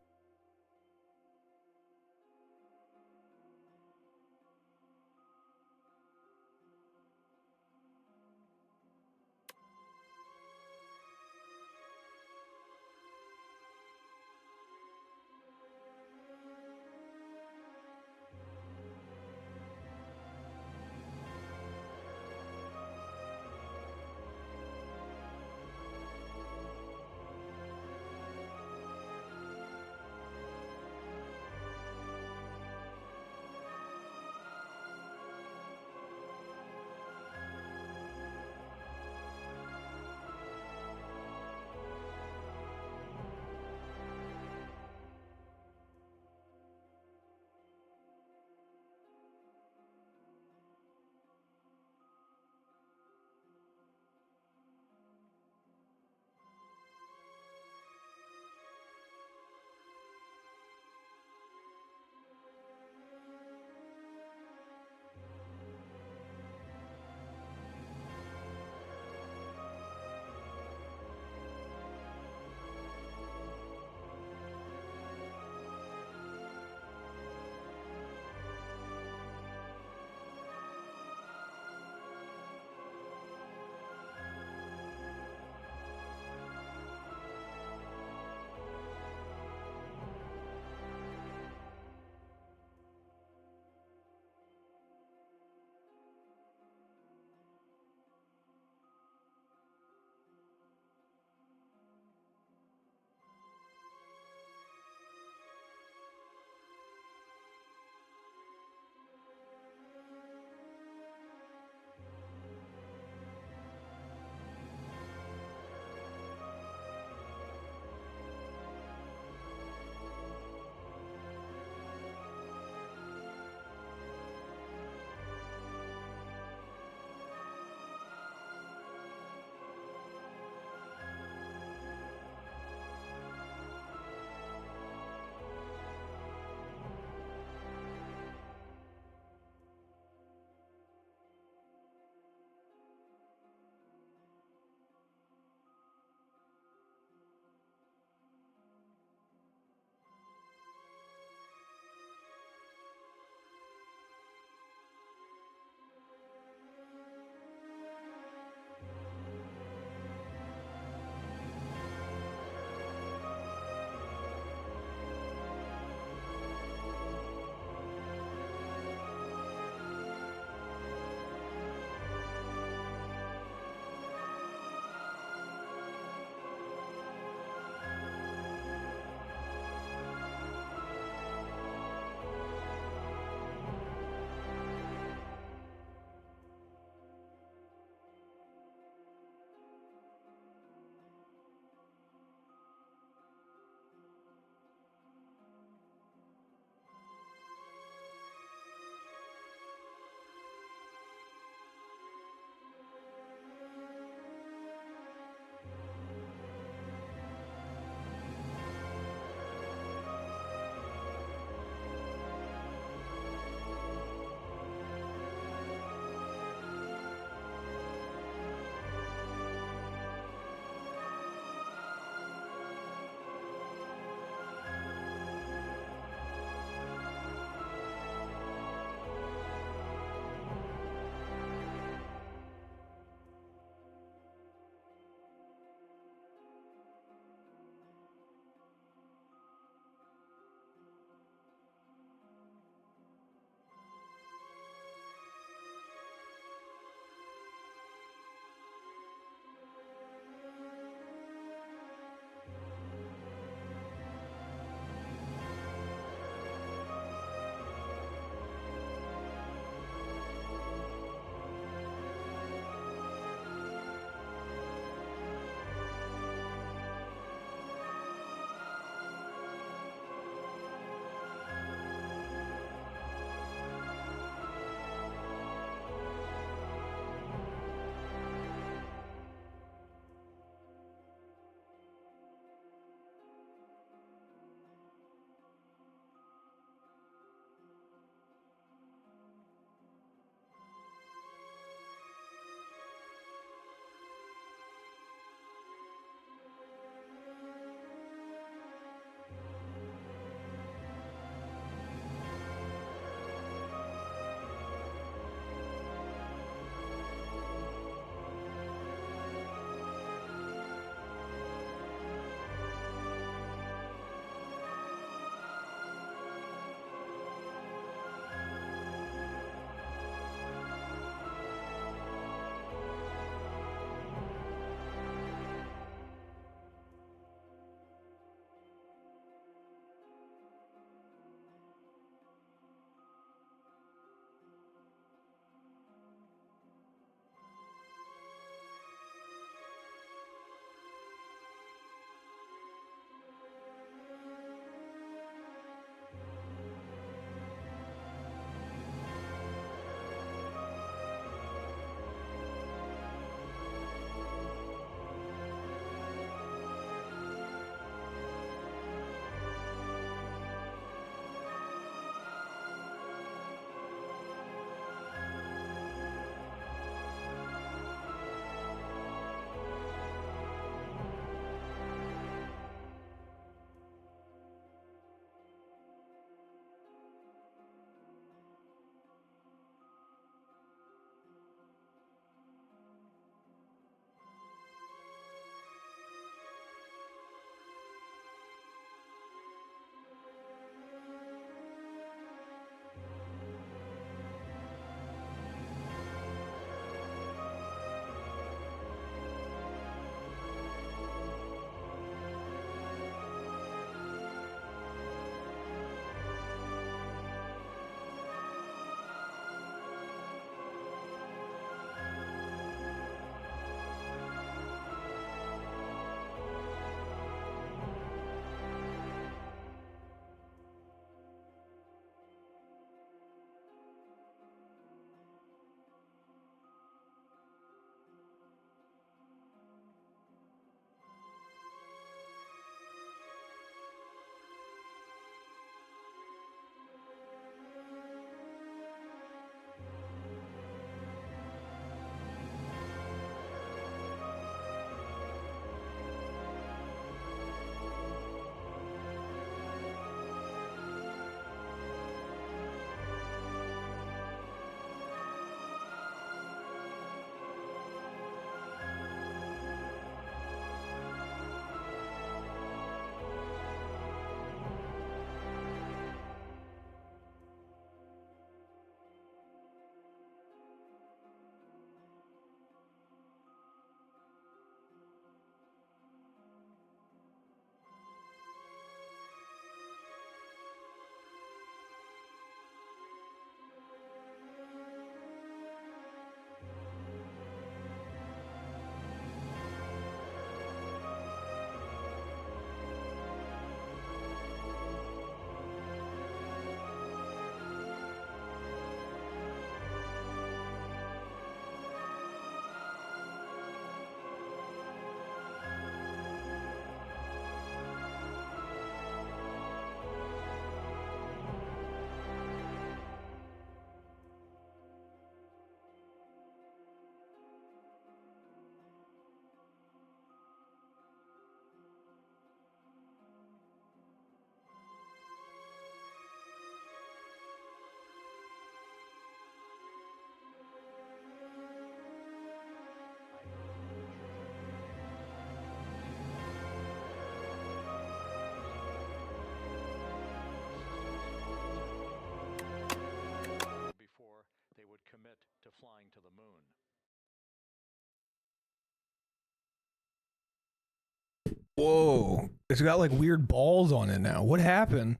Whoa. It's got like weird balls on it now. What happened?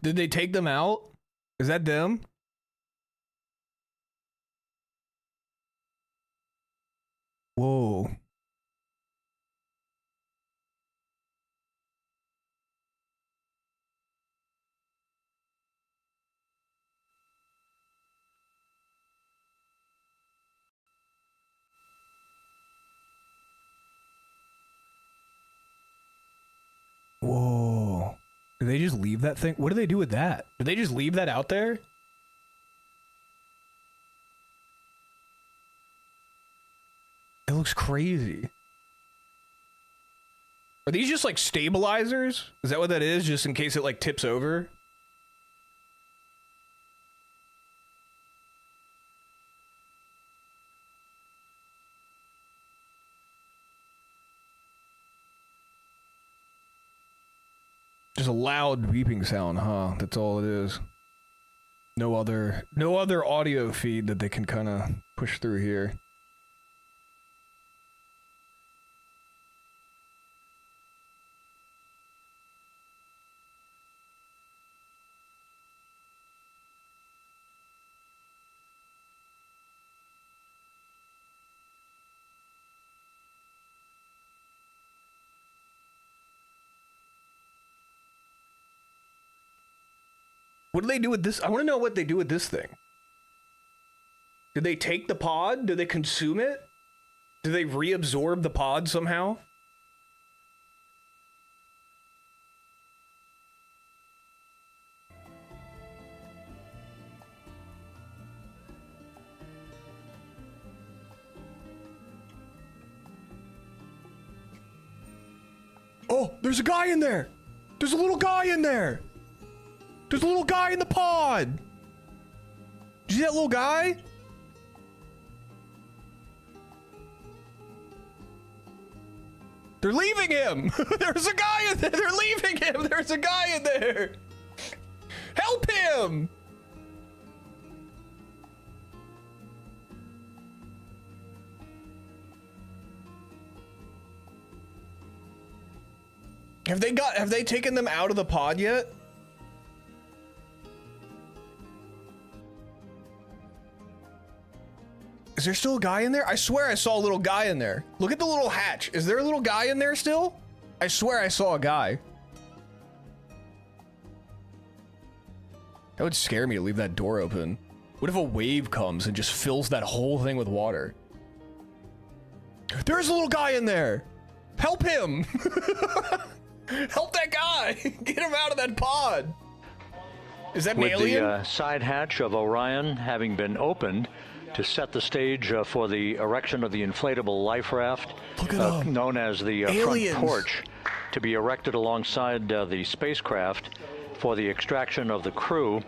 Did they take them out? Is that them? Whoa. Whoa. Did they just leave that thing? What do they do with that? Did they just leave that out there? It looks crazy. Are these just like stabilizers? Is that what that is? Just in case it like tips over? Just a loud beeping sound, huh? That's all it is. No other audio feed that they can kind of push through here. What do they do with this? I want to know what they do with this thing. Did they take the pod? Do they consume it? Do they reabsorb the pod somehow? Oh, there's a guy in there! There's a little guy in there! There's a little guy in the pod! Did you see that little guy? They're leaving him! There's a guy in there! They're leaving him! There's a guy in there! Help him! Have they taken them out of the pod yet? Is there still a guy in there? I swear I saw a little guy in there. Look at the little hatch. Is there a little guy in there still? I swear I saw a guy. That would scare me to leave that door open. What if a wave comes and just fills that whole thing with water? There's a little guy in there. Help him. Help that guy. Get him out of that pod. Is that an alien? With the side hatch of Orion having been opened to set the stage for the erection of the inflatable life raft, known as the front porch, to be erected alongside the spacecraft for the extraction of the crew.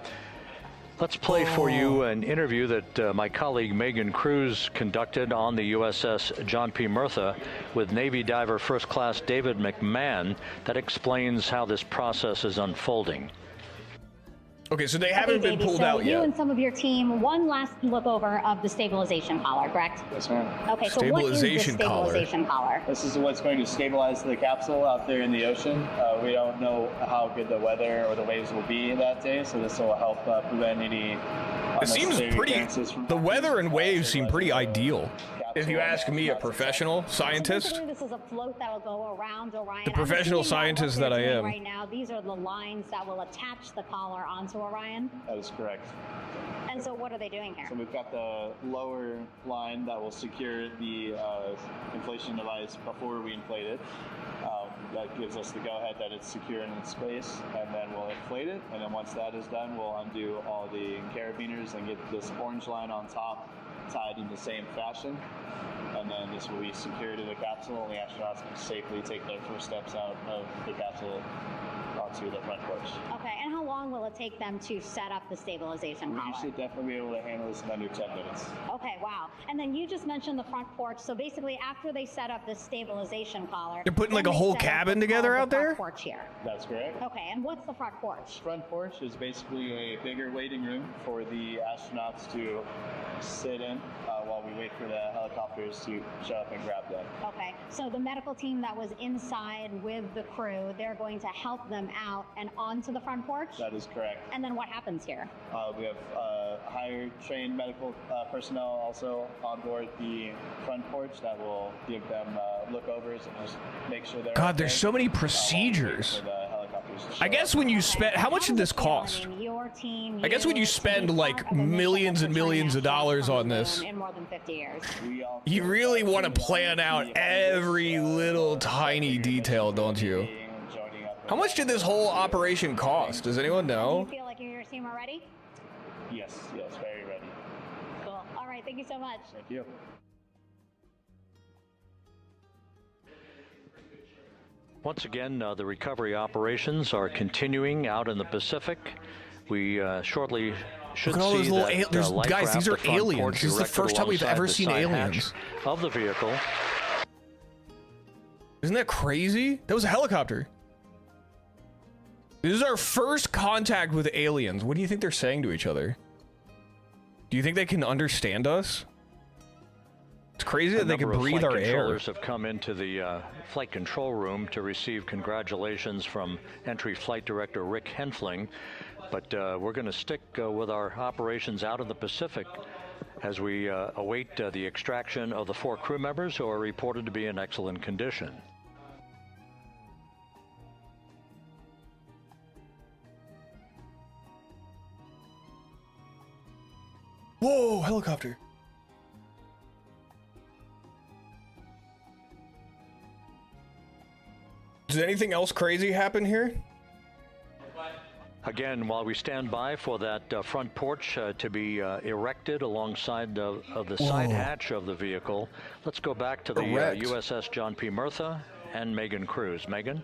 Let's play for you an interview that my colleague Megan Cruz conducted on the USS John P. Murtha with Navy diver First Class David McMahon that explains how this process is unfolding. Okay, so they haven't been pulled out yet. You and some of your team, one last look over of the stabilization collar, correct? Yes, ma'am. Okay, so what is the stabilization collar? This is what's going to stabilize the capsule out there in the ocean. We don't know how good the weather or the waves will be that day, so this will help prevent any. It seems pretty. The weather and waves seem pretty ideal. If you ask me, a professional scientist, this is a float that will go around Orion. The professional scientist that I am. Right now, these are the lines that will attach the collar onto Orion. That is correct. And so what are they doing here? So we've got the lower line that will secure the inflation device before we inflate it. That gives us the go-ahead that it's secure in its space, and then we'll inflate it. And then once that is done, we'll undo all the carabiners and get this orange line on top tied in the same fashion. And then this will be secured to the capsule, and the astronauts can safely take their first steps out of the capsule onto the front porch. Okay, and how long will it take them to set up the stabilization collar? We should definitely be able to handle this in under 10 minutes. Okay, wow. And then you just mentioned the front porch. So basically, after they set up the stabilization collar, they're putting like a whole cabin together out there? Porch here. That's correct. Okay, and what's the front porch? Front porch is basically a bigger waiting room for the astronauts to sit in while while we wait for the helicopters to show up and grab them. Okay, so the medical team that was inside with the crew, they're going to help them out and onto the front porch? That is correct. And then what happens here? We have higher trained medical personnel also on board the front porch that will give them lookovers and just make sure they're God, there's okay, so many while we wait procedures. for the helicopters to show I guess up. when you spend, how much did this cost? Your team, I guess when you spend like millions and millions of dollars on this, in more than 50 years. you really want to plan out every little tiny detail, don't you? How much did this whole operation cost? Does anyone Do know? you feel like you and your team are ready? Yes, very ready. Cool. All right, thank you so much. Thank you. Once again, the recovery operations are continuing out in the Pacific. We shortly should Look at all those see little that there's, life guys, raft these are at front aliens. porch This is the erected first time we've alongside ever the seen side aliens. hatch of the vehicle. Isn't that crazy? That was a helicopter. This is our first contact with aliens. What do you think they're saying to each other? Do you think they can understand us? It's crazy that they can breathe our air. Controllers have come into the flight control room to receive congratulations from entry flight director Rick Henfling. But we're going to stick with our operations out in the Pacific as we await the extraction of the 4 crew members who are reported to be in excellent condition. Whoa, helicopter. Does anything else crazy happen here? Again, while we stand by for that front porch to be erected alongside of the side hatch of the vehicle, let's go back to the USS John P. Murtha and Megan Cruz. Megan?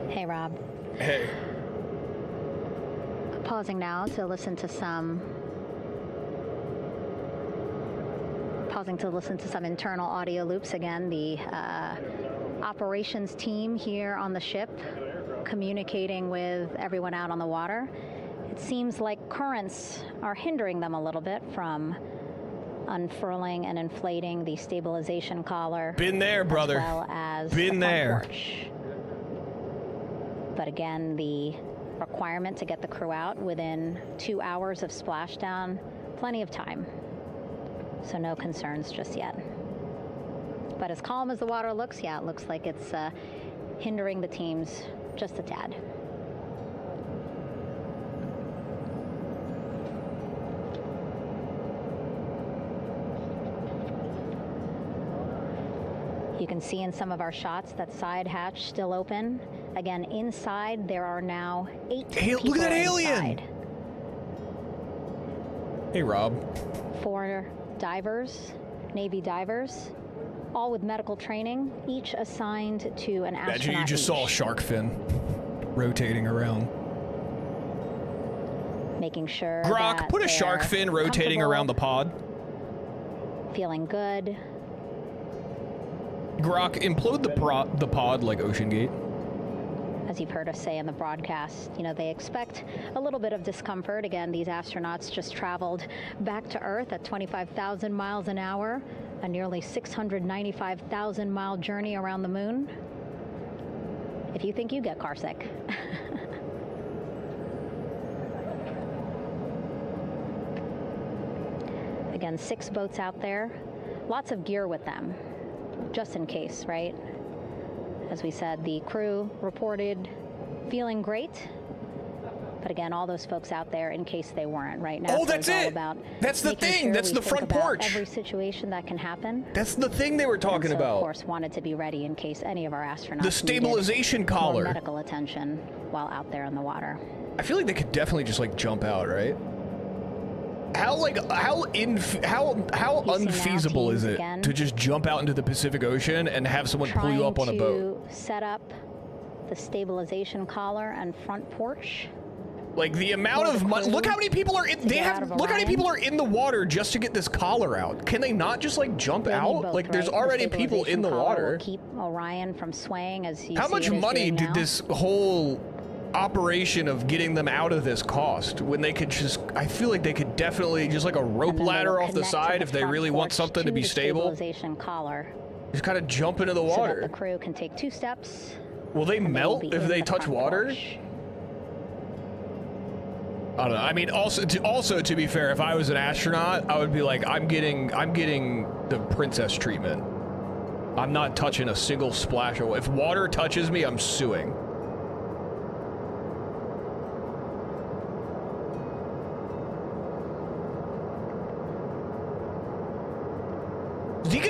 Hey, Rob. Hey. Pausing now to listen to some internal audio loops. Again, the operations team here on the ship communicating with everyone out on the water. It seems like currents are hindering them a little bit from unfurling and inflating the stabilization collar. Been there, brother. As well as Been the front there. porch. But again, the requirement to get the crew out within 2 hours of splashdown, plenty of time. So no concerns just yet. But as calm as the water looks, yeah, it looks like it's hindering the teams just a tad. You can see in some of our shots that side hatch still open. Again, inside there are now 8 people Look at that alien! inside. Hey, Rob. 4 divers, Navy divers, all with medical training, each assigned to an astronaut. Imagine you just saw a shark fin rotating around. Making sure Grok, that put a shark they're fin rotating around the pod. feeling good. Grok, implode the pod like Ocean Gate. As you've heard us say in the broadcast, you know, they expect a little bit of discomfort. Again, these astronauts just traveled back to Earth at 25,000 miles an hour, a nearly 695,000 mile journey around the moon. If you think you get carsick. Again, 6 boats out there, lots of gear with them, just in case, right? As we said, the crew reported feeling great. But again, all those folks out there in case they weren't right now. Oh, that's it. That's the thing. That's the front porch. Every situation that can happen. That's the thing they were talking so, about. Of course, wanted to be ready in case any of our astronauts the stabilization needed collar. more medical attention while out there in the water. I feel like they could definitely just like jump out, right? How unfeasible is it to just jump out into the Pacific Ocean and have someone pull you up on a boat? Set up the stabilization collar and front porch. Like the amount of money. Look how many people are in. Look how many people are in the water just to get this collar out. Can they not just like jump out? Both, like there's right? already people in the water. Will keep Orion from swaying as you How much money did this whole operation of getting them out of this cost when they could just, I feel like they could definitely just like a rope ladder off the side if they really want something to be stable. Stabilization collar. Just kind of jump into the So water. that the crew can take 2 steps. Will they and melt will be if in they the touch front water? porch. I don't know. I mean, also to be fair, if I was an astronaut, I would be like, I'm getting the princess treatment. I'm not touching a single splash of. If water touches me, I'm suing. He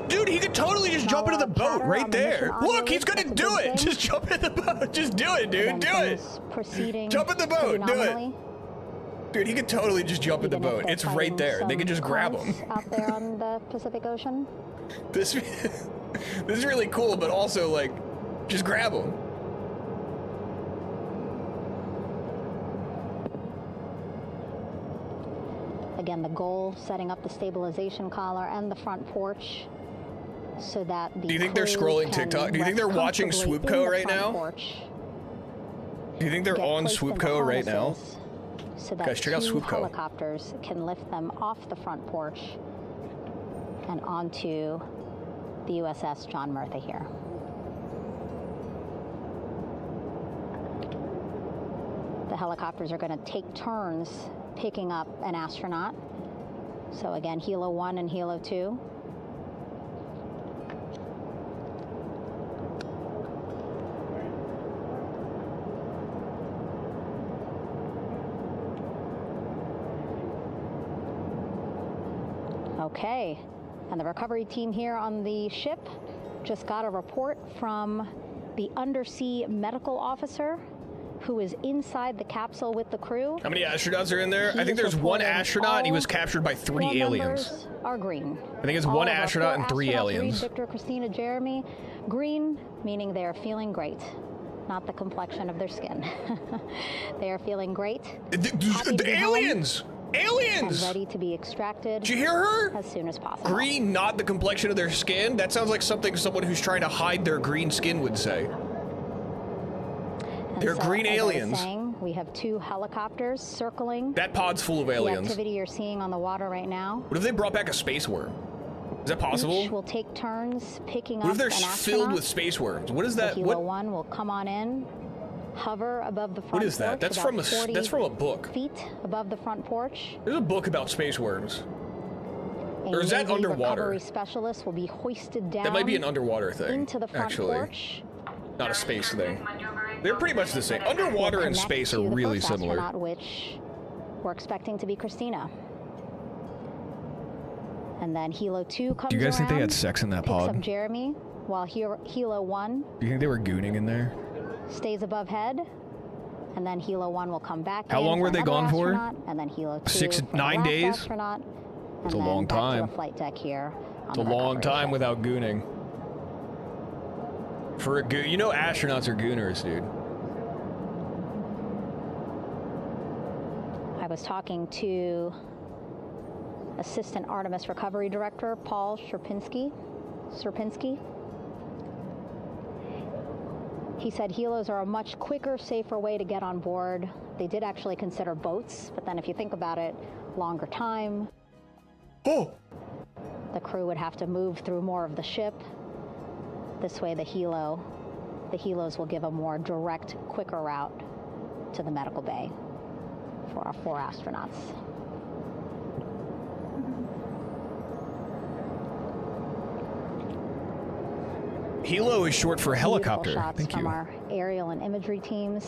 could totally just jump into the boat right there. Look, he's gonna do it. Just jump in the boat. Just do it, dude. Do it. Jump in the boat. Do it. Dude, he could totally just jump in the boat. It's right there. They could just grab him. Out there on the Pacific Ocean. This is really cool, but also like, just grab him. Again, the goal, setting up the stabilization collar and the front porch so that the Do you think they're crew scrolling can TikTok? Do you think they're rest watching comfortably Swoopco in the right front now? porch, Do you think they're get on placed into Swoopco right now? harnesses so that Guys, check out 2 Swoopco. helicopters can lift them off the front porch and onto the USS John Murtha here. The helicopters are going to take turns picking up an astronaut. So again, Helo 1 and Helo 2. Okay, and the recovery team here on the ship just got a report from the undersea medical officer who is inside the capsule with the crew. How many astronauts are in there? I think there's one astronaut and he was captured by 3 aliens. Are green. I think it's one astronaut and 3 aliens. Victor, Christina, Jeremy. Green, meaning they are feeling great. Not the complexion of their skin. They are feeling great. The aliens! Aliens! And ready to be extracted. Did you hear her? As soon as possible. Green, not the complexion of their skin? That sounds like something someone who's trying to hide their green skin would say. And They're so, green as I was aliens. saying, we have 2 helicopters circling. That pod's full of The aliens. activity you're seeing on the water right now. What if they brought back a space worm? Is that possible? Each will take turns picking What up if they're an astronaut. filled with space worms? What is that? The Helo What? 1 will come on in, hover above the front What is that? porch, That's about from a 40 that's from a book. feet above the front porch. There's a book about space worms. A Or is that Navy underwater? recovery specialist will be hoisted down That might be an underwater thing. into the front actually, porch. not a space thing. They're pretty much the same. Underwater and Connect space are to the really first similar. astronaut, which we're expecting to be Christina. And then Helo 2 comes Do you guys think they around, had sex in that picks pod? up Jeremy, while Helo 1 Do you think they were gooning in there? stays above head. And then Helo 1 will come back. How in long for were they another gone for? astronaut, and then Helo 2 6, for the 9 last days? astronaut, It's a and then long back to time. the flight deck here. It's a long time without gooning. For a goon, you know astronauts are gooners, dude. I was talking to Assistant Artemis Recovery Director Paul Sierpinski. He said helos are a much quicker, safer way to get on board. They did actually consider boats, but then if you think about it, longer time. Oh! The crew would have to move through more of the ship. This way the helos will give a more direct, quicker route to the medical bay for our 4 astronauts. Helo is short for helicopter. Beautiful shots Thank from you. our aerial and imagery teams.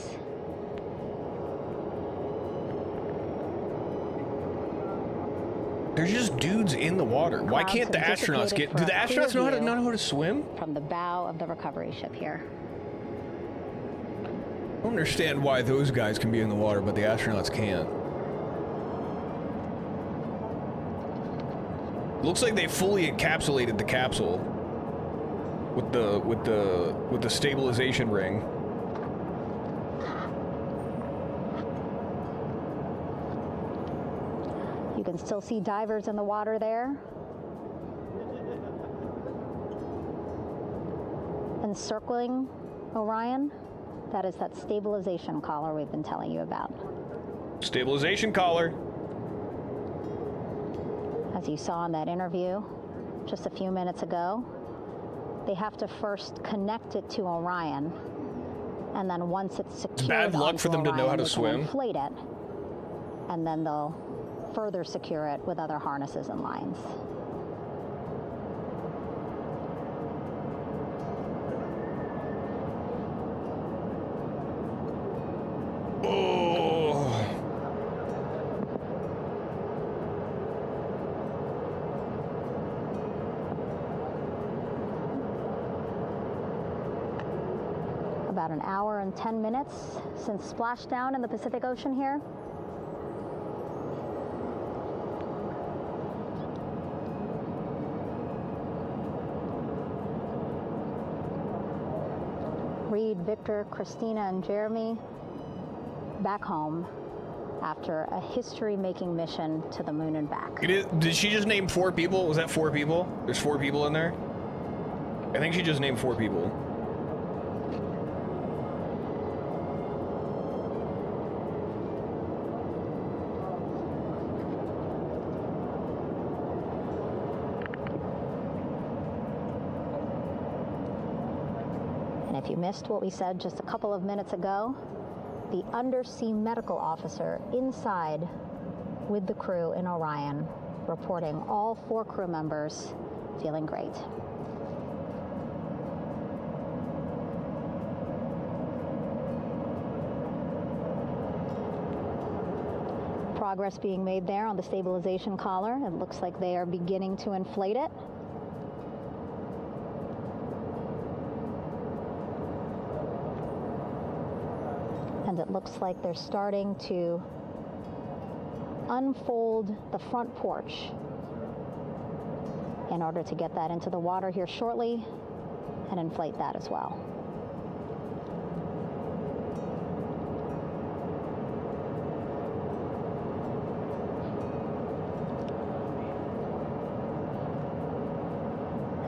They're just dudes in the water. Why Clouds can't the have astronauts dissipated get? Do the for a clear astronauts know view how to swim? From the bow of the recovery ship here. I don't understand why those guys can be in the water, but the astronauts can't. Looks like they fully encapsulated the capsule with the stabilization ring. You can still see divers in the water there. Encircling Orion. That is that stabilization collar we've been telling you about. Stabilization collar. As you saw in that interview just a few minutes ago, they have to first connect it to Orion, and then once it's secured, It's bad luck for them to know how to swim. Inflate it, and then they'll further secure it with other harnesses and lines. About an hour and 10 minutes since splashdown in the Pacific Ocean here. Reed, Victor, Christina, and Jeremy back home after a history-making mission to the moon and back. Did she just name 4 people? Was that 4 people? There's 4 people in there? I think she just named 4 people. If you missed what we said just a couple of minutes ago, the undersea medical officer inside with the crew in Orion reporting all 4 crew members feeling great. Progress being made there on the stabilization collar. It looks like they are beginning to inflate it. And it looks like they're starting to unfold the front porch in order to get that into the water here shortly and inflate that as well.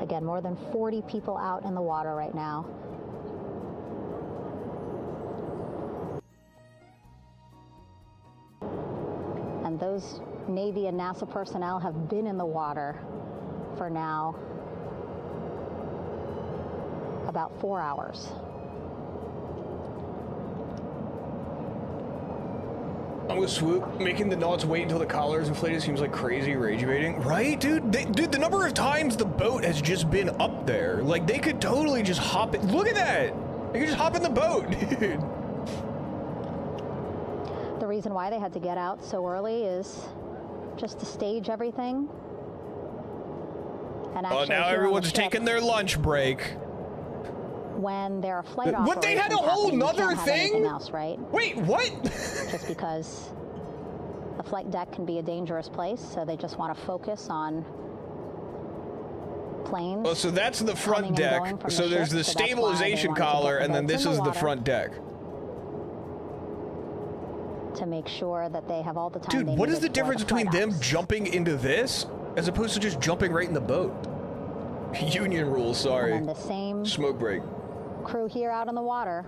Again, more than 40 people out in the water right now. And those Navy and NASA personnel have been in the water for now about 4 hours. I'm with Swoop. Making the knots wait until the collar is inflated seems like crazy rage baiting. Right, dude? Dude, the number of times the boat has just been up there. Like, they could totally just hop it. Look at that! They could just hop in the boat, dude. The reason why they had to get out so early is just to stage everything. And Oh, now everyone's taking their lunch break. When there are flight operations, what, they had a whole nother thing? Else, right? Wait, what? Just because the flight deck can be a dangerous place, so they just want to focus on planes. Oh, so that's the front deck. So there's the stabilization collar, and then this is the front deck. To make sure that they have all the time. Dude, what is the difference between them jumping into this as opposed to just jumping right in the boat? Union rules, sorry. And then the same smoke break. Crew here out in the water,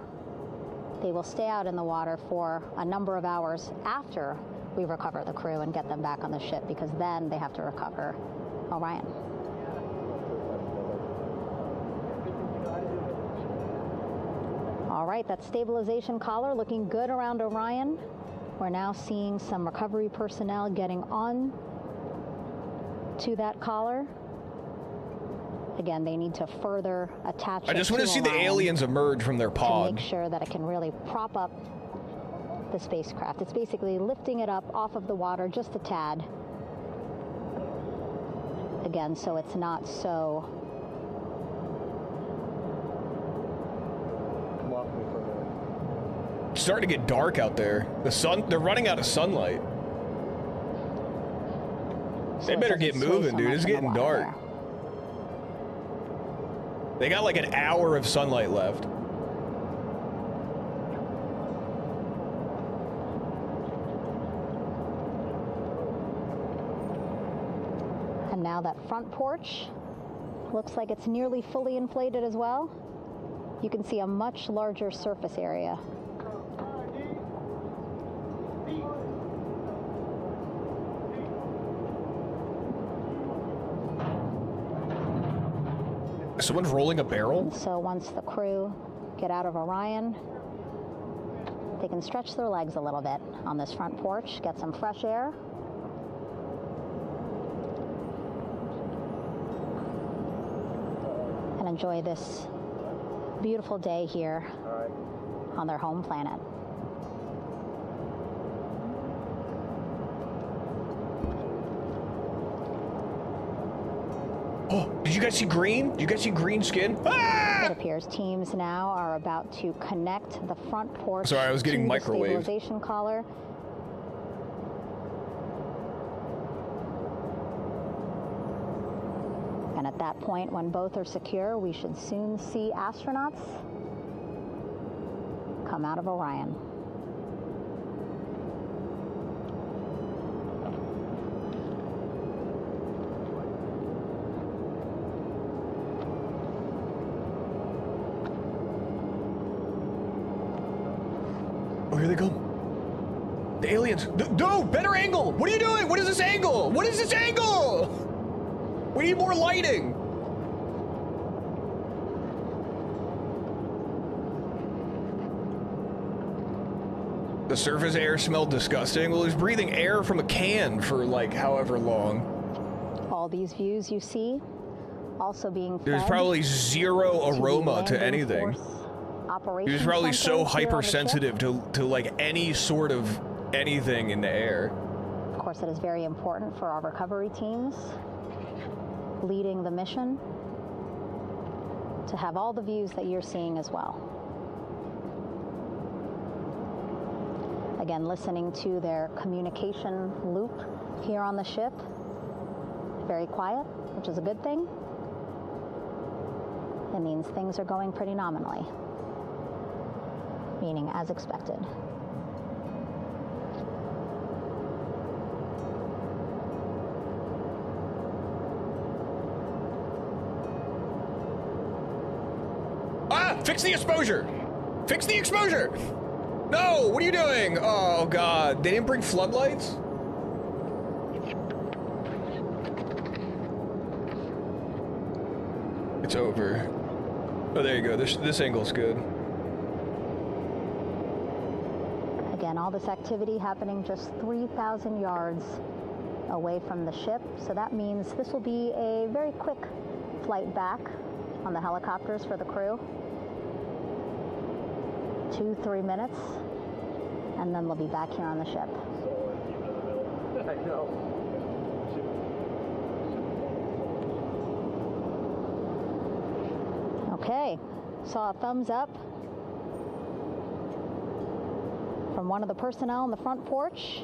they will stay out in the water for a number of hours after we recover the crew and get them back on the ship, because then they have to recover Orion. All right, that stabilization collar looking good around Orion. We're now seeing some recovery personnel getting on to that collar. Again, they need to further attach it. I just want to see the aliens emerge from their pod. To make sure that it can really prop up the spacecraft. It's basically lifting it up off of the water just a tad. Again, so it's not so... It's starting to get dark out there. They're running out of sunlight. They better get moving, dude. It's getting dark. They got like an hour of sunlight left. And now that front porch looks like it's nearly fully inflated as well. you can see a much larger surface area. Someone's rolling a barrel? So once the crew get out of Orion, they can stretch their legs a little bit on this front porch, get some fresh air. And enjoy this beautiful day here on their home planet. Oh, did you guys see green? Did you guys see green skin? Ah! It appears teams now are about to connect the front porch. Sorry, I was getting to the microwaved. stabilization collar. And at that point, when both are secure, we should soon see astronauts come out of Orion. Oh, here they come. The aliens. No, better angle. What are you doing? What is this angle? What is this angle? We need more lighting. The surface air smelled disgusting. Well, he was breathing air from a can for like however long. All these views you see also being fed There's probably zero to the aroma to landing anything. force He operations was probably so center here on the ship. hypersensitive to like any sort of anything in the air. Of course, it is very important for our recovery teams leading the mission to have all the views that you're seeing as well. Again, listening to their communication loop here on the ship. Very quiet, which is a good thing. It means things are going pretty nominally, meaning as expected. Ah! Fix the exposure! Fix the exposure! No! What are you doing? Oh, God. They didn't bring floodlights? It's over. Oh, there you go. This angle's good. Again, all this activity happening just 3,000 yards away from the ship. So that means this will be a very quick flight back on the helicopters for the crew. 2-3 minutes, and then they'll be back here on the ship. I know. Okay, saw a thumbs up from one of the personnel on the front porch.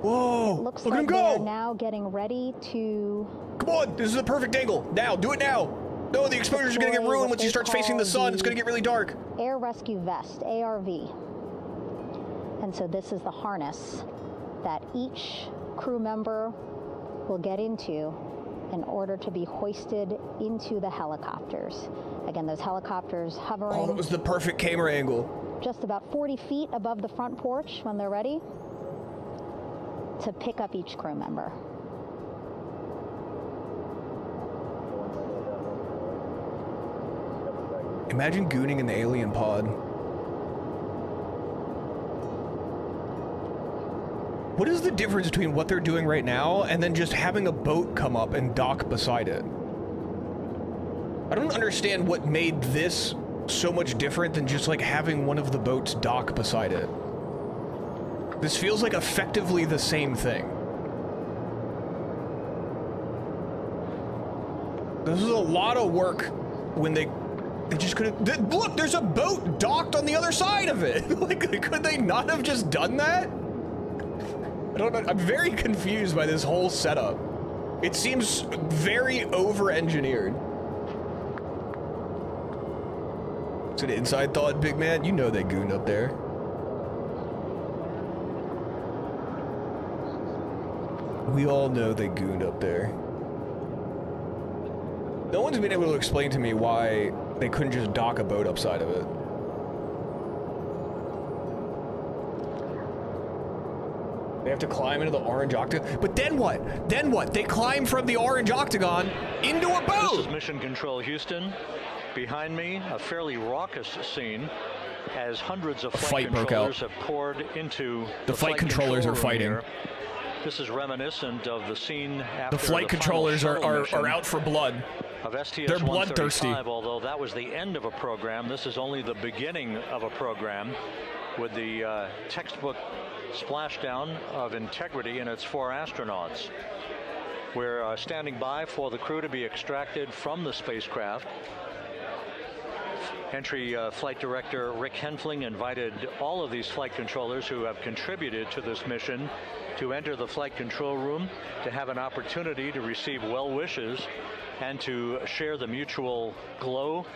Whoa! Looks Look at him like they're go! now getting ready to Come on! This is the perfect angle! Now! Do it now! No, the exposure's gonna get deploy ruined what once he they starts facing the call sun. It's gonna get really dark. Air Rescue Vest, ARV. And so this is the harness that each crew member will get into in order to be hoisted into the helicopters. Again, those helicopters hovering Oh, that was the perfect camera angle. just about 40 feet above the front porch when they're ready to pick up each crew member. Imagine gooning in the alien pod. What is the difference between what they're doing right now and then just having a boat come up and dock beside it? I don't understand what made this so much different than just like having one of the boats dock beside it. This feels like effectively the same thing. This is a lot of work when they just couldn't. Look, there's a boat docked on the other side of it. Like, could they not have just done that? I don't know. I'm very confused by this whole setup. It seems very over-engineered. It's an inside thought, big man. You know they gooned up there. We all know they gooned up there. No one's been able to explain to me why they couldn't just dock a boat upside of it. They have to climb into the orange octagon. But then what? Then what? They climb from the orange octagon into a boat! This is Mission Control Houston. Behind me, a fairly raucous scene as hundreds of flight controllers have poured into the flight controllers are fighting. Here. This is reminiscent of the scene after the flight controllers are out for blood. Of STS They're bloodthirsty. Although that was the end of a program, this is only the beginning of a program with the textbook splashdown of Integrity and its 4 astronauts. We're standing by for the crew to be extracted from the spacecraft. Entry Flight Director Rick Henfling invited all of these flight controllers who have contributed to this mission to enter the flight control room to have an opportunity to receive well wishes and to share the mutual glow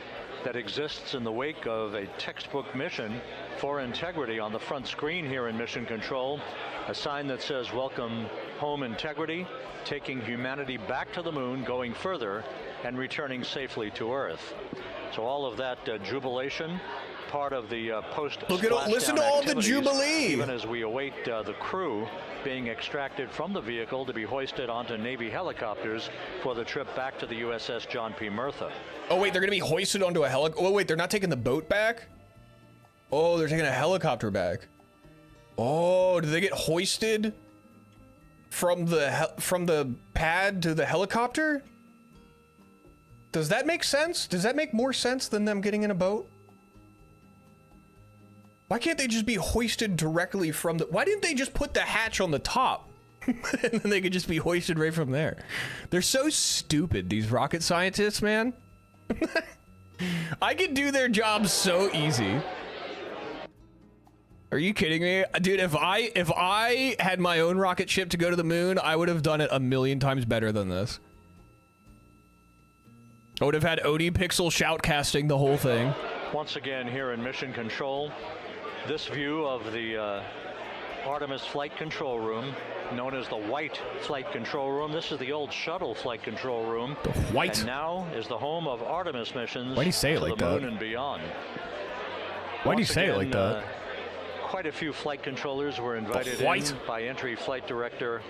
that exists in the wake of a textbook mission for Integrity. On the front screen here in Mission Control, a sign that says "Welcome Home Integrity, taking humanity back to the moon, going further, and returning safely to Earth." So all of that jubilation, part of the listen to all the jubilee. Even as we await the crew being extracted from the vehicle to be hoisted onto Navy helicopters for the trip back to the USS John P. Murtha. Oh wait, they're gonna be hoisted onto a helicopter. Oh wait, they're not taking the boat back? Oh, they're taking a helicopter back. Oh, do they get hoisted from the pad to the helicopter? Does that make sense? Does that make more sense than them getting in a boat? Why can't they just be hoisted directly from the... Why didn't they just put the hatch on the top? And then they could just be hoisted right from there. They're so stupid, these rocket scientists, man. I could do their job so easy. Are you kidding me? Dude, if I had my own rocket ship to go to the moon, I would have done it 1,000,000 times better than this. I would have had OD Pixel shoutcasting the whole thing. Once again here in Mission Control, this view of the Artemis Flight Control Room, known as the White Flight Control Room. This is the old shuttle flight control room. The White? And now is the home of Artemis missions. Why do you say it like that? To the moon and beyond. Why do you say it like that? Quite a few flight controllers were invited in by Entry Flight Director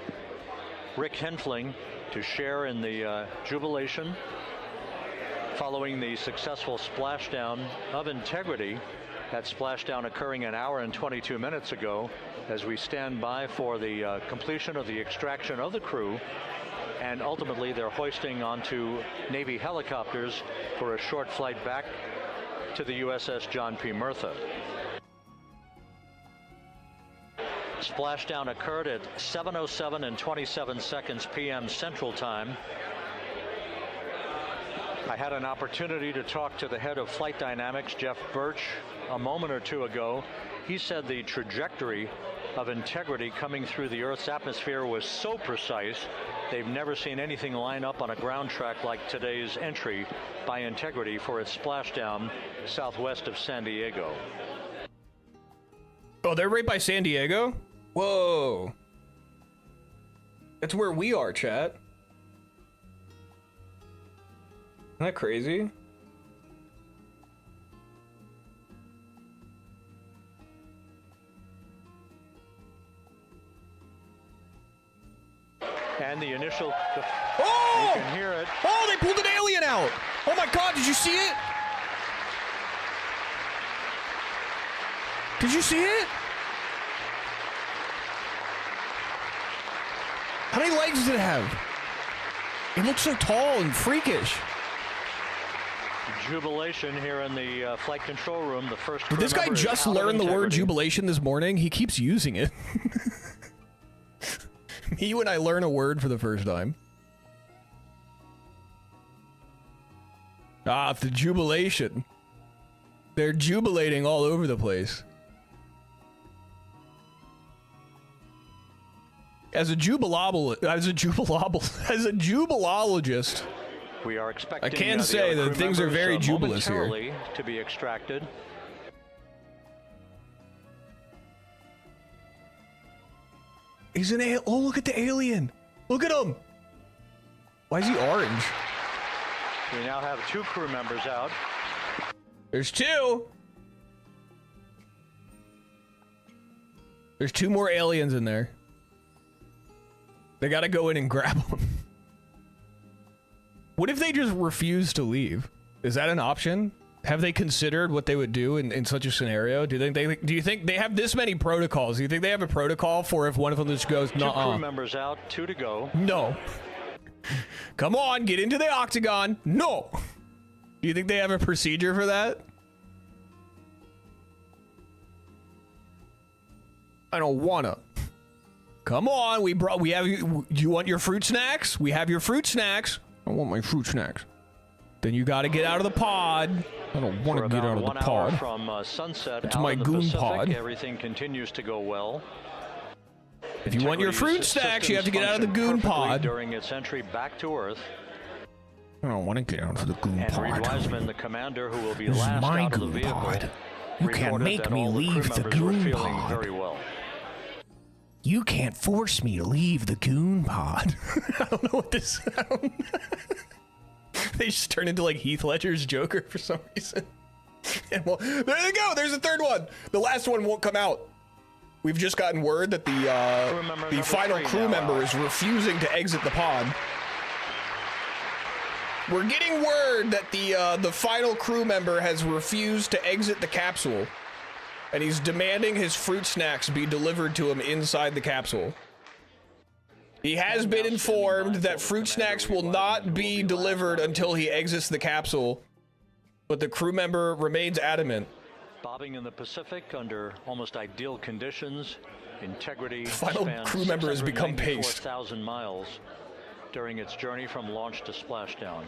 Rick Henfling to share in the jubilation following the successful splashdown of Integrity. That splashdown occurring 1 hour and 22 minutes ago, as we stand by for the completion of the extraction of the crew, and ultimately they're hoisting onto Navy helicopters for a short flight back to the USS John P. Murtha. Splashdown occurred at 7:07 and 27 seconds p.m. Central Time. I had an opportunity to talk to the head of Flight Dynamics, Jeff Birch, a moment or two ago. He said the trajectory of Integrity coming through the Earth's atmosphere was so precise, they've never seen anything line up on a ground track like today's entry by Integrity for its splashdown southwest of San Diego. Oh, they're right by San Diego? Whoa. That's where we are, chat. Isn't that crazy? And the initial... Oh! You can hear it. Oh, they pulled an alien out! Oh my god, did you see it? Did you see it? How many legs does it have? It looks so tall and freakish. Jubilation here in the flight control room. The first. Did this guy just learn the word jubilation this morning? He keeps using it. Me when I learn a word for the first time. Ah, the jubilation. They're jubilating all over the place. As a jubilologist, we are expecting, I can say that things are very jubilous here. To be extracted. He's an alien. Oh, look at the alien. Look at him. Why is he orange? We now have 2 crew members out. There's two. There's two more aliens in there. They gotta go in and grab them. What if they just refuse to leave? Is that an option? Have they considered what they would do in such a scenario? Do you think they have this many protocols? Do you think they have a protocol for if one of them just goes, no? Two crew members out, 2 to go. No. Come on, get into the octagon. No. Do you think they have a procedure for that? I don't wanna. Come on, we have you. Do you want your fruit snacks? We have your fruit snacks. I want my fruit snacks. Then you got to get out of the pod. I don't want to get out of the pod. From sunset it's my goon Pacific, pod. Everything continues to go well. If you want your fruit snacks, you have to get out of the goon pod. During its entry back to Earth. I don't want to get out of the goon pod. And Reed Wiseman, the commander who will be this last is my out of the goon vehicle, pod. You can't make me leave the goon pod. Very well. You can't force me to leave the goon pod. I don't know what this sounds. They just turn into like Heath Ledger's Joker for some reason. And well, there they go. There's a third one. The last one won't come out. We've just gotten word that the final crew member is refusing to exit the pod. We're getting word that the final crew member has refused to exit the capsule. And he's demanding his fruit snacks be delivered to him inside the capsule. He has been informed that fruit snacks will not be delivered until he exits the capsule, but the crew member remains adamant. Bobbing in the Pacific under almost ideal conditions, integrity. Final crew member has become paced. 4,000 miles during its journey from launch to splashdown.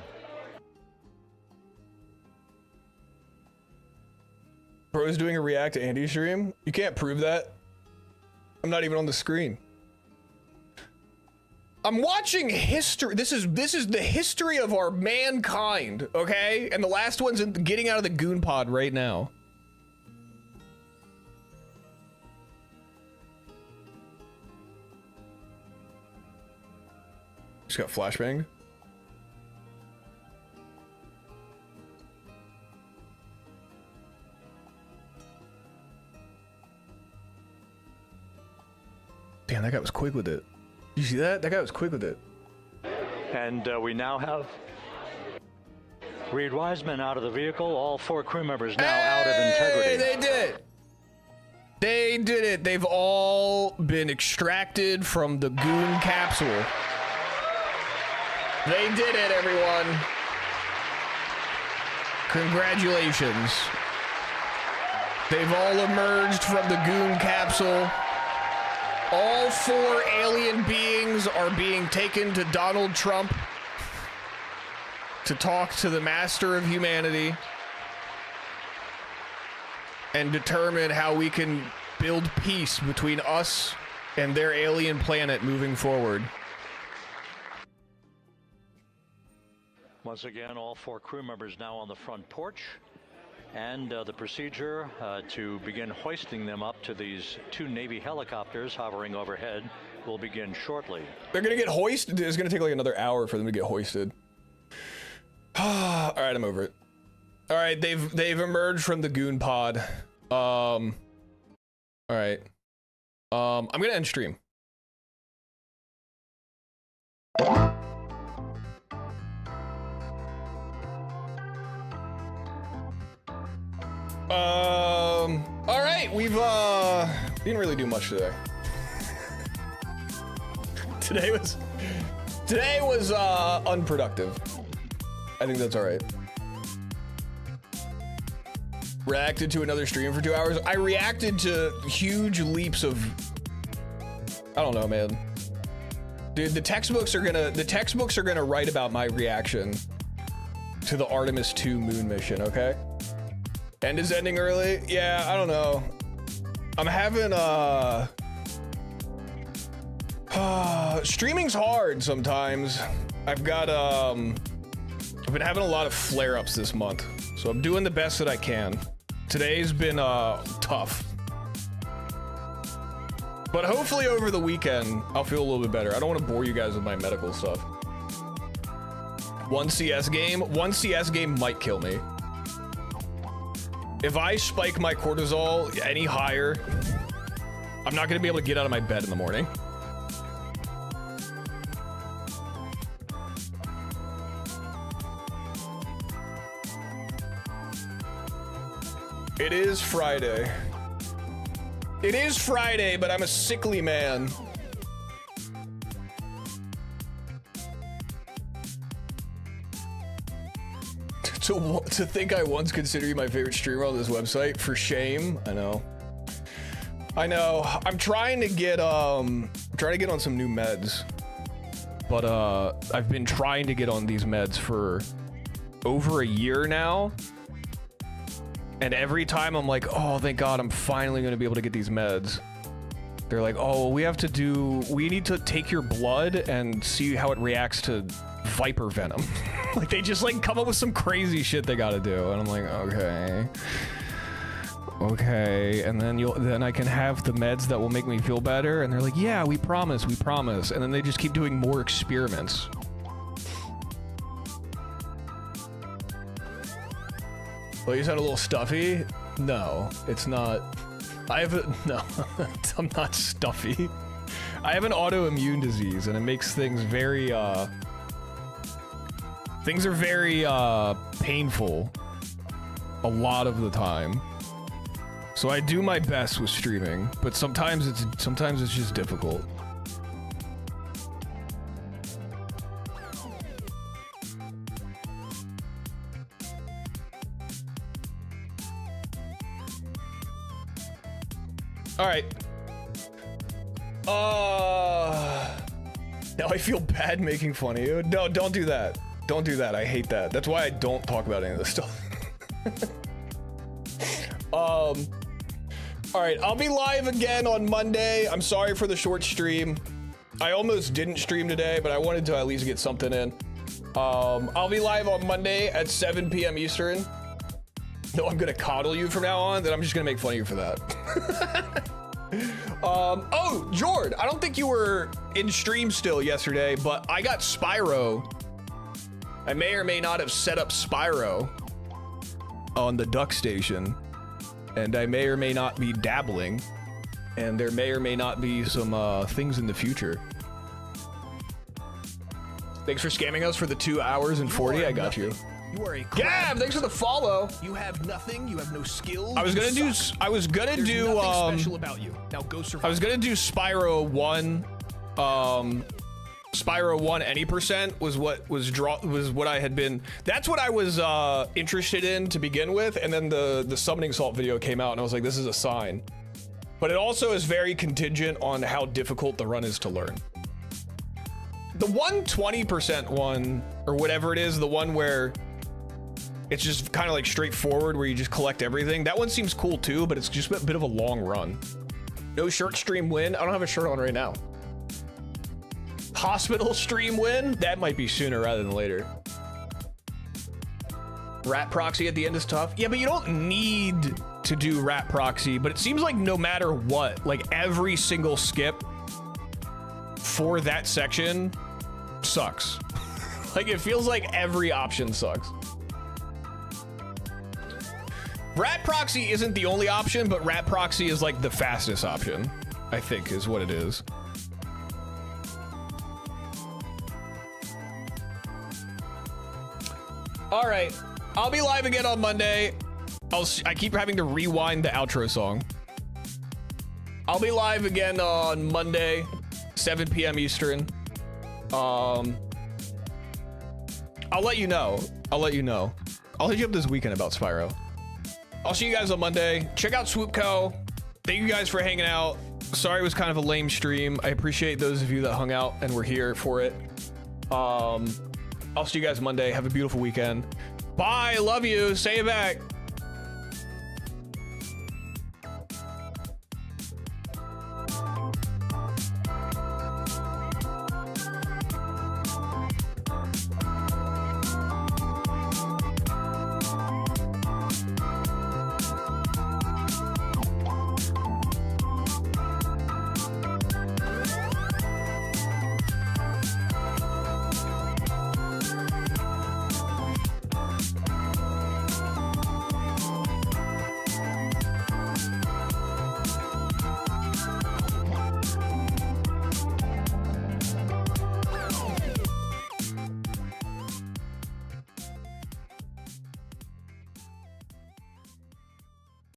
Bro is doing a React to Andy stream? You can't prove that. I'm not even on the screen. I'm watching history. This is the history of our mankind, okay? And the last one's getting out of the goon pod right now. Just got flashbanged. Damn, that guy was quick with it. You see that? That guy was quick with it. And we now have Reed Wiseman out of the vehicle. All 4 crew members now out of integrity. They did it. They did it. They've all been extracted from the goon capsule. They did it, everyone. Congratulations. They've all emerged from the goon capsule. All 4 alien beings are being taken to Donald Trump to talk to the master of humanity and determine how we can build peace between us and their alien planet moving forward. Once again, all 4 crew members now on the front porch. And the procedure to begin hoisting them up to these 2 Navy helicopters hovering overhead will begin shortly. They're gonna get hoisted. It's gonna take like another hour for them to get hoisted. All right, I'm over it. All right, they've emerged from the goon pod. All right. I'm gonna end stream. All right, we didn't really do much today. Today was unproductive. I think that's all right. Reacted to another stream for 2 hours. I reacted to huge leaps of, I don't know, man. Dude, the textbooks are gonna write about my reaction to the Artemis 2 moon mission, okay? End is ending early? Yeah, I don't know. I'm having streaming's hard sometimes. I've got I've been having a lot of flare-ups this month, so I'm doing the best that I can. Today's been tough. But hopefully over the weekend I'll feel a little bit better. I don't want to bore you guys with my medical stuff. One CS game might kill me. If I spike my cortisol any higher, I'm not gonna be able to get out of my bed in the morning. It is Friday. It is Friday, but I'm a sickly man. To think I once considered you my favorite streamer on this website, for shame. I know. I'm trying to get on some new meds, but I've been trying to get on these meds for over a year now, and every time I'm like, oh, thank God, I'm finally gonna be able to get these meds. They're like, oh, we need to take your blood and see how it reacts to viper venom. Like, they just like come up with some crazy shit they gotta do, and I'm like, okay, and then I can have the meds that will make me feel better, and they're like, yeah, we promise, and then they just keep doing more experiments. Well, you sound a little stuffy? No, it's not. No, I'm not stuffy. I have an autoimmune disease, and it makes things very, things are very, painful a lot of the time. So I do my best with streaming, but sometimes it's just difficult. All right. Now I feel bad making fun of you. No, don't do that. Don't do that. I hate that. That's why I don't talk about any of this stuff. All right, I'll be live again on Monday. I'm sorry for the short stream. I almost didn't stream today, but I wanted to at least get something in. I'll be live on Monday at 7 p.m. Eastern. No, I'm gonna coddle you from now on, then I'm just gonna make fun of you for that. Oh, Jord, I don't think you were in stream still yesterday, but I got Spyro. I may or may not have set up Spyro on the Duck Station, and I may or may not be dabbling, and there may or may not be some things in the future. Thanks for scamming us for the 2 hours and 40. I got you. You are a Gab, thanks for the follow. You have nothing. You have no skills. I was gonna do nothing special about you. Now go survive. I was gonna do Spyro 1. Spyro 1 any percent was what I had been. That's what I was interested in to begin with, and then the summoning salt video came out, and I was like, this is a sign. But it also is very contingent on how difficult the run is to learn. The 120% one, or whatever it is, the one where it's just kind of like straightforward, where you just collect everything. That one seems cool too, but it's just a bit of a long run. No shirt stream win. I don't have a shirt on right now. Hospital stream win? That might be sooner rather than later. Rat proxy at the end is tough. Yeah, but you don't need to do rat proxy, but it seems like no matter what, like every single skip for that section sucks. Like, it feels like every option sucks. Rat proxy isn't the only option, but rat proxy is like the fastest option, I think, is what it is. All right, I'll be live again on Monday. I keep having to rewind the outro song. I'll be live again on Monday, 7 p.m. Eastern. I'll let you know. I'll hit you up this weekend about Spyro. I'll see you guys on Monday. Check out Swoop Co. Thank you guys for hanging out. Sorry it was kind of a lame stream. I appreciate those of you that hung out and were here for it. I'll see you guys Monday. Have a beautiful weekend. Bye. Love you. Say it back.